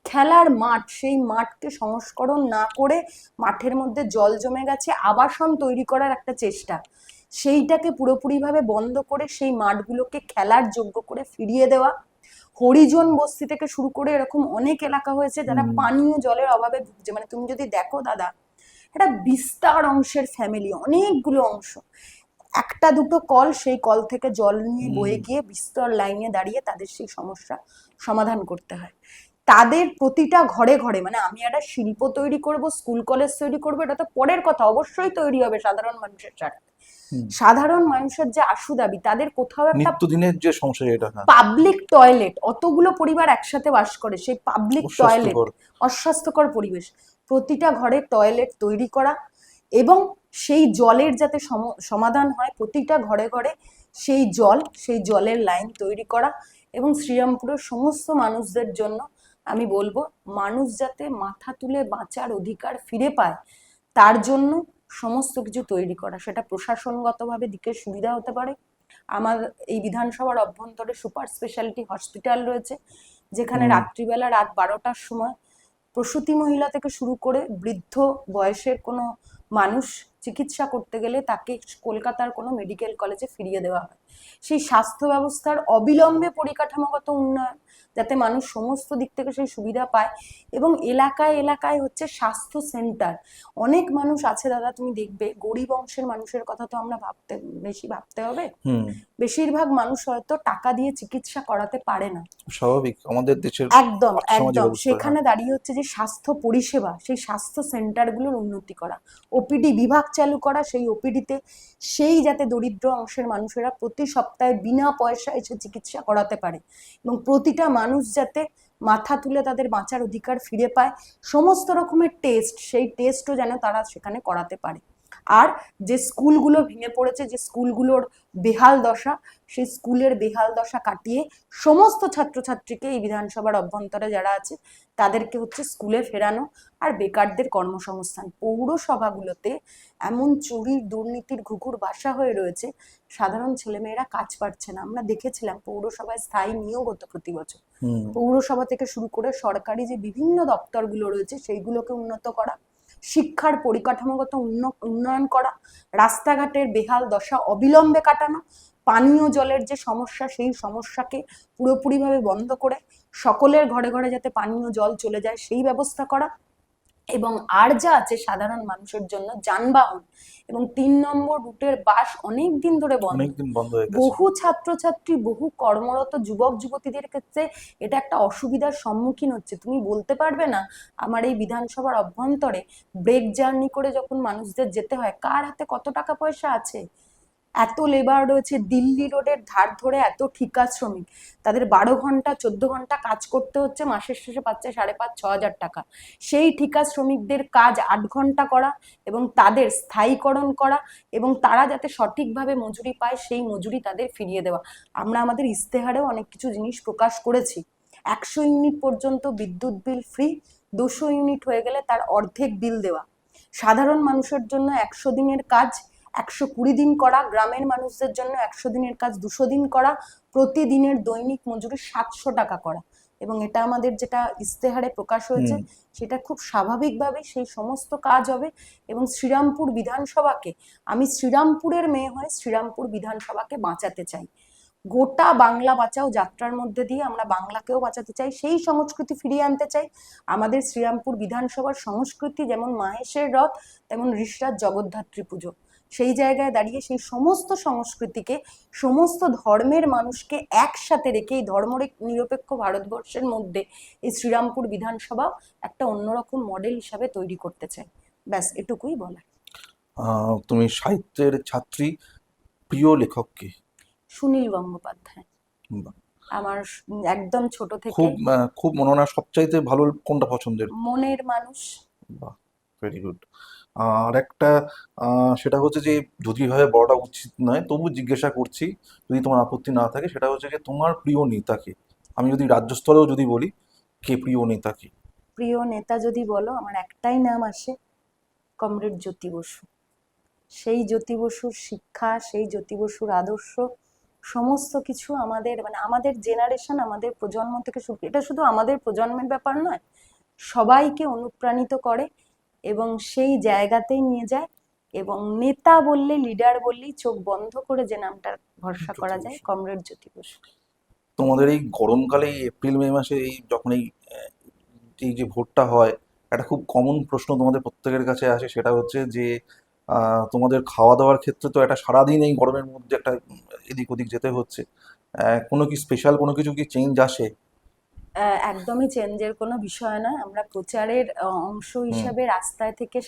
খেলার মাঠ, সেই মাঠকে সংস্করণ না করে মাঠের মধ্যে জল জমে গেছে, আবাসন তৈরি করার একটা চেষ্টা, সেইটাকে পুরোপুরিভাবে বন্ধ করে সেই মাঠগুলোকে খেলার যোগ্য করে ফিরিয়ে দেওয়া। হরিজন বস্তি থেকে শুরু করে এরকম অনেক এলাকা হয়েছে যারা হুম পানীয় জলের অভাবে ভুগছে। মানে তুমি যদি দেখো দাদা, একটা বিস্তার অংশের ফ্যামিলি, অনেকগুলো অংশ, একটা দুটো কল, সেই কল থেকে জল নিয়ে হুম বয়ে গিয়ে বিস্তর লাইনে দাঁড়িয়ে তাদের সেই সমস্যা সমাধান করতে হয়। তাদের প্রতিটা ঘরে ঘরে, মানে আমি একটা শিল্প তৈরি করব, স্কুল কলেজ তৈরি করবো, এটা তো পরের কথা, অবশ্যই তৈরি হবে সাধারণ মানুষের স্বার্থে। হুম। সাধারণ মানুষের যে আশু দাবি, তাদের কোথাও একটা নিত্যদিনের যে সমস্যা এটা, হ্যাঁ, পাবলিক টয়লেট, অতগুলো পরিবার একসাথে বাস করে, সেই পাবলিক টয়লেট, অস্বাস্থ্যকর। অস্বাস্থ্যকর পরিবেশ, প্রতিটা ঘরে টয়লেট তৈরি করা, এবং সেই জলের যাতে সমাধান হয়, প্রতিটা ঘরে ঘরে সেই জলের লাইন তৈরি করা, এবং শ্রীরামপুরের সমস্ত মানুষদের জন্য আমি বলবো, মানুষ যাতে মাথা তুলে বাঁচার অধিকার ফিরে পায়, তার জন্য সমস্ত কিছু তৈরি করা। সেটা প্রশাসনগতভাবে দিকে সুবিধা হতে পারে। আমার এই বিধানসভার অভ্যন্তরে সুপার স্পেশালিটি হসপিটাল রয়েছে, যেখানে হুম রাত্রিবেলা রাত 12টার সময় প্রসূতি মহিলা থেকে শুরু করে বৃদ্ধ বয়সের কোনো মানুষ চিকিৎসা করতে গেলে তাকে কলকাতার কোনো মেডিকেল কলেজে ফিরিয়ে দেওয়া হয়। সেই স্বাস্থ্য ব্যবস্থার অবিলম্বে পরিকাঠামোগত উন্নয়ন, যাতে মানুষ সমস্ত দিক থেকে সেই সুবিধা পায়, এবং এলাকায় এলাকায় হচ্ছে স্বাস্থ্য সেন্টার। অনেক মানুষ আছে দাদা, তুমি দেখবে গরিব অংশের মানুষের কথা তো আমরা বেশি ভাবতে হবে, হুম বেশিরভাগ মানুষ হয়তো টাকা দিয়ে চিকিৎসা করাতে পারে না। স্বাভাবিক, আমাদের দেশের একদম আর্থসামাজিক একদম, অবস্থা, হ্যাঁ। সেখানে দাঁড়িয়ে হচ্ছে যে স্বাস্থ্য পরিষেবা, সেই স্বাস্থ্য সেন্টারগুলোর উন্নতি করা, ওপিডি বিভাগ চালু করা, সেই ওপিডিতে সেই যাতে দরিদ্র অংশের মানুষেরা প্রতি সপ্তাহে বিনা পয়সায় এসে চিকিৎসা করাতে পারে, এবং প্রতিটা মানুষ যাতে মাথা তুলে তাদের বাঁচার অধিকার ফিরে পায়। সমস্ত রকমের টেস্ট, সেই টেস্টও যেন তারা সেখানে করাতে পারে। আর যে স্কুলগুলো ভেঙে পড়েছে, যে স্কুলগুলোর বেহাল দশা, সেই স্কুলের বেহাল দশা কাটিয়ে সমস্ত ছাত্রছাত্রীকে এই বিধানসভার অভ্যন্তরে যারা আছে তাদেরকে হচ্ছে স্কুলে ফেরানো, আর বেকারদের কর্মসংস্থান। পৌরসভাগুলোতে এমন চুরির দুর্নীতির ঘুঘুর বাসা হয়ে রয়েছে, সাধারণ ছেলেমেয়েরা কাজ পাচ্ছে না। আমরা দেখেছিলাম পৌরসভায় স্থায়ী নিয়োগ হতো প্রতি বছর। হুম পৌরসভা থেকে শুরু করে সরকারি যে বিভিন্ন দপ্তরগুলো রয়েছে সেইগুলোকে উন্নত করা, শিক্ষার পরিকাঠামোগত উন্নয়ন করা, রাস্তাঘাটের বেহাল দশা অবিলম্বে কাটানো, পানীয় জলের যে সমস্যা সেই সমস্যাকে পুরোপুরিভাবে বন্ধ করে সকলের ঘরে ঘরে যাতে পানীয় জল চলে যায় সেই ব্যবস্থা করা, এবং আর যা আছে সাধারণ মানুষের জন্য যানবাহন, এবং 3 নম্বর রুটের বাস অনেক দিন ধরে বন্ধ। অনেকদিন বন্ধ হয়ে গেছে। বহু ছাত্রছাত্রী, বহু কর্মরত যুবক যুবতীদের ক্ষেত্রে এটা একটা অসুবিধার সম্মুখীন হচ্ছে। তুমি বলতে পারবে না, আমার এই বিধানসভার অভ্যন্তরে ব্রেক জার্নি করে যখন মানুষদের যেতে হয়, কার হাতে কত টাকা পয়সা আছে। এত লেবার রয়েছে, দিল্লি রোডের ধার ধরে এত ঠিকা শ্রমিক, তাদের 12 ঘন্টা 14 ঘন্টা কাজ করতে হচ্ছে, মাসের শেষে পাচ্ছে 5,500-6,000 টাকা। সেই ঠিকা শ্রমিকদের কাজ 8 ঘন্টা করা, এবং তাদের স্থায়ীকরণ করা, এবং তারা যাতে সঠিকভাবে মজুরি পায় সেই মজুরি তাদের ফিরিয়ে দেওয়া। আমরা আমাদের ইস্তেহারেও অনেক কিছু জিনিস প্রকাশ করেছি। 100 ইউনিট পর্যন্ত বিদ্যুৎ বিল ফ্রি, 200 ইউনিট হয়ে গেলে তার অর্ধেক বিল দেওয়া, সাধারণ মানুষের জন্য 100 দিনের কাজ 120 দিন করা, গ্রামের মানুষদের জন্য 100 দিনের কাজ 200 দিন করা, প্রতিদিনের দৈনিক মজুরি 700 টাকা করা। এবং এটা আমাদের যেটা ইস্তেহারে প্রকাশ হয়েছে, হুম সেটা খুব স্বাভাবিকভাবে সেই সমস্ত কাজ হবে। এবং শ্রীরামপুর বিধানসভাকে, আমি শ্রীরামপুরের মেয়ে হয়ে শ্রীরামপুর বিধানসভাকে বাঁচাতে চাই। গোটা বাংলা বাঁচাও যাত্রার মধ্যে দিয়ে আমরা বাংলাকেও বাঁচাতে চাই, সেই সংস্কৃতি ফিরিয়ে আনতে চাই। আমাদের শ্রীরামপুর বিধানসভার সংস্কৃতি যেমন মাহেশের রথ, তেমন ঋষরাজ জগদ্ধাত্রী পুজো। সেই জায়গায় দাঁড়িয়ে সেই সমস্ত সংস্কৃতিকে, সমস্ত ধর্মের মানুষকে একসাথে রেখে এই ধর্ম নিরপেক্ষ ভারতবর্ষের মধ্যে এই শ্রীরামপুর বিধানসভা একটা অন্যরকম মডেল হিসাবে তৈরি করতে চাই। ব্যাস এটুকুই বলা। তুমি সাহিত্যের ছাত্রী, প্রিয় লেখক কে? সুনীল গঙ্গোপাধ্যায় বাহ, আমার একদম ছোট থেকে। খুব মনে হয় সবচাইতে ভালো কোনটা পছন্দের? মনের মানুষ। বাহ, ভেরি গুড। আর একটা সেটা হচ্ছে যে, যদি ভাবে বড়টা উচিত নয় তবু জিজ্ঞাসা করছি, যদি তোমার আপত্তি না থাকে, সেটা হচ্ছে যে তোমার প্রিয় নেতা কে? আমি যদি রাজ্য স্তরেও যদি বলি, কে প্রিয় নেতা কে? প্রিয় নেতা যদি বলো, আমার একটাই নাম আসে, কমরেড জ্যোতি বসু। সেই জ্যোতি বসুর শিক্ষা, সেই জ্যোতি বসুর আদর্শ, সমস্ত কিছু আমাদের মানে আমাদের জেনারেশন, আমাদের প্রজন্ম থেকে শুরু, এটা শুধু আমাদের প্রজন্মের ব্যাপার নয়, সবাইকে অনুপ্রাণিত করে এবং সেই জায়গাতেই নিয়ে যায়। এবং নেতা বললে, লিডার বললেই চোখ বন্ধ করে যে নামটার ভরসা করা যায়, কমরেড জ্যোতি বসু। তোমাদের এই গরমকালে, এই এপ্রিল মে মাসে, এই যখন এই যে ভোটটা হয়, একটা খুব কমন প্রশ্ন তোমাদের প্রত্যেকের কাছে আসে, সেটা হচ্ছে যে তোমাদের খাওয়া দাওয়ার ক্ষেত্রে তো একটা সারাদিন এই গরমের মধ্যে একটা এদিক ওদিক যেতে হচ্ছে, কোনো কি স্পেশাল কোনো কিছু কি চেঞ্জ আসে? একদমই চেঞ্জের কোনো বিষয় নয়। আমরা প্রচারের অংশ হুম। হিসাবে রাস্তায় থেকে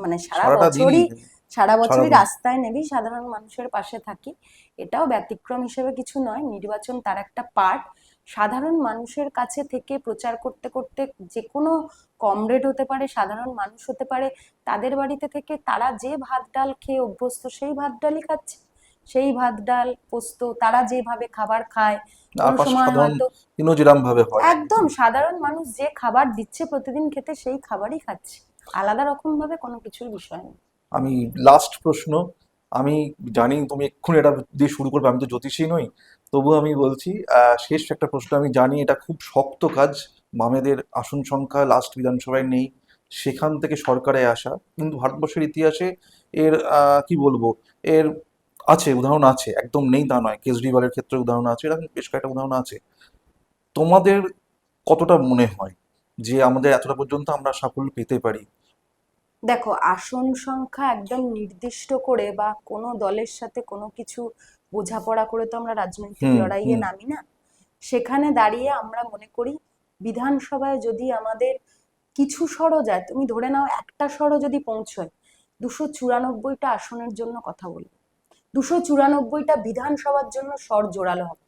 মানে সারাটা দিনই, সারা বছরই সারাদিন। রাস্তায় নেমেই সাধারণ মানুষের পাশে থাকি। এটাও ব্যতিক্রম হিসেবে কিছু নয়, নির্বাচন তার একটা পার্ট। সাধারণ মানুষের কাছে থেকে প্রচার করতে করতে, যে কোনো কমরেড হতে পারে, সাধারণ মানুষ হতে পারে, তাদের বাড়িতে থেকে তারা যে ভাত ডাল খেয়ে অভ্যস্ত, সেই ভাত ডালই খাচ্ছে। সেই ভাত ডাল পোস্ত তারা যেভাবে খাবার খায়, আর কোনো পাশে সময় সাধারণ হয়তো দিনও যেরম ভাবে হয় আর কি। একদম সাধারণ মানুষ যে খাবার দিচ্ছে প্রতিদিন খেতে, সেই খাবারই খাচ্ছে। আলাদা রকম ভাবে কোনো কিছুর বিষয় নেই। আমি লাস্ট প্রশ্ন, আমি জানি তুমি এক্ষুনি এটা দিয়ে শুরু করবে, আমি তো জ্যোতিষী নই, তবু আমি বলছি, শেষ একটা প্রশ্ন। আমি জানি এটা খুব শক্ত কাজ, বামেদের আসন সংখ্যা লাস্ট বিধানসভায় নেই, সেখান থেকে সরকারে আসা, কিন্তু ভারতবর্ষের ইতিহাসে এর কি বলবো, এর আছে উদাহরণ আছে, একদম নেই তা নয়, কেজরিওয়ালের ক্ষেত্রে উদাহরণ আছে, এরকম বেশ কয়েকটা উদাহরণ আছে। তোমাদের কতটা মনে হয় যে আমাদের এতটা পর্যন্ত আমরা সাফল্য পেতে পারি? দেখো, আসন সংখ্যা একদম নির্দিষ্ট করে বা কোনো দলের সাথে কোনো কিছু বোঝাপড়া করে তো আমরা রাজনৈতিক হুম, লড়াইয়ে হুম, নামি না। সেখানে দাঁড়িয়ে আমরা মনে করি, বিধানসভায় যদি আমাদের কিছু সরও যায়, তুমি ধরে নাও একটা সরও যদি পৌঁছয়, 294টা আসনের জন্য কথা বলবো, 294টা বিধানসভার জন্য স্বর জোরালো হবে।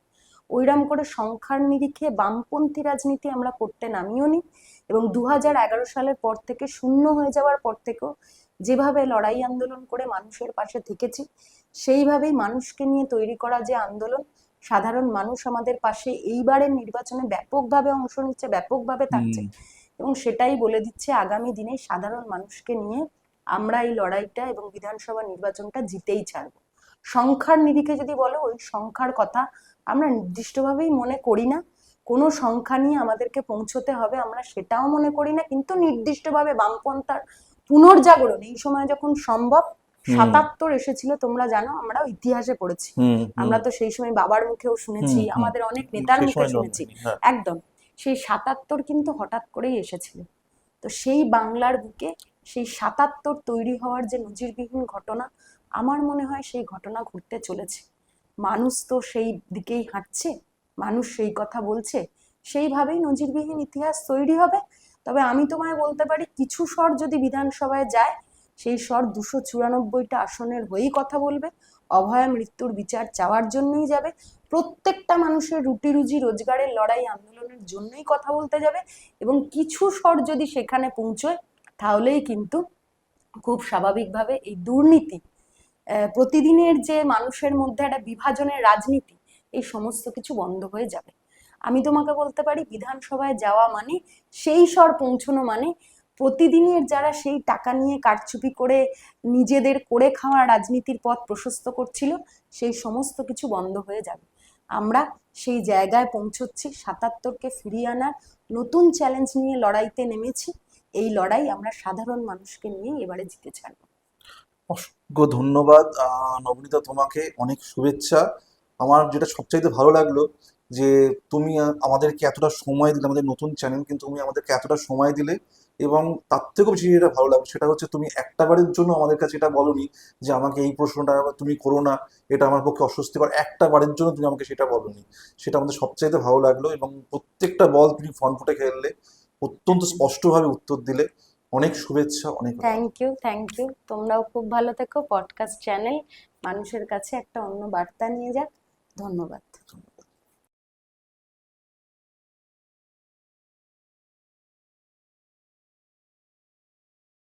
ওইরকম করে সংখ্যার নিরিখে বামপন্থী রাজনীতি আমরা করতে নামিও নি। এবং 2011 সালের পর থেকে, শূন্য হয়ে যাওয়ার পর থেকেও যেভাবে লড়াই আন্দোলন করে মানুষের পাশে থেকেছি, সেইভাবেই মানুষকে নিয়ে তৈরি করা যে আন্দোলন, সাধারণ মানুষ আমাদের পাশে এইবারের নির্বাচনে ব্যাপকভাবে অংশ নিচ্ছে, ব্যাপকভাবে হুম। থাকছে। এবং সেটাই বলে দিচ্ছে আগামী দিনে সাধারণ মানুষকে নিয়ে আমরা এই লড়াইটা এবং বিধানসভা নির্বাচনটা জিতেই ছাড়বো। সংখ্যার নিরিখে যদি বলো, ওই সংখ্যার কথা আমরা নির্দিষ্টভাবেই মনে করি না। কোনো সংখ্যা নিয়ে আমাদেরকে পৌঁছতে হবে আমরা সেটাও মনে করি না, কিন্তু নির্দিষ্টভাবে বামপন্থার পুনর্জাগরণ এই সময় যখন সম্ভব। হুম, 77 এসেছিল, তোমরা জানো, আমরাও ইতিহাসে পড়েছি। হুম, হুম, আমরা তো সেই সময় বাবার মুখেও শুনেছি, হুম, হুম। আমাদের অনেক নেতার সেই মুখে সময় শুনেছি। জন্মায়নি, হ্যাঁ। একদম, সেই 77 কিন্তু হঠাৎ করেই এসেছিল। তো সেই বাংলার বুকে সেই 77 তৈরি হওয়ার যে নজিরবিহীন ঘটনা, আমার মনে হয় সেই ঘটনা ঘটতে চলেছে। মানুষ তো সেই দিকেই হাঁটছে, মানুষ সেই কথা বলছে, সেইভাবেই নজিরবিহীন ইতিহাস তৈরি হবে। তবে আমি তোমায় বলতে পারি, কিছু স্বর যদি বিধানসভায় যায়, সেই স্বর 294টা আসনের হয়েই কথা বলবে, অভয়া মৃত্যুর বিচার চাওয়ার জন্যই যাবে, প্রত্যেকটা মানুষের রুটি রুজি রোজগারের লড়াই আন্দোলনের জন্যই কথা বলতে যাবে। এবং কিছু স্বর যদি সেখানে পৌঁছয়, তাহলেই কিন্তু খুব স্বাভাবিকভাবে এই দুর্নীতি, প্রতিদিনের যে মানুষের মধ্যে একটা বিভাজনের রাজনীতি, এই সমস্ত কিছু বন্ধ হয়ে যাবে। আমি তোমাকে বলতে পারি, বিধানসভায় যাওয়া মানে, সেই স্বর পৌঁছানো মানে, প্রতিদিনের যারা সেই টাকা নিয়ে কারচুপি করে নিজেদের করে খাওয়া রাজনীতির পথ প্রশস্ত করছিল, সেই সমস্ত কিছু বন্ধ হয়ে যাবে। আমরা সেই জায়গায় পৌঁছচ্ছি, 77কে ফিরিয়ে আনার নতুন চ্যালেঞ্জ নিয়ে লড়াইতে নেমেছি। এই লড়াই আমরা সাধারণ মানুষকে নিয়ে এবারে জিতে ছাড়বো। অসংখ্য ধন্যবাদ নবনীতা, তোমাকে অনেক শুভেচ্ছা। আমার যেটা সবচাইতে ভালো লাগলো যে তুমি আমাদেরকে এতটা সময় দিলে, আমাদের নতুন চ্যানেল কিন্তু তুমি আমাদেরকে এতটা সময় দিলে, এবং তার থেকেও বেশি যেটা ভালো লাগলো সেটা হচ্ছে তুমি একটা বারের জন্য আমাদের কাছে এটা বলনি যে আমাকে এই প্রশ্নটা আবার তুমি করো না, এটা আমার পক্ষে অস্বস্তিকর, একটা বারের জন্য তুমি আমাকে সেটা বলনি। সেটা আমাদের সবচাইতে ভালো লাগলো, এবং প্রত্যেকটা বল তুমি ফ্রন্ট ফুটে খেললে, অত্যন্ত স্পষ্টভাবে উত্তর দিলে। অনেক শুভেচ্ছা, অনেক থ্যাংক ইউ, থ্যাংক ইউ। তোমরাও খুব ভালো থেকো। পডকাস্ট চ্যানেল মানুষের কাছে একটা অন্য বার্তা নিয়ে যাক। ধন্যবাদ। ধন্যবাদ।